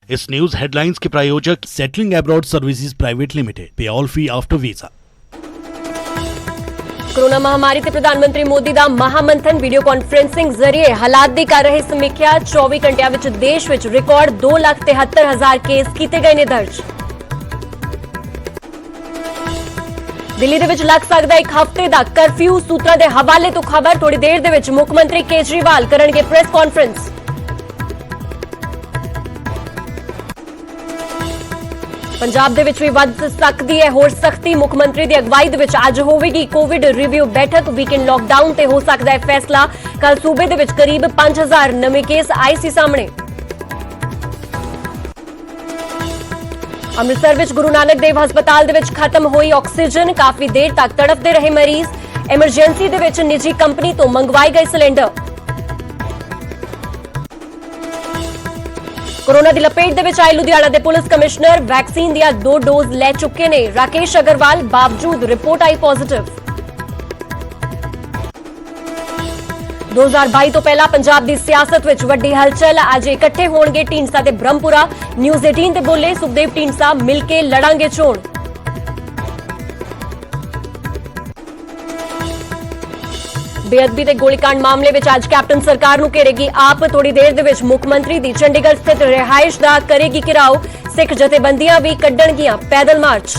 इस news headlines के प्रायोजक settling abroad services private limited, पे ऑल फी आफ्टर वीजा। कोरोना महामारी ते प्रधानमंत्री मोदी दा महामंथन वीडियो कॉन्फ्रेंसिंग जरिए हालात दी कर रहे समीक्षा। 24 घंटिया विच देश विच रिकॉर्ड 2,73,000 केस कीते गए ने दर्ज। दिल्ली दे विच लग सकदा एक हफ्ते दा कर्फ्यू। सूत्रां दे हवाले तो खबर। थोड़ी देर दे विच मुख मंत्री केजरीवाल करनगे प्रेस कॉन्फ्रेंस। पंजाब दे विच भी वध सकदी है होर सख्ती। मुख मंत्री दी अगवाई दे विच अज होवेगी कोविड रिव्यू बैठक। वीकेंड लॉकडाउन ते हो सकदा है फैसला। कल सूबे दे विच करीब 5,000 नवे केस आए सी सामने। अमृतसर विच गुरु नानक देव हस्पताल दे विच खत्म होई ऑक्सीजन। काफी देर तक तड़फदे रहे मरीज। एमरजेंसी दे विच निजी कंपनी तो मंगवाए गए सिलेंडर। कोरोना की लपेट दे विच आए लुधियाना के पुलिस कमिश्नर। वैक्सीन दिया 2 डोज ले चुके ने राकेश अग्रवाल। बावजूद रिपोर्ट आई पॉजिटिव। 2022 तो पहला पंजाब की सियासत विच वड्डी हलचल। अज इकट्ठे होणगे ढींडसा ते ब्रह्मपुरा। न्यूज़ 18 ते बोले सुखदेव ढींडसा मिलके लड़ांगे चोण। बेअदबी ते गोलीकांड मामले विच अज कैप्टन सरकार नूं घेरेगी आप। थोड़ी देर दे विच मुख मंत्री दी चंडीगढ़ स्थित रिहाइश दा करेगी घेराव। सिख जथेबंदियां भी कड्डणगियां पैदल मार्च।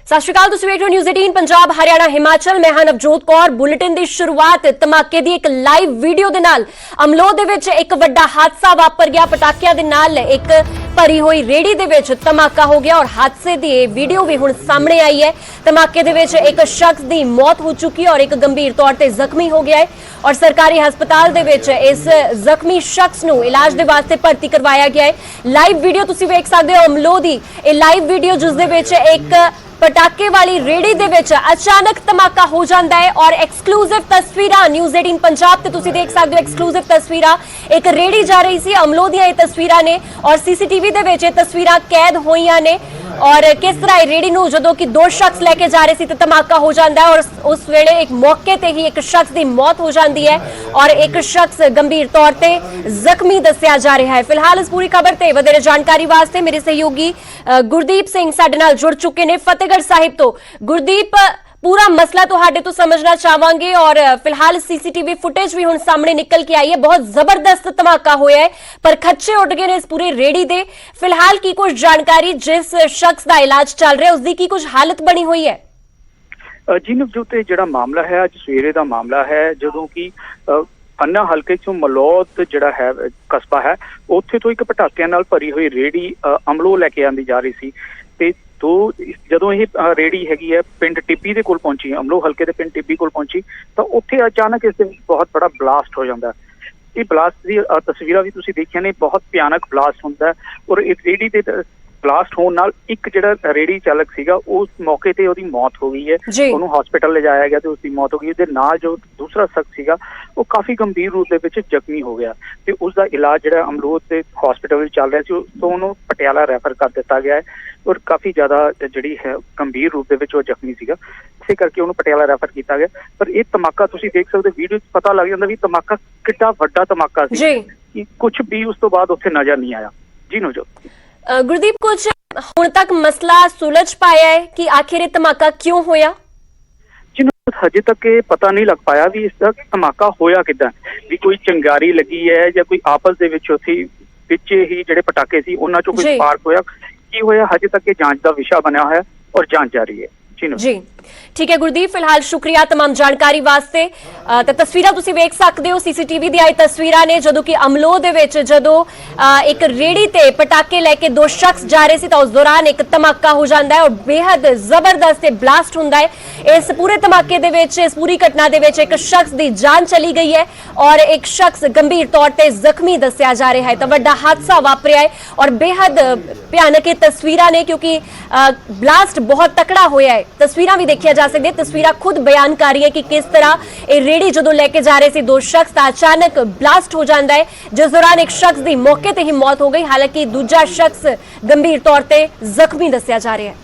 सत श्री अकाल, तुसीं वेख रहे हो न्यूज़ 18 पंजाब हरियाणा हिमाचल। मैं हां नवजोत कौर। बुलेटिन की शुरुआत धमाके की एक लाइव वीडियो दे नाल। अमलोह दे विच एक वड्डा हादसा वापर गया। पटाकियां दे नाल एक भरी हुई रेहड़ी दे विच धमाका हो गया और हादसे की वीडियो भी हुण सामने आई है। धमाके दे विच एक शख्स की मौत हो चुकी है और एक गंभीर तौर पर जख्मी हो गया है और सरकारी हस्पताल दे विच इस जख्मी शख्स नूं इलाज दे वास्ते भर्ती करवाया गया है। लाइव वीडियो तुसीं वेख सकदे हो अमलोह दी। ये लाइव वीडियो जिस दे विच एक पटाके वाली रेहड़ी दे विच अचानक धमाका हो जाता है और एक्सक्लूसिव तस्वीरां न्यूज़ 18 पंजाब ते तुसीं देख सकदे हो। एक्सक्लूसिव तस्वीरां एक रेहड़ी जा रही सी। अमलोह दियां ये तस्वीरां ने और सीसीटीवी दे विच ये तस्वीरां कैद होईयां ने और किस तरह रेहड़ी नूं जदों कि 2 शख्स लेके जा रहे सी ते धमाका हो जाता है और उस वेले एक मौके ते ही एक शख्स की मौत हो जाती है और एक शख्स गंभीर तौर ते जख्मी दस्सिया जा रहा है। फिलहाल इस पूरी खबर ते वधेरे जानकारी वास्ते मेरे सहयोगी गुरदीप सिंह साडे नाल जुड़ चुके ने फतेहगढ़ साहिब तो। गुरदीप, पूरा मसला तुहाडे तो समझना चाहांगे और फिलहाल सीसीटीवी फुटेज भी हुण सामने निकल के आई है। बहुत जबरदस्त धमाका होया है पर खच्चे उड़ गए ने इस पूरे रेहड़ी दे। फिलहाल की कुछ जानकारी जिस शख्स का इलाज चल रहा है उसकी की कुछ हालत बनी हुई है? जी नवजोत, जिहड़ा मामला है अज सवेरे का मामला है जदों कि अन्ना हल्के चों मलौद जिहड़ा है कस्बा है उत्थे तो एक पटाकियां नाल भरी हुई रेहड़ी अमलोह लैके आंदी जा रही सी ते तो जदों ये रेहड़ी हैगी है पिंड टिब्बी दे कोल पहुंची, अमलोह हल्के दे पिंड टिब्बी कोल पहुंची तो उत्थे अचानक इस बहुत बड़ा ब्लास्ट हो जाता है। ये ब्लास्ट की तस्वीरां भी तुसीं देखियां ने, बहुत भयानक ब्लास्ट होंदा है और इस रेहड़ी दे ब्लास्ट होने नाल एक जिहड़ा रेहड़ी चालक सीगा उस मौके ते ओहदी मौत हो गई है। ਉਹਨੂੰ हॉस्पिटल ले जाया गया तो उसकी मौत हो गई। ਉਹਦੇ ਨਾਲ जो दूसरा शख्स सीगा वो काफी गंभीर रूप ਦੇ ਵਿੱਚ ਜ਼ਖਮੀ ਹੋ ਗਿਆ ਤੇ ਉਸ ਦਾ ਇਲਾਜ ਜਿਹੜਾ ਅਮਲੋਹ ਦੇ ਹਸਪੀਟਲ ਵਿੱਚ ਚੱਲ ਰਿਹਾ ਸੀ ਉਸ ਤੋਂ ਉਹਨੂੰ ਪਟਿਆਲਾ ਰੈਫਰ ਕਰ ਦਿੱਤਾ ਗਿਆ ਹੈ और काफी ज्यादा ਜਿਹੜੀ ਹੈ गंभीर रूप ਦੇ ਵਿੱਚ ਉਹ ਜ਼ਖਮੀ ਸੀਗਾ, ਇਸੇ ਕਰਕੇ ਉਹਨੂੰ ਪਟਿਆਲਾ ਰੈਫਰ ਕੀਤਾ ਗਿਆ। ਪਰ ਇਹ ਧਮਾਕਾ ਤੁਸੀਂ ਦੇਖ ਸਕਦੇ ਵੀਡੀਓ 'ਚ ਪਤਾ ਲੱਗ ਜਾਂਦਾ ਵੀ ਧਮਾਕਾ ਕਿੰਨਾ ਵੱਡਾ ਧਮਾਕਾ ਸੀ ਕਿ ਕੁਝ ਵੀ ਉਸ ਤੋਂ ਬਾਅਦ ਉੱਥੇ ਨਜ਼ਰ ਨਹੀਂ ਆਇਆ। ਜੀ नवजोत। गुरदीप, कुछ हुण तक मसला सुलझ पाया है कि आखिर ये धमाका क्यों होया? हजे तक ये पता नहीं लग पाया भी इसका धमाका होया किदां, भी कोई चिंगारी लगी है या कोई आपस दे विच उसी विच ही जिहड़े पटाके सी उन्हां चों कोई स्पार्क होया की होया, हजे तक ये जांच का विषय बना है और जांच जारी है। जी ठीक है गुरदीप, फिलहाल शुक्रिया तमाम जानकारी वास्ते। तस्वीरां तुसीं वेख सकदे हो सीसीटीवी दी आई तस्वीरां ने जदों कि अमलोह दे विच जदों एक रेहड़ी ते पटाके लैके 2 शख्स जा रहे सी तां उस दौरान एक धमाका हो जाता है और बेहद जबरदस्त ब्लास्ट हुंदा है। इस पूरे धमाके दे विच इस पूरी घटना दे विच एक शख्स की जान चली गई है और एक शख्स गंभीर तौर पर जख्मी दस्सिया जा रहा है। तो वड्डा हादसा वापरिया है और बेहद भयानक तस्वीरां ने क्योंकि ब्लास्ट बहुत तकड़ा होया है। तस्वीरां भी देखिया जा सकती है, तस्वीरां खुद बयान कर रही है कि किस तरह ये रेहड़ी जदों लेके जा रहे थे 2 शख्स अचानक ब्लास्ट हो जाता है जिस दौरान एक शख्स की मौके ते ही मौत हो गई। हालांकि दूजा शख्स गंभीर तौर पर जख्मी दस्सिया जा रहा है।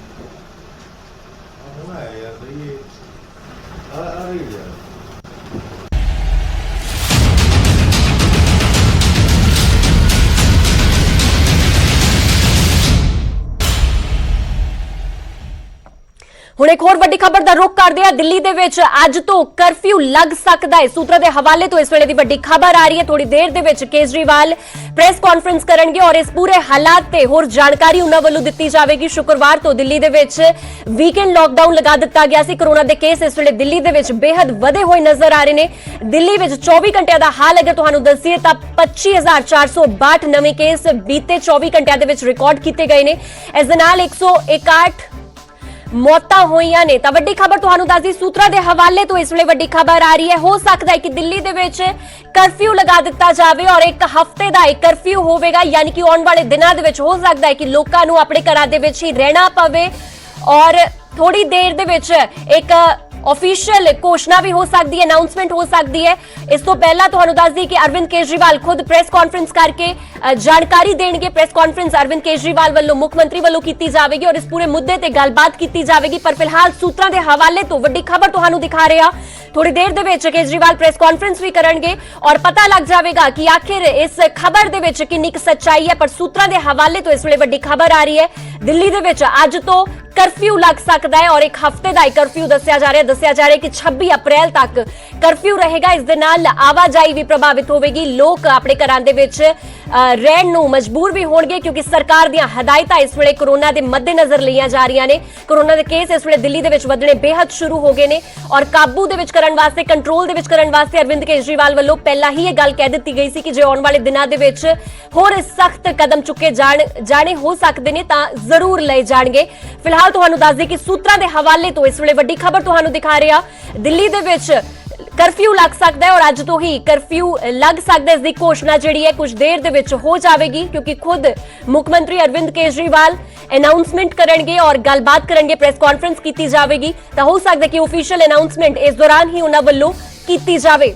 ਹੁਣ ਇੱਕ ਹੋਰ ਵੱਡੀ ਖਬਰ ਦਾ ਰੁਖ ਕਰਦੇ ਆ। ਦਿੱਲੀ ਦੇ ਵਿੱਚ ਅੱਜ ਤੋਂ ਕਰਫਿਊ ਲੱਗ ਸਕਦਾ ਹੈ। ਸੂਤਰਾਂ ਦੇ ਹਵਾਲੇ ਤੋਂ ਇਸ ਵੇਲੇ ਦੀ ਵੱਡੀ ਖਬਰ ਆ ਰਹੀ ਹੈ। ਥੋੜੀ ਦੇਰ ਦੇ ਵਿੱਚ ਕੇਜਰੀਵਾਲ ਪ੍ਰੈਸ ਕਾਨਫਰੰਸ ਕਰਨਗੇ ਔਰ ਇਸ ਪੂਰੇ ਹਾਲਾਤ ਤੇ ਹੋਰ ਜਾਣਕਾਰੀ ਉਹਨਾਂ ਵੱਲੋਂ ਦਿੱਤੀ ਜਾਵੇਗੀ। ਸ਼ੁੱਕਰਵਾਰ ਤੋਂ ਦਿੱਲੀ ਦੇ ਵਿੱਚ ਵੀਕਐਂਡ ਲਾਕਡਾਊਨ ਲਗਾ ਦਿੱਤਾ ਗਿਆ ਸੀ। ਕੋਰੋਨਾ ਦੇ ਕੇਸ ਇਸ ਵੇਲੇ ਦਿੱਲੀ ਦੇ ਵਿੱਚ ਬੇहद ਵਧੇ ਹੋਏ ਨਜ਼ਰ ਆ ਰਹੇ ਨੇ। ਦਿੱਲੀ ਵਿੱਚ 24 ਘੰਟਿਆਂ ਦਾ ਹਾਲ ਅਗਰ ਤੁਹਾਨੂੰ ਦੱਸੀਏ ਤਾਂ 25462 ਨਵੇਂ ਕੇਸ ਬੀਤੇ 24 ਘੰਟਿਆਂ ਦੇ ਵਿੱਚ ਰਿਕਾਰਡ ਕੀਤੇ ਗਏ ਨੇ। ਇਸ ਦੇ ਨਾਲ 161 ਮੌਤਾਂ ਹੋਈਆਂ ਨੇ। ਤਾਂ ਵੱਡੀ ਖਬਰ ਤੁਹਾਨੂੰ ਦੱਸਦੀ ਸੂਤਰਾਂ ਦੇ ਹਵਾਲੇ ਤੋਂ ਇਸ ਵੇਲੇ ਵੱਡੀ ਖਬਰ ਆ ਰਹੀ ਹੈ। ਹੋ ਸਕਦਾ ਹੈ ਕਿ ਦਿੱਲੀ ਦੇ ਵਿੱਚ ਕਰਫਿਊ ਲਗਾ ਦਿੱਤਾ ਜਾਵੇ ਔਰ ਇੱਕ ਹਫ਼ਤੇ ਦਾ ਇੱਕ ਕਰਫਿਊ ਹੋਵੇਗਾ, ਯਾਨੀ ਕਿ ਆਉਣ ਵਾਲੇ ਦਿਨਾਂ ਦੇ ਵਿੱਚ ਹੋ ਸਕਦਾ ਹੈ ਕਿ ਲੋਕਾਂ ਨੂੰ ਆਪਣੇ ਘਰਾਂ ਦੇ ਵਿੱਚ ਹੀ ਰਹਿਣਾ ਪਵੇ ਔਰ ਥੋੜੀ ਦੇਰ ਦੇ ਵਿੱਚ ਇੱਕ ऑफिशियल घोषणा भी हो सकती है, अनाउंसमेंट हो सकती है। इस तो पहला ਤੁਹਾਨੂੰ ਦੱਸ ਦਈਏ ਕਿ ਅਰਵਿੰਦ ਕੇਜਰੀਵਾਲ ਖੁਦ ਪ੍ਰੈਸ ਕਾਨਫਰੰਸ ਕਰਕੇ ਜਾਣਕਾਰੀ ਦੇਣਗੇ। ਪ੍ਰੈਸ ਕਾਨਫਰੰਸ ਅਰਵਿੰਦ ਕੇਜਰੀਵਾਲ ਵੱਲੋਂ ਮੁੱਖ ਮੰਤਰੀ ਵੱਲੋਂ ਕੀਤੀ ਜਾਵੇਗੀ ਔਰ ਇਸ ਪੂਰੇ ਮੁੱਦੇ ਤੇ ਗੱਲਬਾਤ ਕੀਤੀ ਜਾਵੇਗੀ। ਪਰ ਫਿਲਹਾਲ ਸੂਤਰਾਂ ਦੇ ਹਵਾਲੇ ਤੋਂ ਵੱਡੀ ਖਬਰ ਤੁਹਾਨੂੰ ਦਿਖਾ ਰਿਹਾ। ਥੋੜੀ ਦੇਰ ਦੇ ਵਿੱਚ ਕੇਜਰੀਵਾਲ ਪ੍ਰੈਸ ਕਾਨਫਰੰਸ ਵੀ ਕਰਨਗੇ ਔਰ ਪਤਾ ਲੱਗ ਜਾਵੇਗਾ ਕਿ ਆਖਿਰ ਇਸ ਖਬਰ ਦੇ ਵਿੱਚ ਕਿੰਨੀ ਕੁ ਸੱਚਾਈ ਹੈ। ਪਰ ਸੂਤਰਾਂ ਦੇ ਹਵਾਲੇ ਤੋਂ ਇਸ ਵੇਲੇ ਵੱਡੀ ਖਬਰ ਆ ਰਹੀ ਹੈ। ਦਿੱਲੀ ਦੇ ਵਿੱਚ ਅੱਜ ਤੋਂ ਕਰਫਿਊ ਲੱਗ ਸਕਦਾ ਹੈ ਔਰ ਇੱਕ ਹਫ਼ਤੇ ਦਾ ਕਰਫਿਊ ਦੱਸਿਆ ਜਾ ਰਿਹਾ ਕਿ 26 ਅਪ੍ਰੈਲ ਤੱਕ ਕਰਫਿਊ ਰਹੇਗਾ। ਇਸ ਦੇ ਨਾਲ ਆਵਾਜਾਈ ਵੀ ਪ੍ਰਭਾਵਿਤ ਹੋਵੇਗੀ। ਲੋਕ ਆਪਣੇ ਘਰਾਂ ਦੇ ਵਿੱਚ ਰਹਿਣ ਨੂੰ ਮਜਬੂਰ ਵੀ ਹੋਣਗੇ ਕਿਉਂਕਿ ਸਰਕਾਰ ਦੀਆਂ ਹਦਾਇਤਾਂ ਇਸ ਵੇਲੇ ਕੋਰੋਨਾ ਦੇ ਮੱਦੇਨਜ਼ਰ ਲਈਆਂ ਜਾ ਰਹੀਆਂ ਨੇ। ਕੋਰੋਨਾ ਦੇ ਕੇਸ ਇਸ ਵੇਲੇ ਦਿੱਲੀ ਦੇ ਵਿੱਚ ਵਧਣੇ ਬੇहद ਸ਼ੁਰੂ ਹੋ ਗਏ ਨੇ ਔਰ ਕਾਬੂ ਦੇ ਵਿੱਚ ਕਰਨ ਵਾਸਤੇ, ਕੰਟਰੋਲ ਦੇ ਵਿੱਚ ਕਰਨ ਵਾਸਤੇ ਅਰਵਿੰਦ ਕੇਜਰੀਵਾਲ ਵੱਲੋਂ ਪਹਿਲਾਂ ਹੀ ਇਹ ਗੱਲ ਕਹਿ ਦਿੱਤੀ ਗਈ ਸੀ ਕਿ ਜੇ ਆਉਣ ਵਾਲੇ ਦਿਨਾਂ ਦੇ ਵਿੱਚ ਹੋਰ ਸਖਤ ਕਦਮ ਚੁੱਕੇ ਜਾਣੇ ਹੋ ਸਕਦੇ ਨੇ ਤਾਂ ਜ਼ਰੂਰ ਲਏ ਜਾਣਗੇ। ਫਿਲਹਾਲ ਤੁਹਾਨੂੰ ਦੱਸ ਦੇ ਕਿ ਸੂਤਰਾਂ ਦੇ ਹਵਾਲੇ ਤੋਂ ਇਸ ਵੇਲੇ ਵੱਡੀ ਖਬਰ ਤੁਹਾਨੂੰ ਦਿਖਾ ਰਿਹਾ। ਦਿੱਲੀ ਦੇ ਵਿੱਚ ਕਰਫਿਊ ਲੱਗ ਸਕਦਾ ਹੈ ਔਰ ਅੱਜ ਤੋਂ ਹੀ ਕਰਫਿਊ ਲੱਗ ਸਕਦਾ ਹੈ। ਇਸ ਦੀ ਘੋਸ਼ਣਾ ਜਿਹੜੀ ਹੈ ਕੁਝ ਦੇਰ ਦੇ ਵਿੱਚ ਹੋ ਜਾਵੇਗੀ ਕਿਉਂਕਿ ਖੁਦ ਮੁੱਖ ਮੰਤਰੀ ਅਰਵਿੰਦ ਕੇਜਰੀਵਾਲ ਅਨਾਉਂਸਮੈਂਟ ਕਰਨਗੇ ਔਰ ਗੱਲਬਾਤ ਕਰਨਗੇ, ਪ੍ਰੈਸ ਕਾਨਫਰੰਸ ਕੀਤੀ ਜਾਵੇਗੀ। ਤਾਂ ਹੋ ਸਕਦਾ ਕਿ ਆਫੀਸ਼ੀਅਲ ਅਨਾਉਂਸਮੈਂਟ ਇਸ ਦੌਰਾਨ ਹੀ ਉਹਨਾਂ ਵੱਲੋਂ ਕੀਤੀ ਜਾਵੇ।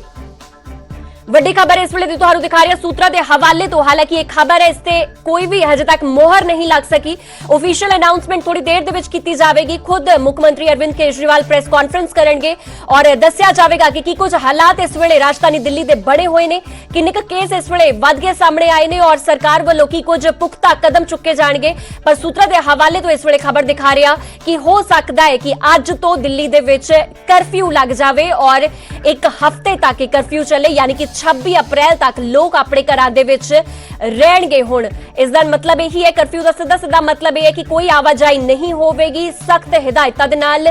ਵੱਡੀ ਖਬਰ ਇਸ ਵੇਲੇ ਦੀ ਤੁਹਾਨੂੰ ਦਿਖਾ ਰਹੀ ਹੈ ਸੂਤਰਾਂ ਦੇ ਹਵਾਲੇ ਤੋਂ। ਹਾਲਾਂਕਿ ਇਹ ਖਬਰ ਹੈ, ਇਸ ਤੇ ਕੋਈ ਵੀ ਹਜੇ ਤੱਕ ਮੋਹਰ ਨਹੀਂ ਲੱਗ ਸਕੀ। ਆਫੀਸ਼ੀਅਲ ਅਨਾਉਂਸਮੈਂਟ ਥੋੜੀ ਦੇਰ ਦੇ ਵਿੱਚ ਕੀਤੀ ਜਾਵੇਗੀ। ਖੁਦ ਮੁੱਖ ਮੰਤਰੀ ਅਰਵਿੰਦ ਕੇਜਰੀਵਾਲ ਪ੍ਰੈਸ ਕਾਨਫਰੰਸ ਕਰਨਗੇ ਔਰ ਦੱਸਿਆ ਜਾਵੇਗਾ ਕਿ ਕੀ ਕੁਝ ਹਾਲਾਤ ਇਸ ਵੇਲੇ ਰਾਜਧਾਨੀ ਦਿੱਲੀ ਦੇ ਬਣੇ ਹੋਏ ਨੇ, ਕਿੰਨੇ ਕੁ ਕੇਸ ਇਸ ਵੇਲੇ ਵੱਧ ਕੇ ਸਾਹਮਣੇ ਆਏ ਨੇ ਔਰ ਸਰਕਾਰ ਵੱਲੋਂ ਕੀ ਕੁਝ ਪੁਖਤਾ ਕਦਮ ਚੁੱਕੇ ਜਾਣਗੇ। ਪਰ ਸੂਤਰਾਂ ਦੇ ਹਵਾਲੇ ਤੋਂ ਇਸ ਵੇਲੇ ਖਬਰ ਦਿਖਾ ਰਿਹਾ ਕਿ ਹੋ ਸਕਦਾ ਹੈ ਕਿ ਅੱਜ ਤੋਂ ਦਿੱਲੀ ਦੇ ਵਿੱਚ ਕਰਫਿਊ ਲੱਗ ਜਾਵੇ ਔਰ ਇੱਕ ਹਫ਼ਤੇ ਤੱਕ ਇਹ ਕਰਫਿਊ ਚੱਲੇ, ਯਾਨੀ ਕਿ 26 ਅਪ੍ਰੈਲ ਤੱਕ ਲੋਕ ਆਪਣੇ ਘਰਾਂ ਦੇ ਵਿੱਚ ਰਹਿਣਗੇ। ਹੁਣ ਇਸ ਦਾ ਮਤਲਬ ਇਹੀ ਹੈ, ਕਰਫਿਊ ਦਾ ਸਿੱਧਾ ਮਤਲਬ ਇਹ ਹੈ ਕਿ ਕੋਈ ਆਵਾਜਾਈ ਨਹੀਂ ਹੋਵੇਗੀ। ਸਖਤ ਹਦਾਇਤਾਂ ਦੇ ਨਾਲ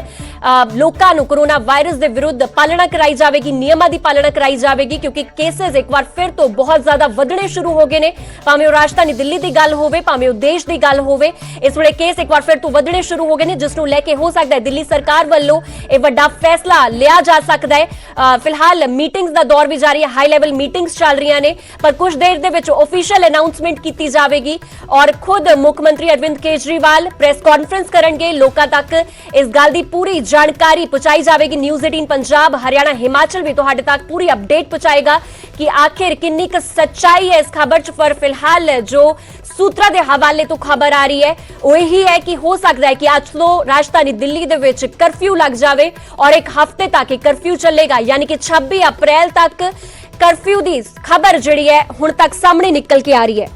ਲੋਕਾਂ ਨੂੰ ਕੋਰੋਨਾ ਵਾਇਰਸ ਦੇ ਵਿਰੁੱਧ ਪਾਲਣਾ ਕਰਾਈ ਜਾਵੇਗੀ, ਨਿਯਮਾਂ ਦੀ ਪਾਲਣਾ ਕਰਾਈ ਜਾਵੇਗੀ ਕਿਉਂਕਿ ਕੇਸਸ ਇੱਕ ਵਾਰ ਫਿਰ ਤੋਂ ਬਹੁਤ ਜ਼ਿਆਦਾ ਵਧਣੇ ਸ਼ੁਰੂ ਹੋ ਗਏ ਨੇ। ਭਾਵੇਂ ਉਹ ਰਾਜਧਾਨੀ ਦਿੱਲੀ ਦੀ ਗੱਲ ਹੋਵੇ, ਭਾਵੇਂ ਉਹ ਦੇਸ਼ ਦੀ ਗੱਲ ਹੋਵੇ, ਇਸ ਵੇਲੇ ਕੇਸ ਇੱਕ ਵਾਰ ਫਿਰ ਤੋਂ ਵਧਣੇ ਸ਼ੁਰੂ ਹੋ ਗਏ ਨੇ ਜਿਸ ਨੂੰ ਲੈ ਕੇ ਹੋ ਸਕਦਾ ਹੈ ਦਿੱਲੀ ਸਰਕਾਰ ਵੱਲੋਂ ਇਹ ਵੱਡਾ ਫੈਸਲਾ ਲਿਆ ਜਾ ਸਕਦਾ ਹੈ। ਫਿਲਹਾਲ ਮੀਟਿੰਗਸ ਦਾ ਦੌਰ ਵੀ ਜਾਰੀ ਹੈ, ਹਾਈ ਲੈਵਲ ਮੀਟਿੰਗਸ ਚੱਲ ਰਹੀਆਂ ਨੇ ਪਰ ਕੁਝ ਦੇਰ ਦੇ ਵਿੱਚ ਆਫੀਸ਼ੀਅਲ ਅਨਾਉਂਸਮੈਂਟ ਕੀਤੀ ਜਾਵੇਗੀ ਔਰ ਖੁਦ ਮੁੱਖ ਮੰਤਰੀ ਅਰਵਿੰਦ ਕੇਜਰੀਵਾਲ ਪ੍ਰੈਸ ਕਾਨਫਰੰਸ ਕਰਨਗੇ। ਲੋਕਾਂ ਤੱਕ ਇਸ ਗੱਲ ਦੀ ਪੂਰੀ ਜਾਣਕਾਰੀ ਪਹੁੰਚਾਈ ਜਾਵੇਗੀ। ਨਿਊਜ਼ 18 ਪੰਜਾਬ, ਹਰਿਆਣਾ, ਹਿਮਾਚਲ ਵੀ ਤੁਹਾਡੇ ਤੱਕ ਪੂਰੀ ਅਪਡੇਟ ਪਹੁੰਚਾਏਗਾ ਕਿ ਆਖਿਰ ਕਿੰਨੀ ਕੁ ਸੱਚਾਈ ਹੈ ਇਸ ਖਬਰ 'ਚ। ਪਰ ਫਿਲਹਾਲ ਜੋ ਸੂਤਰਾਂ ਦੇ ਹਵਾਲੇ ਤੋਂ ਖਬਰ ਆ ਰਹੀ ਹੈ ਉਹ ਇਹੀ ਹੈ ਕਿ ਹੋ ਸਕਦਾ ਹੈ ਕਿ ਅੱਜ ਤੋਂ ਰਾਜਧਾਨੀ ਦਿੱਲੀ ਦੇ ਵਿੱਚ ਕਰਫਿਊ ਲੱਗ ਜਾਵੇ ਔਰ ਇੱਕ ਹਫ਼ਤੇ ਤੱਕ ਇਹ ਕਰਫਿਊ ਚੱਲੇਗਾ, ਯਾਨੀ ਕਿ 26 ਅਪ੍ਰੈਲ ਤੱਕ ਕਰਫਿਊ ਦੀ ਖਬਰ ਜਿਹੜੀ ਹੈ ਹੁਣ ਤੱਕ ਸਾਹਮਣੇ ਨਿਕਲ ਕੇ ਆ ਰਹੀ ਹੈ।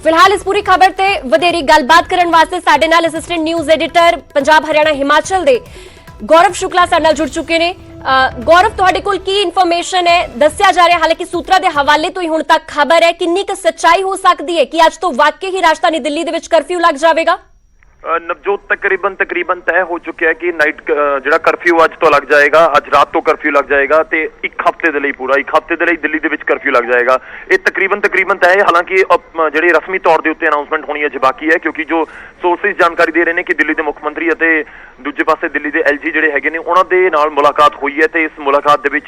ਫਿਲਹਾਲ ਇਸ ਪੂਰੀ ਖਬਰ ਤੇ ਵਧੇਰੀ ਗੱਲਬਾਤ ਕਰਨ ਵਾਸਤੇ ਸਾਡੇ ਨਾਲ assistant news editor Punjab, Haryana, Himachal ਦੇ ਗੌਰਵ ਸ਼ੁਕਲਾ ਸਾਡੇ ਨਾਲ ਜੁੜ ਚੁੱਕੇ ਨੇ। ਗੌਰਵ, ਤੁਹਾਡੇ ਕੋਲ ਕੀ ਇਨਫੋਰਮੇਸ਼ਨ ਹੈ? ਦੱਸਿਆ ਜਾ ਰਿਹਾ ਹਾਲਾਂਕਿ ਸੂਤਰਾਂ ਦੇ ਹਵਾਲੇ ਤੋਂ ਹੀ ਹੁਣ ਤੱਕ ਖਬਰ ਹੈ, ਕਿੰਨੀ ਕੁ ਸੱਚਾਈ ਹੋ ਸਕਦੀ ਹੈ ਕਿ ਅੱਜ ਤੋਂ ਵਾਕਈ ਹੀ ਰਾਜਧਾਨੀ ਦਿੱਲੀ ਦੇ ਵਿੱਚ ਕਰਫਿਊ ਲੱਗ ਜਾਵੇਗਾ? ਨਵਜੋਤ ਤਕਰੀਬਨ ਤੈਅ ਹੋ ਚੁੱਕਿਆ ਕਿ ਨਾਈਟ ਜਿਹੜਾ ਕਰਫਿਊ ਅੱਜ ਤੋਂ ਲੱਗ ਜਾਏਗਾ, ਅੱਜ ਰਾਤ ਤੋਂ ਕਰਫਿਊ ਲੱਗ ਜਾਏਗਾ ਤੇ ਇੱਕ ਹਫ਼ਤੇ ਦੇ ਲਈ, ਪੂਰਾ ਇੱਕ ਹਫ਼ਤੇ ਦੇ ਲਈ ਦਿੱਲੀ ਦੇ ਵਿੱਚ ਕਰਫਿਊ ਲੱਗ ਜਾਏਗਾ। ਇਹ ਤਕਰੀਬਨ ਤੈਅ ਹੈ। ਹਾਲਾਂਕਿ ਜਿਹੜੀ ਰਸਮੀ ਤੌਰ ਦੇ ਉੱਤੇ ਅਨਾਉਂਸਮੈਂਟ ਹੋਣੀ ਅਜੇ ਬਾਕੀ ਹੈ ਕਿਉਂਕਿ ਜੋ ਸੋਰਸਿਸ ਜਾਣਕਾਰੀ ਦੇ ਰਹੇ ਨੇ ਕਿ ਦਿੱਲੀ ਦੇ ਮੁੱਖ ਮੰਤਰੀ ਅਤੇ ਦੂਜੇ ਪਾਸੇ ਦਿੱਲੀ ਦੇ LG ਜਿਹੜੇ ਹੈਗੇ ਨੇ ਉਹਨਾਂ ਦੇ ਨਾਲ ਮੁਲਾਕਾਤ ਹੋਈ ਹੈ ਤੇ ਇਸ ਮੁਲਾਕਾਤ ਦੇ ਵਿੱਚ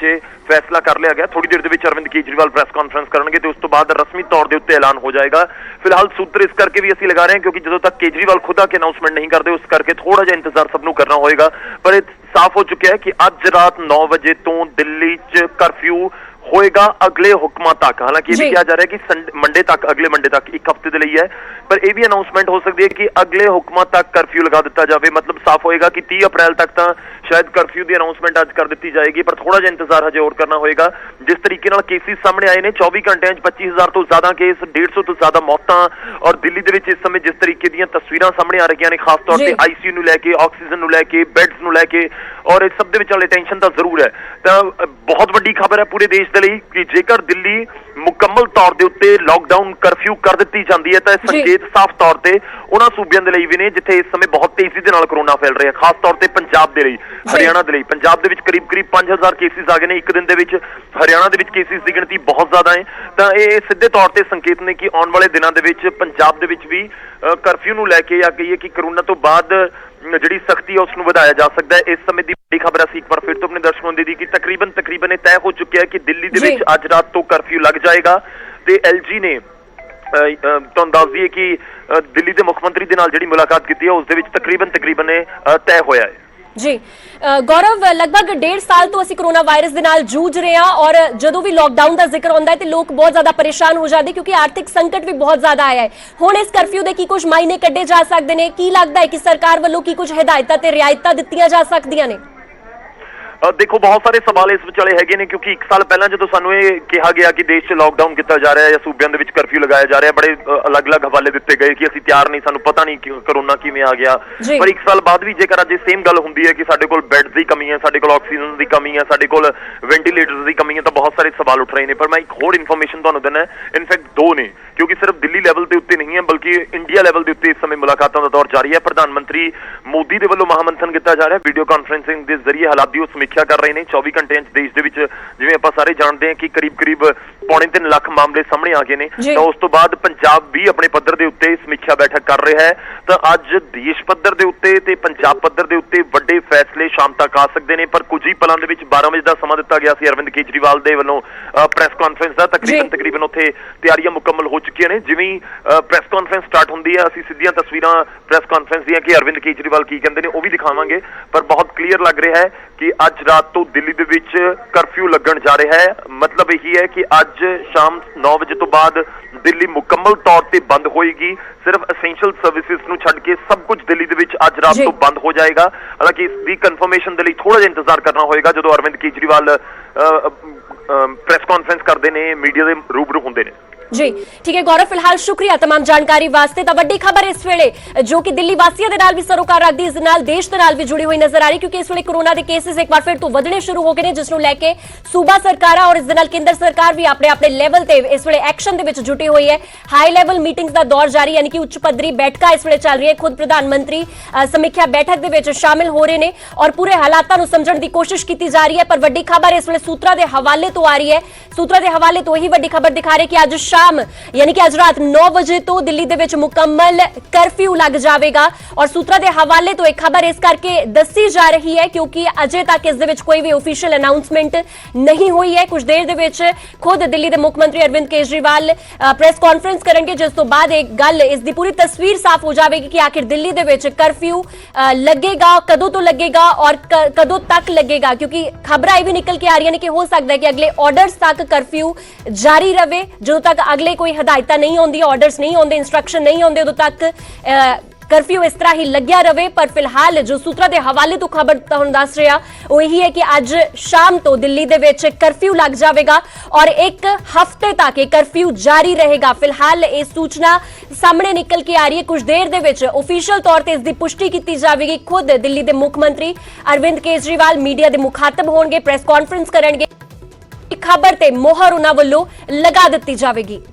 ਫੈਸਲਾ ਕਰ ਲਿਆ ਗਿਆ। ਥੋੜੀ ਦੇਰ ਦੇ ਵਿੱਚ ਅਰਵਿੰਦ ਕੇਜਰੀਵਾਲ ਪ੍ਰੈਸ ਕਾਨਫਰੰਸ ਕਰਨਗੇ ਤੇ ਉਸ ਤੋਂ ਬਾਅਦ ਰਸਮੀ ਤੌਰ ਦੇ ਉੱਤੇ ਐਲਾਨ ਹੋ ਜਾਏਗਾ। ਫਿਲਹਾਲ ਸੂਤਰ ਇਸ ਕਰਕੇ ਵੀ ਅਸੀਂ ਲਗਾ ਰਹੇ ਹਾਂ ਕਿਉਂਕਿ ਜਦੋਂ ਤੱਕ ਕੇਜਰੀਵਾਲ ਖੁਦ ਆ ਕੇ ਅਨਾਉਂਸਮੈਂਟ ਨਹੀਂ ਕਰਦੇ ਉਸ ਕਰਕੇ ਥੋੜਾ ਜਿਹਾ ਇੰਤਜ਼ਾਰ ਸਭ ਨੂੰ ਕਰਨਾ ਹੋਏਗਾ। ਪਰ ਇਹ ਸਾਫ਼ ਹੋ ਚੁੱਕਿਆ ਹੈ ਕਿ ਅੱਜ ਰਾਤ 9 ਵਜੇ ਤੋਂ ਦਿੱਲੀ 'ਚ ਕਰਫਿਊ ਹੋਏਗਾ ਅਗਲੇ ਹੁਕਮਾਂ ਤੱਕ। ਹਾਲਾਂਕਿ ਇਹ ਵੀ ਜੀ। ਕਿਹਾ ਜਾ ਰਿਹਾ ਕਿ ਮੰਡੇ ਤੱਕ, ਅਗਲੇ ਮੰਡੇ ਤੱਕ, ਇੱਕ ਹਫ਼ਤੇ ਦੇ ਲਈ ਹੈ, ਪਰ ਇਹ ਵੀ ਅਨਾਉਂਸਮੈਂਟ ਹੋ ਸਕਦੀ ਹੈ ਕਿ ਅਗਲੇ ਹੁਕਮਾਂ ਤੱਕ ਕਰਫਿਊ ਲਗਾ ਦਿੱਤਾ ਜਾਵੇ। ਮਤਲਬ ਸਾਫ਼ ਹੋਏਗਾ ਕਿ 30 ਅਪ੍ਰੈਲ ਤੱਕ ਤਾਂ ਸ਼ਾਇਦ ਕਰਫਿਊ ਦੀ ਅਨਾਉਂਸਮੈਂਟ ਅੱਜ ਕਰ ਦਿੱਤੀ ਜਾਏਗੀ, ਪਰ ਥੋੜਾ ਜਿਹਾ ਇੰਤਜ਼ਾਰ ਹਜੇ ਹੋਰ ਕਰਨਾ ਹੋਏਗਾ। ਜਿਸ ਤਰੀਕੇ ਨਾਲ ਕੇਸਿਸ ਸਾਹਮਣੇ ਆਏ ਨੇ 24 ਘੰਟਿਆਂ 'ਚ 25,000 ਤੋਂ ਜ਼ਿਆਦਾ ਕੇਸ, 150 ਤੋਂ ਜ਼ਿਆਦਾ ਮੌਤਾਂ, ਔਰ ਦਿੱਲੀ ਦੇ ਵਿੱਚ ਇਸ ਸਮੇਂ ਜਿਸ ਤਰੀਕੇ ਦੀਆਂ ਤਸਵੀਰਾਂ ਸਾਹਮਣੇ ਆ ਰਹੀਆਂ ਨੇ, ਖਾਸ ਤੌਰ ਤੇ ਆਈਸੀਯੂ ਨੂੰ ਲੈ ਕੇ, ਆਕਸੀਜਨ ਨੂੰ ਲੈ ਕੇ, ਬੈੱਡਸ ਨੂੰ ਲੈ ਕੇ, ਔਰ ਇਸ ਸਭ ਦੇ ਵਿੱਚ ਵਾਲੇ ਟੈਨਸ਼ਨ ਤਾਂ ਜ਼ਰੂਰ ਹੈ। ਤਾਂ ਬਹੁਤ ਵੱਡੀ ਖਬਰ ਹੈ ਪੂਰੇ ਦੇਸ਼ ਦੇ ਲਈ ਕਿ ਜੇਕਰ ਦਿੱਲੀ ਮੁਕੰਮਲ ਤੌਰ ਦੇ ਉੱਤੇ ਲਾਕਡਾਊਨ ਕਰਫਿਊ ਕਰ ਦਿੱਤੀ ਜਾਂਦੀ ਹੈ ਤਾਂ ਇਹ ਸੰਕੇਤ ਸਾਫ਼ ਤੌਰ ਤੇ ਉਹਨਾਂ ਸੂਬਿਆਂ ਦੇ ਲਈ ਵੀ ਨੇ ਜਿੱਥੇ ਇਸ ਸਮੇਂ ਬਹੁਤ ਤੇਜ਼ੀ ਦੇ ਨਾਲ ਕਰੋਨਾ ਫੈਲ ਰਿਹਾ, ਖਾਸ ਤੌਰ ਤੇ ਪੰਜਾਬ ਦੇ ਲਈ, ਹਰਿਆਣਾ ਦੇ ਲਈ। ਪੰਜਾਬ ਦੇ ਵਿੱਚ ਕਰੀਬ 5,000 ਕੇਸਿਸ ਆ ਗਏ ਨੇ ਇੱਕ ਦਿਨ ਦੇ ਵਿੱਚ। ਹਰਿਆਣਾ ਦੇ ਵਿੱਚ ਕੇਸਿਸ ਦੀ ਗਿਣਤੀ ਬਹੁਤ ਜ਼ਿਆਦਾ ਹੈ। ਤਾਂ ਇਹ ਸਿੱਧੇ ਤੌਰ ਤੇ ਸੰਕੇਤ ਨੇ ਕਿ ਆਉਣ ਵਾਲੇ ਦਿਨਾਂ ਦੇ ਵਿੱਚ ਪੰਜਾਬ ਦੇ ਵਿੱਚ ਵੀ ਕਰਫਿਊ ਨੂੰ ਲੈ ਕੇ, ਜਾਂ ਕਹੀਏ ਕਿ ਕਰੋਨਾ ਤੋਂ ਬਾਅਦ ਜਿਹੜੀ ਸਖਤੀ ਹੈ ਉਸ ਨੂੰ ਵਧਾਇਆ ਜਾ ਸਕਦਾ ਹੈ। ਇਸ ਸਮੇਂ ਦੀ ਬੜੀ ਖਬਰ ਅਸੀਂ ਇੱਕ ਵਾਰ ਫਿਰ ਤੋਂ ਆਪਣੇ ਦਰਸ਼ਕਾਂ ਨੂੰ ਦੇ ਦੀ ਕਿ ਤਕਰੀਬਨ ਇਹ ਤੈਅ ਹੋ ਚੁੱਕਿਆ ਹੈ ਕਿ ਦਿੱਲੀ ਦੇ ਵਿੱਚ ਅੱਜ ਰਾਤ ਤੋਂ ਕਰਫਿਊ ਲੱਗ ਜਾਏਗਾ। ਤੇ ਐਲਜੀ ਨੇ ਤੁਹਾਨੂੰ ਦੱਸ ਦਈਏ ਕਿ ਦਿੱਲੀ ਦੇ ਮੁੱਖ ਮੰਤਰੀ ਦੇ ਨਾਲ ਜਿਹੜੀ ਮੁਲਾਕਾਤ ਕੀਤੀ ਹੈ ਉਸ ਦੇ ਵਿੱਚ ਤਕਰੀਬਨ ਇਹ ਤੈਅ ਹੋਇਆ ਹੈ। ਜੀ ਗੌਰਵ, ਲਗਭਗ 1.5 ਸਾਲ ਤੋਂ ਅਸੀਂ ਕੋਰੋਨਾ ਵਾਇਰਸ ਦੇ ਨਾਲ ਜੂਝ ਰਹੇ ਹਾਂ ਔਰ ਜਦੋਂ ਵੀ ਲਾਕਡਾਊਨ ਦਾ ਜ਼ਿਕਰ ਹੁੰਦਾ ਹੈ ਤੇ ਲੋਕ ਬਹੁਤ ਜ਼ਿਆਦਾ ਪਰੇਸ਼ਾਨ ਹੋ ਜਾਂਦੇ ਕਿਉਂਕਿ ਆਰਥਿਕ ਸੰਕਟ ਵੀ ਬਹੁਤ ਜ਼ਿਆਦਾ ਆਇਆ ਹੈ। ਹੁਣ ਇਸ ਕਰਫਿਊ ਦੇ ਕੀ ਕੁਝ ਮਾਇਨੇ ਕੱਢੇ ਜਾ ਸਕਦੇ ਨੇ? ਕੀ ਲੱਗਦਾ ਹੈ ਕਿ ਸਰਕਾਰ ਵੱਲੋਂ ਕੀ ਕੁਝ ਹਦਾਇਤਾਂ ਤੇ ਰਿਆਇਤਾਂ ਦਿੱਤੀਆਂ ਜਾ ਸਕਦੀਆਂ ਨੇ? ਦੇਖੋ, ਬਹੁਤ ਸਾਰੇ ਸਵਾਲ ਇਸ ਵਿਚਾਲੇ ਹੈਗੇ ਨੇ ਕਿਉਂਕਿ 1 ਸਾਲ ਪਹਿਲਾਂ ਜਦੋਂ ਸਾਨੂੰ ਇਹ ਕਿਹਾ ਗਿਆ ਕਿ ਦੇਸ਼ 'ਚ ਲਾਕਡਾਊਨ ਕੀਤਾ ਜਾ ਰਿਹਾ ਹੈ ਜਾਂ ਸੂਬਿਆਂ ਦੇ ਵਿੱਚ ਕਰਫਿਊ ਲਗਾਇਆ ਜਾ ਰਿਹਾ, ਬੜੇ ਅਲੱਗ-ਅਲੱਗ ਹਵਾਲੇ ਦਿੱਤੇ ਗਏ ਕਿ ਅਸੀਂ ਤਿਆਰ ਨਹੀਂ, ਸਾਨੂੰ ਪਤਾ ਨਹੀਂ ਕਿ ਕਰੋਨਾ ਕਿਵੇਂ ਆ ਗਿਆ। ਪਰ 1 ਸਾਲ ਬਾਅਦ ਵੀ ਜੇਕਰ ਅੱਜ ਸੇਮ ਗੱਲ ਹੁੰਦੀ ਹੈ ਕਿ ਸਾਡੇ ਕੋਲ ਬੈੱਡਸ ਦੀ ਕਮੀ ਹੈ, ਸਾਡੇ ਕੋਲ ਆਕਸੀਜਨ ਦੀ ਕਮੀ ਹੈ, ਸਾਡੇ ਕੋਲ ਵੈਂਟੀਲੇਟਰਸ ਦੀ ਕਮੀ ਹੈ, ਤਾਂ ਬਹੁਤ ਸਾਰੇ ਸਵਾਲ ਉੱਠ ਰਹੇ ਨੇ। ਪਰ ਮੈਂ ਇੱਕ ਹੋਰ ਇਨਫੋਰਮੇਸ਼ਨ ਤੁਹਾਨੂੰ ਦਿੰਦਾ, ਇਨਫੈਕਟ 2 ਨੇ, ਕਿਉਂਕਿ ਸਿਰਫ ਦਿੱਲੀ ਲੈਵਲ ਦੇ ਉੱਤੇ ਨਹੀਂ ਹੈ ਬਲਕਿ ਇੰਡੀਆ ਲੈਵਲ ਦੇ ਉੱਤੇ ਇਸ ਸਮੇਂ ਮੁਲਾਕਾਤਾਂ ਦਾ ਦੌਰ ਜਾਰੀ ਹੈ। ਪ੍ਰਧਾਨ ਮੰਤਰੀ ਮੋਦੀ ਦੇ ਵੱਲੋਂ ਮਹਾਮੰਥਨ ਕੀਤਾ ਜਾ ਰਿਹਾ, ਵੀਡੀਓ ਕਾਨਫਰੰਸਿੰਗ ਦੇ ਜ਼ਰੀਏ ਹਾਲਾਤ ਦੀ ਉਹ ਸਮੀਖਿਆ ਕਰ ਰਹੇ ਨੇ। 24 ਘੰਟਿਆਂ 'ਚ ਦੇਸ਼ ਦੇ ਵਿੱਚ ਜਿਵੇਂ ਆਪਾਂ ਸਾਰੇ ਜਾਣਦੇ ਹਾਂ ਕਿ ਕਰੀਬ 3.25 ਲੱਖ ਮਾਮਲੇ ਸਾਹਮਣੇ ਆ ਗਏ ਨੇ। ਤਾਂ ਉਸ ਤੋਂ ਬਾਅਦ ਪੰਜਾਬ ਵੀ ਆਪਣੇ ਪੱਧਰ ਦੇ ਉੱਤੇ ਸਮੀਖਿਆ ਬੈਠਕ ਕਰ ਰਿਹਾ ਹੈ। ਤਾਂ ਅੱਜ ਦੇਸ਼ ਪੱਧਰ ਦੇ ਉੱਤੇ ਤੇ ਪੰਜਾਬ ਪੱਧਰ ਦੇ ਉੱਤੇ ਵੱਡੇ ਫੈਸਲੇ ਸ਼ਾਮ ਤੱਕ ਆ ਸਕਦੇ ਨੇ, ਪਰ ਕੁਝ ਹੀ ਪਲਾਂ ਦੇ ਵਿੱਚ 12 ਵਜੇ ਦਾ ਸਮਾਂ ਦਿੱਤਾ ਗਿਆ ਸੀ ਅਰਵਿੰਦ ਕੇਜਰੀਵਾਲ ਦੇ ਵੱਲੋਂ ਪ੍ਰੈਸ ਕਾਨਫਰੰਸ ਦਾ। ਤਕਰੀਬਨ ਉੱਥੇ ਤਿਆਰੀਆਂ ਮੁਕੰਮਲ ਹੋ ਚੁੱਕੀਆਂ ਨੇ। ਜਿਵੇਂ ਪ੍ਰੈਸ ਕਾਨਫਰੰਸ ਸਟਾਰਟ ਹੁੰਦੀ ਹੈ ਅਸੀਂ ਸਿੱਧੀਆਂ ਤਸਵੀਰਾਂ ਪ੍ਰੈਸ ਕਾਨਫਰੰਸ ਦੀਆਂ ਕਿ ਅਰਵਿੰਦ ਕੇਜਰੀਵਾਲ ਕੀ ਕਹਿੰਦੇ ਨੇ ਉਹ ਵੀ ਦਿਖਾਵਾਂਗੇ, ਪਰ ਬਹੁਤ ਕਲੀਅਰ ਲੱਗ ਰਿਹਾ ਹੈ ਕਿ ਅੱਜ ਰਾਤ ਤੋਂ ਦਿੱਲੀ ਦੇ ਵਿੱਚ ਕਰਫਿਊ ਲੱਗਣ ਜਾ ਰਿਹਾ ਹੈ। ਮਤਲਬ ਇਹੀ ਹੈ ਕਿ ਅੱਜ ਸ਼ਾਮ 9 ਵਜੇ ਤੋਂ ਬਾਅਦ ਦਿੱਲੀ ਮੁਕੰਮਲ ਤੌਰ ਤੇ ਬੰਦ ਹੋਏਗੀ। ਸਿਰਫ ਐਸੈਂਸ਼ੀਅਲ ਸਰਵਿਸਿਜ਼ ਨੂੰ ਛੱਡ ਕੇ ਸਭ ਕੁਝ ਦਿੱਲੀ ਦੇ ਵਿੱਚ ਅੱਜ ਰਾਤ ਤੋਂ ਬੰਦ ਹੋ ਜਾਏਗਾ। ਹਾਲਾਂਕਿ ਇਸ ਦੀ ਕਨਫਰਮੇਸ਼ਨ ਦੇ ਲਈ ਥੋੜਾ ਜਿਹਾ ਇੰਤਜ਼ਾਰ ਕਰਨਾ ਹੋਏਗਾ ਜਦੋਂ ਅਰਵਿੰਦ ਕੇਜਰੀਵਾਲ ਪ੍ਰੈਸ ਕਾਨਫਰੰਸ ਕਰਦੇ ਨੇ, ਮੀਡੀਆ ਦੇ ਰੂਬਰੂ ਹੁੰਦੇ ਨੇ। जी ठीक है गौरव, फिलहाल शुक्रिया तमाम जानकारी वास्ते। तो वड्डी खबर इस वेले जो कि दिल्ली वासियों के नाल भी सरोकार रखदी, इस नाल देश दे नाल भी जुड़ी हुई नजर आ रही क्योंकि इस वेले कोरोना के केसेस एक बार फिर तो वधने शुरू हो गए ने, जिस नूं लैके सूबा सरकारां और इस दे नाल केंद्र सरकार भी अपने अपने लेवल ते इस वेले एक्शन दे विच जुटी हुई है। हाई लेवल मीटिंग्स दा दौर जारी, यानी कि उच्च पद्धरी बैठकां इस वेले चल रही है। खुद प्रधानमंत्री समीक्षा बैठक दे विच शामिल हो रहे ने और पूरे हालातां नूं समझण दी कोशिश कीती जा रही है। पर वड्डी खबर इस वेले सूत्रां दे हवाले तो आ रही है, सूत्रां दे हवाले तो यही वड्डी खबर दिखा रही है कि अज शाम यानी कि आज रात 9 बजे तो दिल्ली दे विच मुकम्मल करफ्यू लग जाएगा। और सूत्रों के हवाले तो एक खबर इस करके दसी जा रही है क्योंकि अजे तक इस दे विच कोई भी ऑफिशियल अनाउंसमेंट नहीं हुई है। कुछ देर दे विच खुद दिल्ली के मुख्यमंत्री अरविंद केजरीवाल प्रेस कॉन्फ्रेंस करेंगे, जिस तो बाद एक गल इस दी पूरी तस्वीर साफ हो जाएगी कि आखिर दिल्ली दे विच करफ्यू लगेगा, कदों तो लगेगा और कदों तक लगेगा, क्योंकि खबर ये भी निकल के आ रही है कि हो सकता है कि अगले ऑर्डर्स तक करफ्यू जारी रहे। जो तक अगले कोई हदायत नहीं आउंदी, ऑर्डर्स नहीं आउंदे, इंस्ट्रक्शन नहीं आउंदे, उदों तक करफ्यू इस तरह ही लग्या रहे। पर फिलहाल जो सूत्रों के हवाले तो खबर तुहानूं दस रहा वो यही है कि अज शाम तो दिल्ली दे विच करफ्यू लग जाएगा और एक हफ्ते तक ये करफ्यू जारी रहेगा। फिलहाल ये सूचना सामने निकल के आ रही है, कुछ देर दे विच ऑफिशियल तौर पर इसकी पुष्टि की जाएगी। खुद दिल्ली के मुख्यमंत्री अरविंद केजरीवाल मीडिया के मुखातब होंगे, प्रेस कॉन्फ्रेंस करेंगे, खबर ते मोहर उन्हां वल्लों लगा दी जाएगी।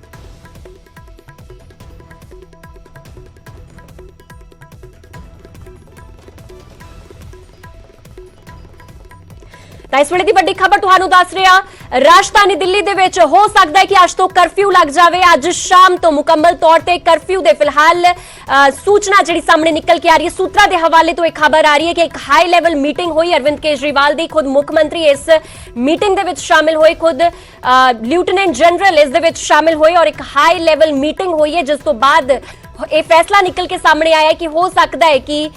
इस वेले दी वड्डी खबर तुहानूं दस रहा, राजधानी दिल्ली दे विच हो सकता है कि अज तो करफ्यू लग जाए। अज शाम तो मुकम्मल तौर पर करफ्यू दे फिलहाल सूचना जिहड़ी सामने निकल के आ रही है। सूत्रों के हवाले तो एक खबर आ रही है कि एक हाई लेवल मीटिंग हुई अरविंद केजरीवाल दी, खुद मुख्यमंत्री इस मीटिंग दे विच शामिल हुए, खुद लेफ्टिनेंट जनरल इस दे विच शामिल हुए और एक हाई लेवल मीटिंग हुई है, जिस तो बाद ਇਹ ਫੈਸਲਾ ਨਿਕਲ ਕੇ ਸਾਹਮਣੇ ਆਇਆ ਕਿ ਹੋ ਸਕਦਾ ਹੈ ਕਿ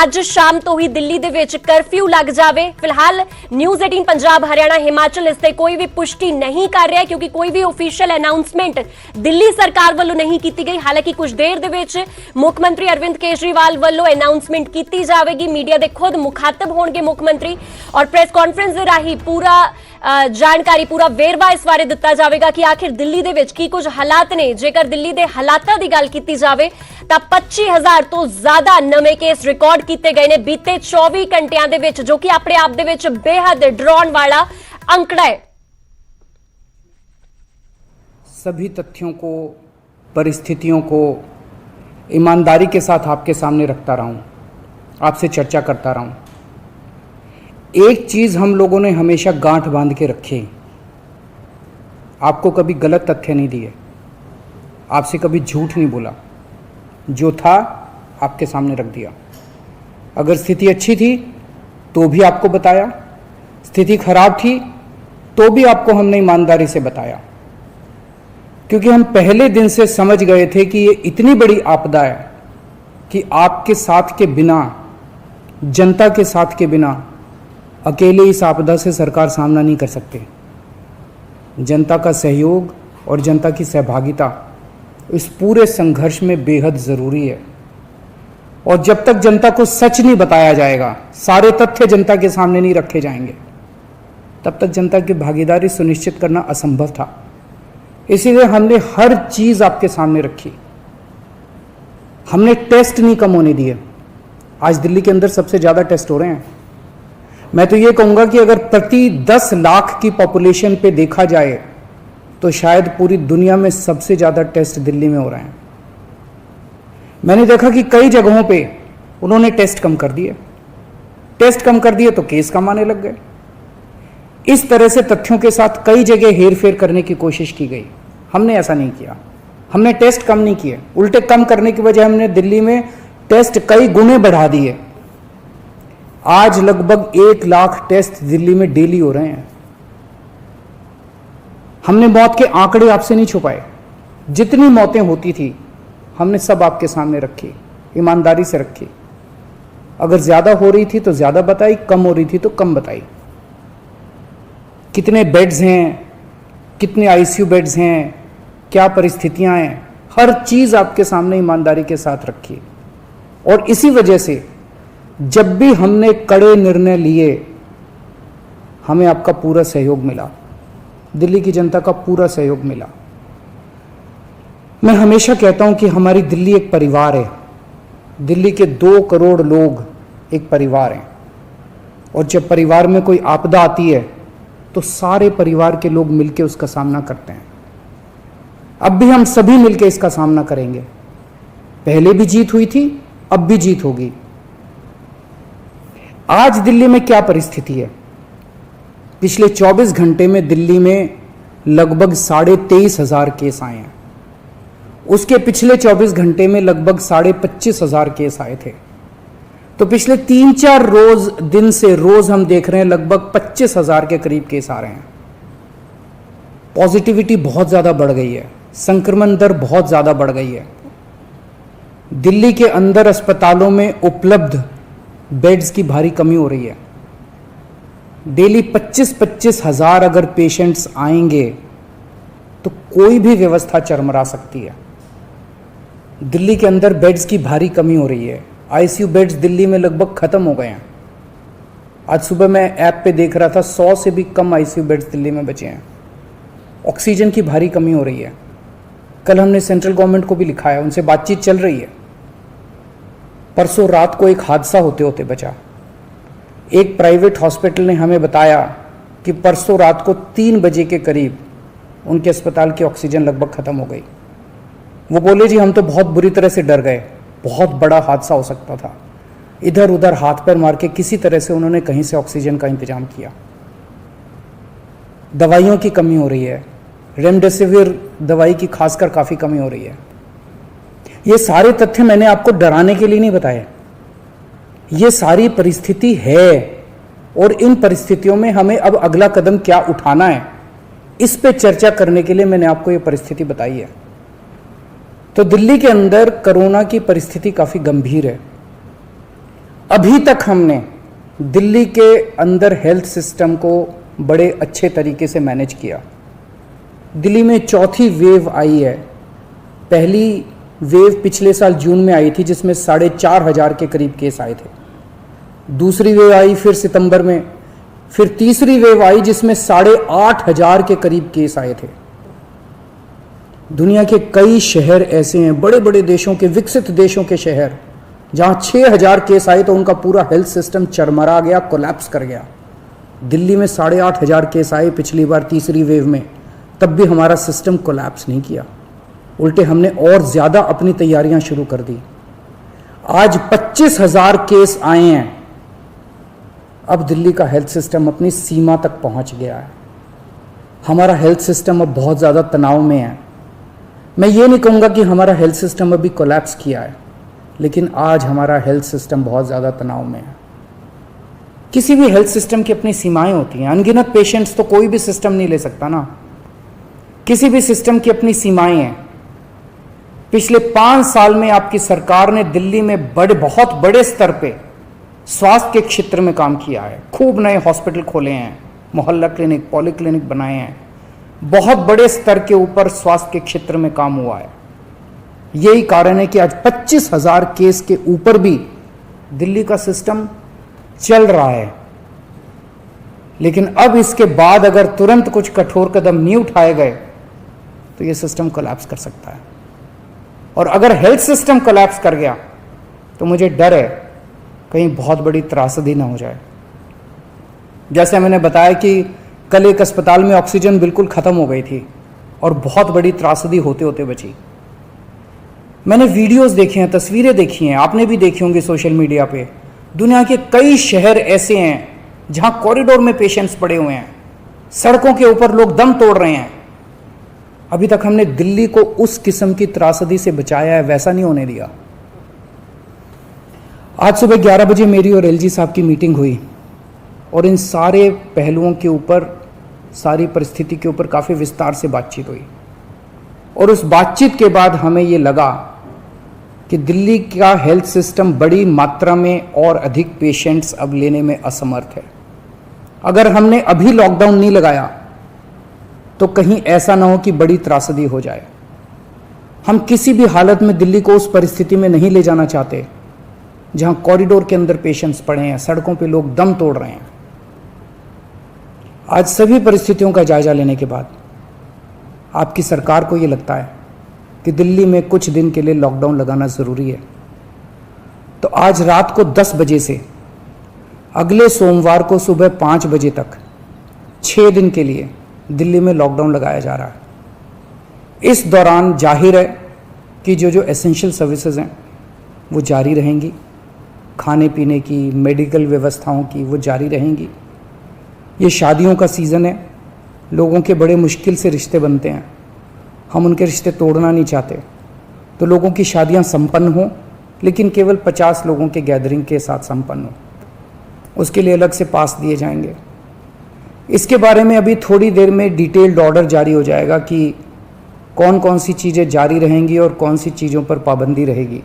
ਅੱਜ ਸ਼ਾਮ ਤੋਂ ਹੀ ਦਿੱਲੀ ਦੇ ਵਿੱਚ ਕਰਫਿਊ ਲੱਗ ਜਾਵੇ। ਫਿਲਹਾਲ ਨਿਊਜ਼ 18 ਪੰਜਾਬ ਹਰਿਆਣਾ ਹਿਮਾਚਲ ਇਸ ਤੇ ਕੋਈ ਵੀ ਪੁਸ਼ਟੀ ਨਹੀਂ ਕਰ ਰਿਹਾ ਕਿਉਂਕਿ ਕੋਈ ਵੀ ਆਫੀਸ਼ੀਅਲ ਅਨਾਉਂਸਮੈਂਟ ਦਿੱਲੀ ਸਰਕਾਰ ਵੱਲੋਂ ਨਹੀਂ ਕੀਤੀ ਗਈ। ਹਾਲਾਂਕਿ ਕੁਝ ਦੇਰ ਦੇ ਵਿੱਚ ਮੁੱਖ ਮੰਤਰੀ ਅਰਵਿੰਦ ਕੇਜਰੀਵਾਲ ਵੱਲੋਂ ਅਨਾਉਂਸਮੈਂਟ ਕੀਤੀ ਜਾਵੇਗੀ। ਮੀਡੀਆ ਦੇ ਖੁਦ ਮੁਖਾਤਬ ਹੋਣਗੇ ਮੁੱਖ ਮੰਤਰੀ ਔਰ ਪ੍ਰੈਸ ਕਾਨਫਰੰਸ ਦੇ ਰਾਹੀਂ ਪੂਰਾ ਜਾਣਕਾਰੀ ਪੂਰਾ ਵੇਰਵਾ ਇਸ ਬਾਰੇ ਦਿੱਤਾ ਜਾਵੇਗਾ ਕਿ ਆਖਿਰ ਦਿੱਲੀ ਦੇ ਵਿੱਚ ਕੀ ਕੁਝ ਹਾਲਾਤ ਨੇ। ਜੇਕਰ ਦਿੱਲੀ ਦੇ ਹਾਲਾਤਾਂ ਦੀ ਗੱਲ ਕੀਤੀ ਜਾਵੇ ਤਾਂ 25,000 ਤੋਂ ਜ਼ਿਆਦਾ ਨਵੇਂ ਕੇਸ ਰਿਕਾਰਡ ਕੀਤੇ ਗਏ ਨੇ ਬੀਤੇ 24 ਘੰਟਿਆਂ ਦੇ ਵਿੱਚ, ਜੋ ਕਿ ਆਪਣੇ ਆਪ ਦੇ ਵਿੱਚ ਬੇहद ਡਰਾਉਣ ਵਾਲਾ ਅੰਕੜਾ ਹੈ। सभी तथ्यों को, परिस्थितियों को ईमानदारी के साथ आपके सामने रखता रहा हूँ, आपसे चर्चा करता रहा हूँ। एक चीज़ हम लोगों ने हमेशा गांठ बांध के रखी, आपको कभी गलत तथ्य नहीं दिए, आपसे कभी झूठ नहीं बोला, जो था आपके सामने रख दिया। अगर स्थिति अच्छी थी तो भी आपको बताया, स्थिति खराब थी तो भी आपको हमने ईमानदारी से बताया, क्योंकि हम पहले दिन से समझ गए थे कि ये इतनी बड़ी आपदा है कि आपके साथ के बिना, जनता के साथ के बिना अकेले इस आपदा से सरकार सामना नहीं कर सकती। जनता का सहयोग और जनता की सहभागिता इस पूरे संघर्ष में बेहद ज़रूरी है। और जब तक जनता को सच नहीं बताया जाएगा, सारे तथ्य जनता के सामने नहीं रखे जाएंगे, तब तक जनता की भागीदारी सुनिश्चित करना असंभव था। इसीलिए हमने हर चीज़ आपके सामने रखी। हमने टेस्ट नहीं कम होने दिए। आज दिल्ली के अंदर सबसे ज़्यादा टेस्ट हो रहे हैं। मैं तो ये कहूँगा कि अगर प्रति 10 लाख की पॉपुलेशन पे देखा जाए तो शायद पूरी दुनिया में सबसे ज़्यादा टेस्ट दिल्ली में हो रहे हैं। मैंने देखा कि कई जगहों पे उन्होंने टेस्ट कम कर दिए, टेस्ट कम कर दिए तो केस कम आने लग गए। इस तरह से तथ्यों के साथ कई जगह हेरफेर करने की कोशिश की गई। हमने ऐसा नहीं किया, हमने टेस्ट कम नहीं किए, उल्टे कम करने की वजह हमने दिल्ली में टेस्ट कई गुने बढ़ा दिए। आज लगभग 1 लाख टेस्ट दिल्ली में डेली हो रहे हैं। हमने मौत के आंकड़े आपसे नहीं छुपाए, जितनी मौतें होती थी हमने सब आपके सामने रखी, ईमानदारी से रखी। अगर ज्यादा हो रही थी तो ज्यादा बताई, कम हो रही थी तो कम बताई। कितने बेड्स हैं, कितने आईसीयू बेड्स हैं, क्या परिस्थितियां हैं, हर चीज आपके सामने ईमानदारी के साथ रखी। और इसी वजह से जब भी हमने कड़े निर्णय लिए हमें आपका पूरा सहयोग मिला, दिल्ली की जनता का पूरा सहयोग मिला। मैं हमेशा कहता हूं कि हमारी दिल्ली एक परिवार है। दिल्ली के 2 करोड़ लोग एक परिवार हैं, और जब परिवार में कोई आपदा आती है तो सारे परिवार के लोग मिलकर उसका सामना करते हैं। अब भी हम सभी मिलकर इसका सामना करेंगे। पहले भी जीत हुई थी, अब भी जीत होगी। आज दिल्ली में क्या परिस्थिति है? पिछले 24 घंटे में दिल्ली में लगभग 23,500 केस आए हैं। उसके पिछले 24 घंटे में लगभग 25,500 केस आए थे। तो पिछले 3-4 दिन से रोज हम देख रहे हैं लगभग 25,000 के करीब केस आ रहे हैं। पॉजिटिविटी बहुत ज़्यादा बढ़ गई है, संक्रमण दर बहुत ज़्यादा बढ़ गई है। दिल्ली के अंदर अस्पतालों में उपलब्ध बेड्स की भारी कमी हो रही है। डेली 25-25 हज़ार अगर पेशेंट्स आएंगे तो कोई भी व्यवस्था चरमरा सकती है। दिल्ली के अंदर बेड्स की भारी कमी हो रही है। आईसीयू बेड्स दिल्ली में लगभग ख़त्म हो गए हैं। आज सुबह मैं ऐप पे देख रहा था 100 से भी कम आईसीयू बेड्स दिल्ली में बचे हैं। ऑक्सीजन की भारी कमी हो रही है। कल हमने सेंट्रल गवर्नमेंट को भी लिखा है, उनसे बातचीत चल रही है। परसों रात को एक हादसा होते होते बचा। एक प्राइवेट हॉस्पिटल ने हमें बताया कि परसों रात को 3 बजे के करीब उनके अस्पताल की ऑक्सीजन लगभग ख़त्म हो गई। वो बोले जी हम तो बहुत बुरी तरह से डर गए, बहुत बड़ा हादसा हो सकता था। इधर उधर हाथ पैर मार के किसी तरह से उन्होंने कहीं से ऑक्सीजन का इंतजाम किया। दवाइयों की कमी हो रही है, रेमडेसिविर दवाई की खासकर काफ़ी कमी हो रही है। ये सारे तथ्य मैंने आपको डराने के लिए नहीं बताए, ये सारी परिस्थिति है। और इन परिस्थितियों में हमें अब अगला कदम क्या उठाना है, इस पे चर्चा करने के लिए मैंने आपको ये परिस्थिति बताई है। तो दिल्ली के अंदर कोरोना की परिस्थिति काफ़ी गंभीर है। अभी तक हमने दिल्ली के अंदर हेल्थ सिस्टम को बड़े अच्छे तरीके से मैनेज किया। दिल्ली में चौथी वेव आई है। पहली वेव पिछले साल जून में आई थी जिसमें 4,500 के करीब केस आए थे। दूसरी वेव आई फिर सितंबर में, फिर तीसरी वेव आई जिसमें 8,500 के करीब केस आए थे। दुनिया के कई शहर ऐसे हैं, बड़े बड़े देशों के, विकसित देशों के शहर, जहां 6,000 केस आए तो उनका पूरा हेल्थ सिस्टम चरमरा गया, कोलैप्स कर गया। दिल्ली में 8,500 केस आए पिछली बार तीसरी वेव में, तब भी हमारा सिस्टम कोलैप्स नहीं किया, उल्टे हमने और ज़्यादा अपनी तैयारियां शुरू कर दी। आज 25,000 केस आए हैं। अब दिल्ली का हेल्थ सिस्टम अपनी सीमा तक पहुंच गया है। हमारा हेल्थ सिस्टम अब बहुत ज़्यादा तनाव में है। मैं ये नहीं कहूँगा कि हमारा हेल्थ सिस्टम अभी कोलैप्स किया है, लेकिन आज हमारा हेल्थ सिस्टम बहुत ज़्यादा तनाव में है। किसी भी हेल्थ सिस्टम की अपनी सीमाएं होती हैं। अनगिनत पेशेंट्स तो कोई भी सिस्टम नहीं ले सकता ना। किसी भी सिस्टम की अपनी सीमाएं हैं। पिछले 5 साल में आपकी सरकार ने दिल्ली में बहुत बड़े स्तर पे स्वास्थ्य के क्षेत्र में काम किया है। खूब नए हॉस्पिटल खोले हैं, मोहल्ला क्लिनिक, पॉली क्लिनिक बनाए हैं। बहुत बड़े स्तर के ऊपर स्वास्थ्य के क्षेत्र में काम हुआ है। यही कारण है कि आज 25,000 केस के ऊपर भी दिल्ली का सिस्टम चल रहा है। लेकिन अब इसके बाद अगर तुरंत कुछ कठोर कदम नहीं उठाए गए तो यह सिस्टम कोलैप्स कर सकता है। और अगर हेल्थ सिस्टम कोलैप्स कर गया तो मुझे डर है कहीं बहुत बड़ी त्रासदी ना हो जाए। जैसे मैंने बताया कि कल एक अस्पताल में ऑक्सीजन बिल्कुल खत्म हो गई थी और बहुत बड़ी त्रासदी होते होते बची। मैंने वीडियोस देखे हैं, तस्वीरें देखी हैं, आपने भी देखी होंगी सोशल मीडिया पे। दुनिया के कई शहर ऐसे हैं जहां कॉरिडोर में पेशेंट्स पड़े हुए हैं, सड़कों के ऊपर लोग दम तोड़ रहे हैं। अभी तक हमने दिल्ली को उस किस्म की त्रासदी से बचाया है, वैसा नहीं होने दिया। आज सुबह 11 बजे मेरी और एलजी साहब की मीटिंग हुई और इन सारे पहलुओं के ऊपर, सारी परिस्थिति के ऊपर काफ़ी विस्तार से बातचीत हुई। और उस बातचीत के बाद हमें ये लगा कि दिल्ली का हेल्थ सिस्टम बड़ी मात्रा में और अधिक पेशेंट्स अब लेने में असमर्थ है। अगर हमने अभी लॉकडाउन नहीं लगाया तो कहीं ऐसा ना हो कि बड़ी त्रासदी हो जाए। हम किसी भी हालत में दिल्ली को उस परिस्थिति में नहीं ले जाना चाहते जहां कॉरिडोर के अंदर पेशेंट्स पड़े हैं, सड़कों पे लोग दम तोड़ रहे हैं। आज सभी परिस्थितियों का जायजा लेने के बाद आपकी सरकार को ये लगता है कि दिल्ली में कुछ दिन के लिए लॉकडाउन लगाना ज़रूरी है, तो आज रात को 10 बजे से अगले सोमवार को सुबह 5 बजे तक 6 दिन के लिए दिल्ली में लॉकडाउन लगाया जा रहा है। इस दौरान जाहिर है कि जो एसेंशियल सर्विसेज हैं वो जारी रहेंगी, खाने पीने की, मेडिकल व्यवस्थाओं की वो जारी रहेंगी। ये शादियों का सीज़न है, लोगों के बड़े मुश्किल से रिश्ते बनते हैं, हम उनके रिश्ते तोड़ना नहीं चाहते, तो लोगों की शादियां संपन्न हों, लेकिन केवल 50 लोगों के गैदरिंग के साथ संपन्न हो। उसके लिए अलग से पास दिए जाएंगे। इसके बारे में अभी थोड़ी देर में डिटेल्ड ऑर्डर जारी हो जाएगा कि कौन कौन सी चीज़ें जारी रहेंगी और कौन सी चीज़ों पर पाबंदी रहेगी।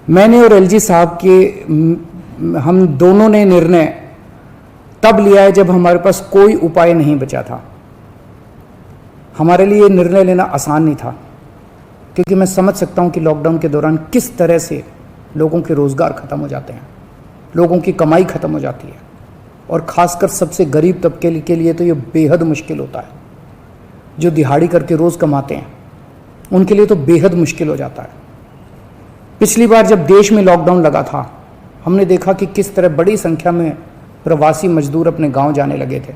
मैंने और एलजी साहब के हम दोनों ने निर्णय तब लिया है जब हमारे पास कोई उपाय नहीं बचा था। हमारे लिए निर्णय लेना आसान नहीं था, क्योंकि मैं समझ सकता हूं कि लॉकडाउन के दौरान किस तरह से लोगों के रोज़गार ख़त्म हो जाते हैं, लोगों की कमाई ख़त्म हो जाती है, और ख़ासकर सबसे गरीब तबके के लिए तो ये बेहद मुश्किल होता है। जो दिहाड़ी करके रोज़ कमाते हैं उनके लिए तो बेहद मुश्किल हो जाता है। पिछली बार जब देश में लॉकडाउन लगा था, हमने देखा कि किस तरह बड़ी संख्या में प्रवासी मजदूर अपने गांव जाने लगे थे।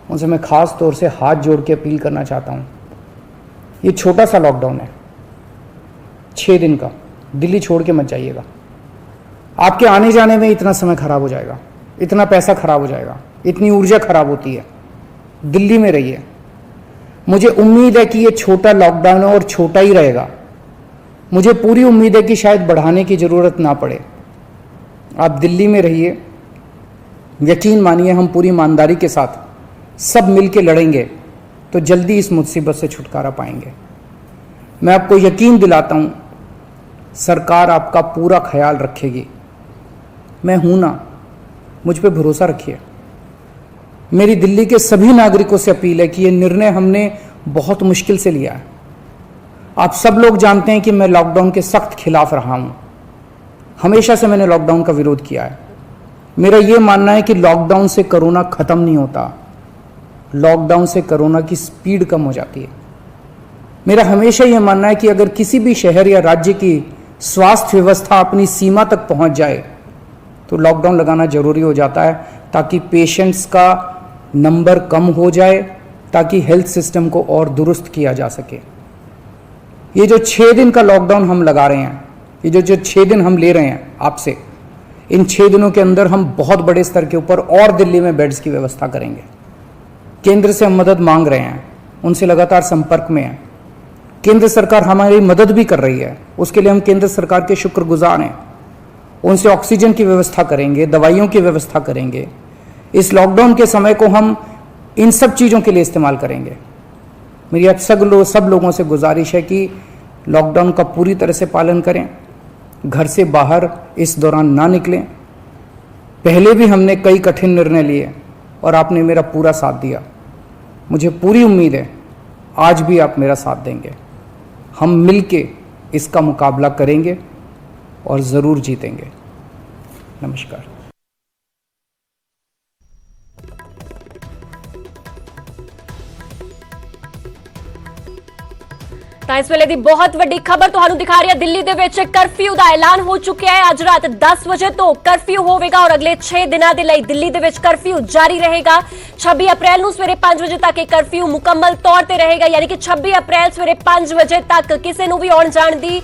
उनसे मैं ख़ास तौर से हाथ जोड़ के अपील करना चाहता हूं, ये छोटा सा लॉकडाउन है, 6 दिन का, दिल्ली छोड़ के मत जाइएगा। आपके आने जाने में इतना समय खराब हो जाएगा, इतना पैसा खराब हो जाएगा, इतनी ऊर्जा खराब होती है। दिल्ली में रहिए। मुझे उम्मीद है कि ये छोटा लॉकडाउन है और छोटा ही रहेगा। मुझे पूरी उम्मीद है कि शायद बढ़ाने की ज़रूरत ना पड़े। आप दिल्ली में रहिए, यकीन मानिए हम पूरी ईमानदारी के साथ सब मिल के लड़ेंगे तो जल्दी इस मुसीबत से छुटकारा पाएंगे। मैं आपको यकीन दिलाता हूं, सरकार आपका पूरा ख्याल रखेगी। मैं हूं ना, मुझ पे भरोसा रखिए। मेरी दिल्ली के सभी नागरिकों से अपील है कि यह निर्णय हमने बहुत मुश्किल से लिया है। आप सब लोग जानते हैं कि मैं लॉकडाउन के सख्त खिलाफ रहा हूं। हमेशा से मैंने लॉकडाउन का विरोध किया है। मेरा यह मानना है कि लॉकडाउन से कोरोना खत्म नहीं होता, लॉकडाउन से कोरोना की स्पीड कम हो जाती है। मेरा हमेशा यह मानना है कि अगर किसी भी शहर या राज्य की स्वास्थ्य व्यवस्था अपनी सीमा तक पहुंच जाए तो लॉकडाउन लगाना जरूरी हो जाता है, ताकि पेशेंट्स का नंबर कम हो जाए, ताकि हेल्थ सिस्टम को और दुरुस्त किया जा सके। ये जो 6 दिन का लॉकडाउन हम लगा रहे हैं, ये जो 6 दिन हम ले रहे हैं आपसे, इन 6 दिनों के अंदर हम बहुत बड़े स्तर के ऊपर और दिल्ली में बेड्स की व्यवस्था करेंगे। केंद्र से हम मदद मांग रहे हैं, उनसे लगातार संपर्क में हैं। केंद्र सरकार हमारी मदद भी कर रही है, उसके लिए हम केंद्र सरकार के शुक्रगुजार हैं। उनसे ऑक्सीजन की व्यवस्था करेंगे, दवाइयों की व्यवस्था करेंगे। इस लॉकडाउन के समय को हम इन सब चीज़ों के लिए इस्तेमाल करेंगे। मेरी आप सब लोगों से गुजारिश है कि लॉकडाउन का पूरी तरह से पालन करें, घर से बाहर इस दौरान ना निकलें। पहले भी हमने कई कठिन निर्णय लिए और आपने मेरा पूरा साथ दिया। मुझे पूरी उम्मीद है आज भी आप मेरा साथ देंगे। हम मिलके इसका मुकाबला करेंगे और ज़रूर जीतेंगे। नमस्कार। ਤਾਂ ਇਸ ਵੇਲੇ ਦੀ ਬਹੁਤ ਵੱਡੀ ਖਬਰ ਤੁਹਾਨੂੰ ਦਿਖਾ ਰਹੀ ਹੈ। ਦਿੱਲੀ ਦੇ ਵਿੱਚ ਕਰਫਿਊ ਦਾ ਐਲਾਨ ਹੋ ਚੁੱਕਿਆ ਹੈ। ਅੱਜ ਰਾਤ 10 ਵਜੇ ਤੋਂ ਕਰਫਿਊ ਹੋਵੇਗਾ ਔਰ ਅਗਲੇ 6 ਦਿਨਾਂ ਦੇ ਲਈ ਦਿੱਲੀ ਦੇ ਵਿੱਚ ਕਰਫਿਊ ਜਾਰੀ ਰਹੇਗਾ। 26 ਅਪ੍ਰੈਲ ਨੂੰ ਸਵੇਰੇ 5 ਵਜੇ ਤੱਕ ਇਹ ਕਰਫਿਊ ਮੁਕੰਮਲ ਤੌਰ ਤੇ ਰਹੇਗਾ, ਯਾਨੀ ਕਿ 26 ਅਪ੍ਰੈਲ ਸਵੇਰੇ 5 ਵਜੇ ਤੱਕ ਕਿਸੇ ਨੂੰ ਵੀ ਆਉਣ ਜਾਣ ਦੀ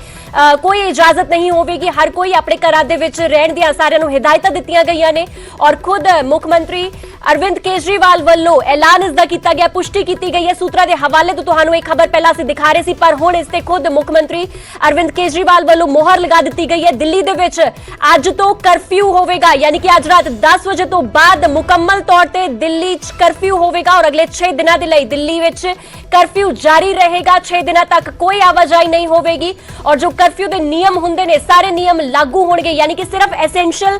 ਕੋਈ ਇਜਾਜ਼ਤ ਨਹੀਂ ਹੋਵੇਗੀ। ਹਰ ਕੋਈ ਆਪਣੇ ਘਰਾਂ ਦੇ ਵਿੱਚ ਰਹਿਣ ਦੀਆਂ ਸਾਰਿਆਂ ਨੂੰ ਹਦਾਇਤਾਂ ਦਿੱਤੀਆਂ ਗਈਆਂ ਨੇ ਔਰ ਖੁਦ ਮੁੱਖ ਮੰਤਰੀ ਅਰਵਿੰਦ ਕੇਜਰੀਵਾਲ ਵੱਲੋਂ ਐਲਾਨ ਇਸ ਦਾ ਕੀਤਾ ਗਿਆ, ਪੁਸ਼ਟੀ ਕੀਤੀ ਗਈ ਹੈ। ਸੂਤਰਾਂ ਦੇ ਹਵਾਲੇ ਤੋਂ ਤੁਹਾਨੂੰ ਇਹ ਖਬਰ ਪਹਿਲਾਂ ਅਸੀਂ ਦਿਖਾ ਰਹੇ ਸੀ, ਪਰ ਹੁਣ ਇਸ ਤੇ ਖੁਦ ਮੁੱਖ ਮੰਤਰੀ ਅਰਵਿੰਦ ਕੇਜਰੀਵਾਲ ਵੱਲੋਂ ਮੋਹਰ ਲਗਾ ਦਿੱਤੀ ਗਈ ਹੈ। ਦਿੱਲੀ ਦੇ ਵਿੱਚ ਅੱਜ ਤੋਂ ਕਰਫਿਊ ਹੋਵੇਗਾ, ਯਾਨੀ ਕਿ ਅੱਜ ਰਾਤ 10 ਵਜੇ ਤੋਂ ਬਾਅਦ ਮੁਕੰਮਲ ਤੌਰ ਤੇ ਦਿੱਲੀ 'ਚ ਕਰਫਿਊ ਹੋਵੇਗਾ ਔਰ ਅਗਲੇ 6 ਦਿਨਾਂ ਦੇ ਲਈ ਦਿੱਲੀ ਵਿੱਚ ਕਰਫਿਊ ਜਾਰੀ ਰਹੇਗਾ। 6 ਦਿਨਾਂ ਤੱਕ ਕੋਈ ਆਵਾਜਾਈ ਨਹੀਂ ਹੋਵੇਗੀ ਔਰ ਜੋ ਕਰਫਿਊ ਦੇ ਨਿਯਮ ਹੁੰਦੇ ਨੇ ਸਾਰੇ ਨਿਯਮ ਲਾਗੂ ਹੋਣਗੇ, ਯਾਨੀ ਕਿ ਸਿਰਫ ਐਸੈਂਸ਼ੀਅਲ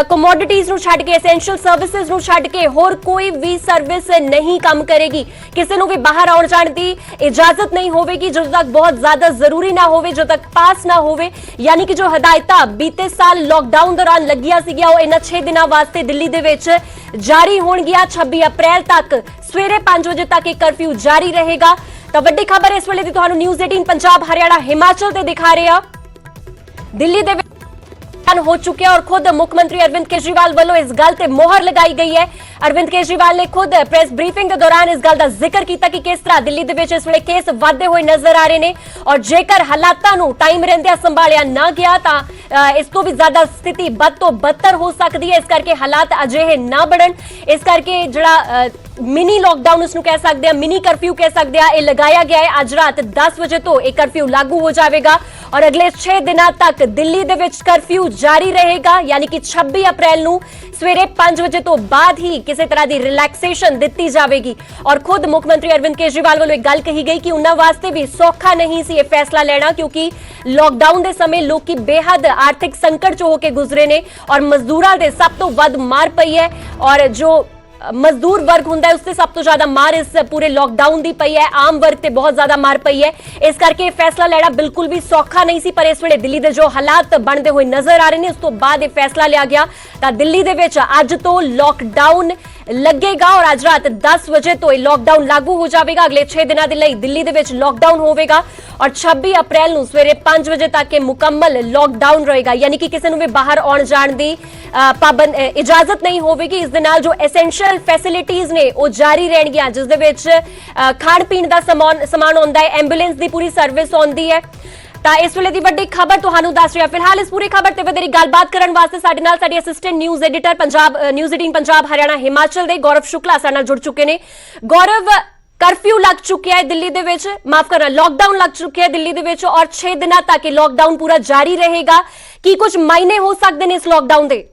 ਕਮੋਡਿਟੀਜ਼ ਨੂੰ ਛੱਡ ਕੇ, ਐਸੈਂਸ਼ੀਅਲ ਸਰਵਿਸਿਜ਼ ਨੂੰ ਛੱਡ ਕੇ ਹੋਰ ਕੋਈ ਵੀ ਸਰਵਿਸ ਨਹੀਂ ਕੰਮ ਕਰੇਗੀ। ਕਿਸੇ ਨੂੰ ਵੀ ਬਾਹਰ ਆਉਣ ਜਾਣ ਦੀ ਇਜਾਜ਼ਤ ਨਹੀਂ ਹੋਵੇਗੀ ਜਦੋਂ ਤੱਕ ਬਹੁਤ ਜ਼ਿਆਦਾ ਜ਼ਰੂਰੀ ਨਾ ਹੋਵੇ, ਜਦੋਂ ਤੱਕ ਪਾਸ ਨਾ ਹੋਵੇ। ਯਾਨੀ ਕਿ ਜੋ ਹਦਾਇਤਾਂ ਬੀਤੇ ਸਾਲ ਲੋਕਡਾਊਨ ਦੌਰਾਨ ਲੱਗੀਆਂ ਸੀਗੀਆਂ ਉਹ ਇਹਨਾਂ 6 ਦਿਨਾਂ ਵਾਸਤੇ ਦਿੱਲੀ ਦੇ ਵਿੱਚ ਜਾਰੀ ਹੋਣਗੀਆਂ। 26 ਅਪ੍ਰੈਲ ਤੱਕ ਸਵੇਰੇ 5 ਵਜੇ ਤੱਕ ਇਹ ਕਰਫਿਊ ਜਾਰੀ ਰਹੇਗਾ। ਤਾਂ ਵੱਡੀ ਖਬਰ ਇਸ ਵੇਲੇ ਦੀ ਤੁਹਾਨੂੰ ਨਿਊਜ਼ 18 ਪੰਜਾਬ ਹਰਿਆਣਾ ਹਿਮਾਚਲ ਤੇ ਦਿਖਾ ਰਹੇ ਆ। ਦਿੱਲੀ ਦੇ हो चुके और खुद मुख्यमंत्री अरविंद केजरीवाल वालों इस गल ते मोहर लगाई गई है। अरविंद केजरीवाल ने खुद प्रेस ब्रीफिंग के दौरान इस गल का जिक्र किया कि किस तरह दिल्ली दे विच इस वेले केस वधदे होए नजर आ रहे ने और जेकर हालातां नूं टाइम रहिंदियां संभालिया ना गया तां इस तो भी ज्यादा स्थिति बद तो बदतर हो सकती है। इस करके हालात अजिहे ना बढ़न, इस करके जिहड़ा मिनी लॉकडाउन उसनूं कह सकते हैं, मिनी करफ्यू कह सकते हैं, यह लगाया गया है। अज रात 10 बजे तो यह करफ्यू लागू हो जाएगा और अगले 6 दिनों तक दिल्ली दे विच करफ्यू जारी रहेगा, यानी कि 26 अप्रैल नूं सवेरे 5 बजे तो बाद ही किसी तरह की रिलैक्सेशन दी जाएगी। और खुद मुख्यमंत्री अरविंद केजरीवाल वालों एक गल कही गई कि उन्हां वास्ते भी सौखा नहीं सी यह फैसला लेना, क्योंकि लॉकडाउन के समय लोग बेहद आर्थिक संकट चो होकर गुजरे ने और मजदूरां दे सब तो वध मार पई है और जो मजदूर वर्ग हुंदा है उससे सब तो ज्यादा मार इस पूरे लॉकडाउन दी पई है, आम वर्ग ते बहुत ज्यादा मार पई है। इस करके फैसला लेना बिल्कुल भी सौखा नहीं सी, पर इस वेले दिल्ली दे जो हालात बनते हुए नजर आ रहे हैं उस तो बाद यह फैसला लिया गया। तां दिल्ली दे विच अज तो लॉकडाउन लगेगा और अज रात 10 बजे तो यह लॉकडाउन लागू हो जाएगा। अगले 6 दिनों के लिए दिल्ली दे विच लॉकडाउन होगा और 26 अप्रैल नूं सवेरे 5 बजे तक के मुकम्मल लॉकडाउन रहेगा, यानी कि किसी भी बाहर आउण जाण दी पाबंद इजाजत नहीं होगी। इस दे नाल जो एसेंशियल फैसिलिटीज ने वो जारी रहणगियां, जिस दे विच खाण पीण दा समान आउंदा है, एंबूलेंस दी पूरी सर्विस आउंदी है। ਤਾਂ ਇਸ ਵੇਲੇ ਦੀ ਵੱਡੀ ਖਬਰ ਤੁਹਾਨੂੰ ਦੱਸ ਰਿਹਾ। ਫਿਲਹਾਲ ਇਸ ਪੂਰੀ ਖਬਰ ਤੇ ਵਧੇਰੀ ਗੱਲਬਾਤ ਕਰਨ ਵਾਸਤੇ ਸਾਡੇ ਨਾਲ ਸਾਡੀ assistant news editor Punjab news 18 Punjab Haryana Himachal ਦੇ ਗੌਰਵ ਸ਼ੁਕਲਾ ਸਾਡੇ ਨਾਲ ਜੁੜ ਚੁੱਕੇ ਨੇ। ਗੌਰਵ, ਕਰਫਿਊ ਲੱਗ ਚੁੱਕਿਆ ਹੈ ਦਿੱਲੀ ਦੇ ਵਿੱਚ, ਮਾਫ ਕਰਨਾ ਲॉकडाउन ਲੱਗ ਚੁੱਕਿਆ ਹੈ ਦਿੱਲੀ ਦੇ ਵਿੱਚ और 6 ਦਿਨਾਂ ਤੱਕ ਇਹ लॉकडाउन पूरा जारी रहेगा। ਕੀ ਕੁਝ ਮਾਇਨੇ ਹੋ ਸਕਦੇ ਨੇ ਇਸ लॉकडाउन ਦੇ?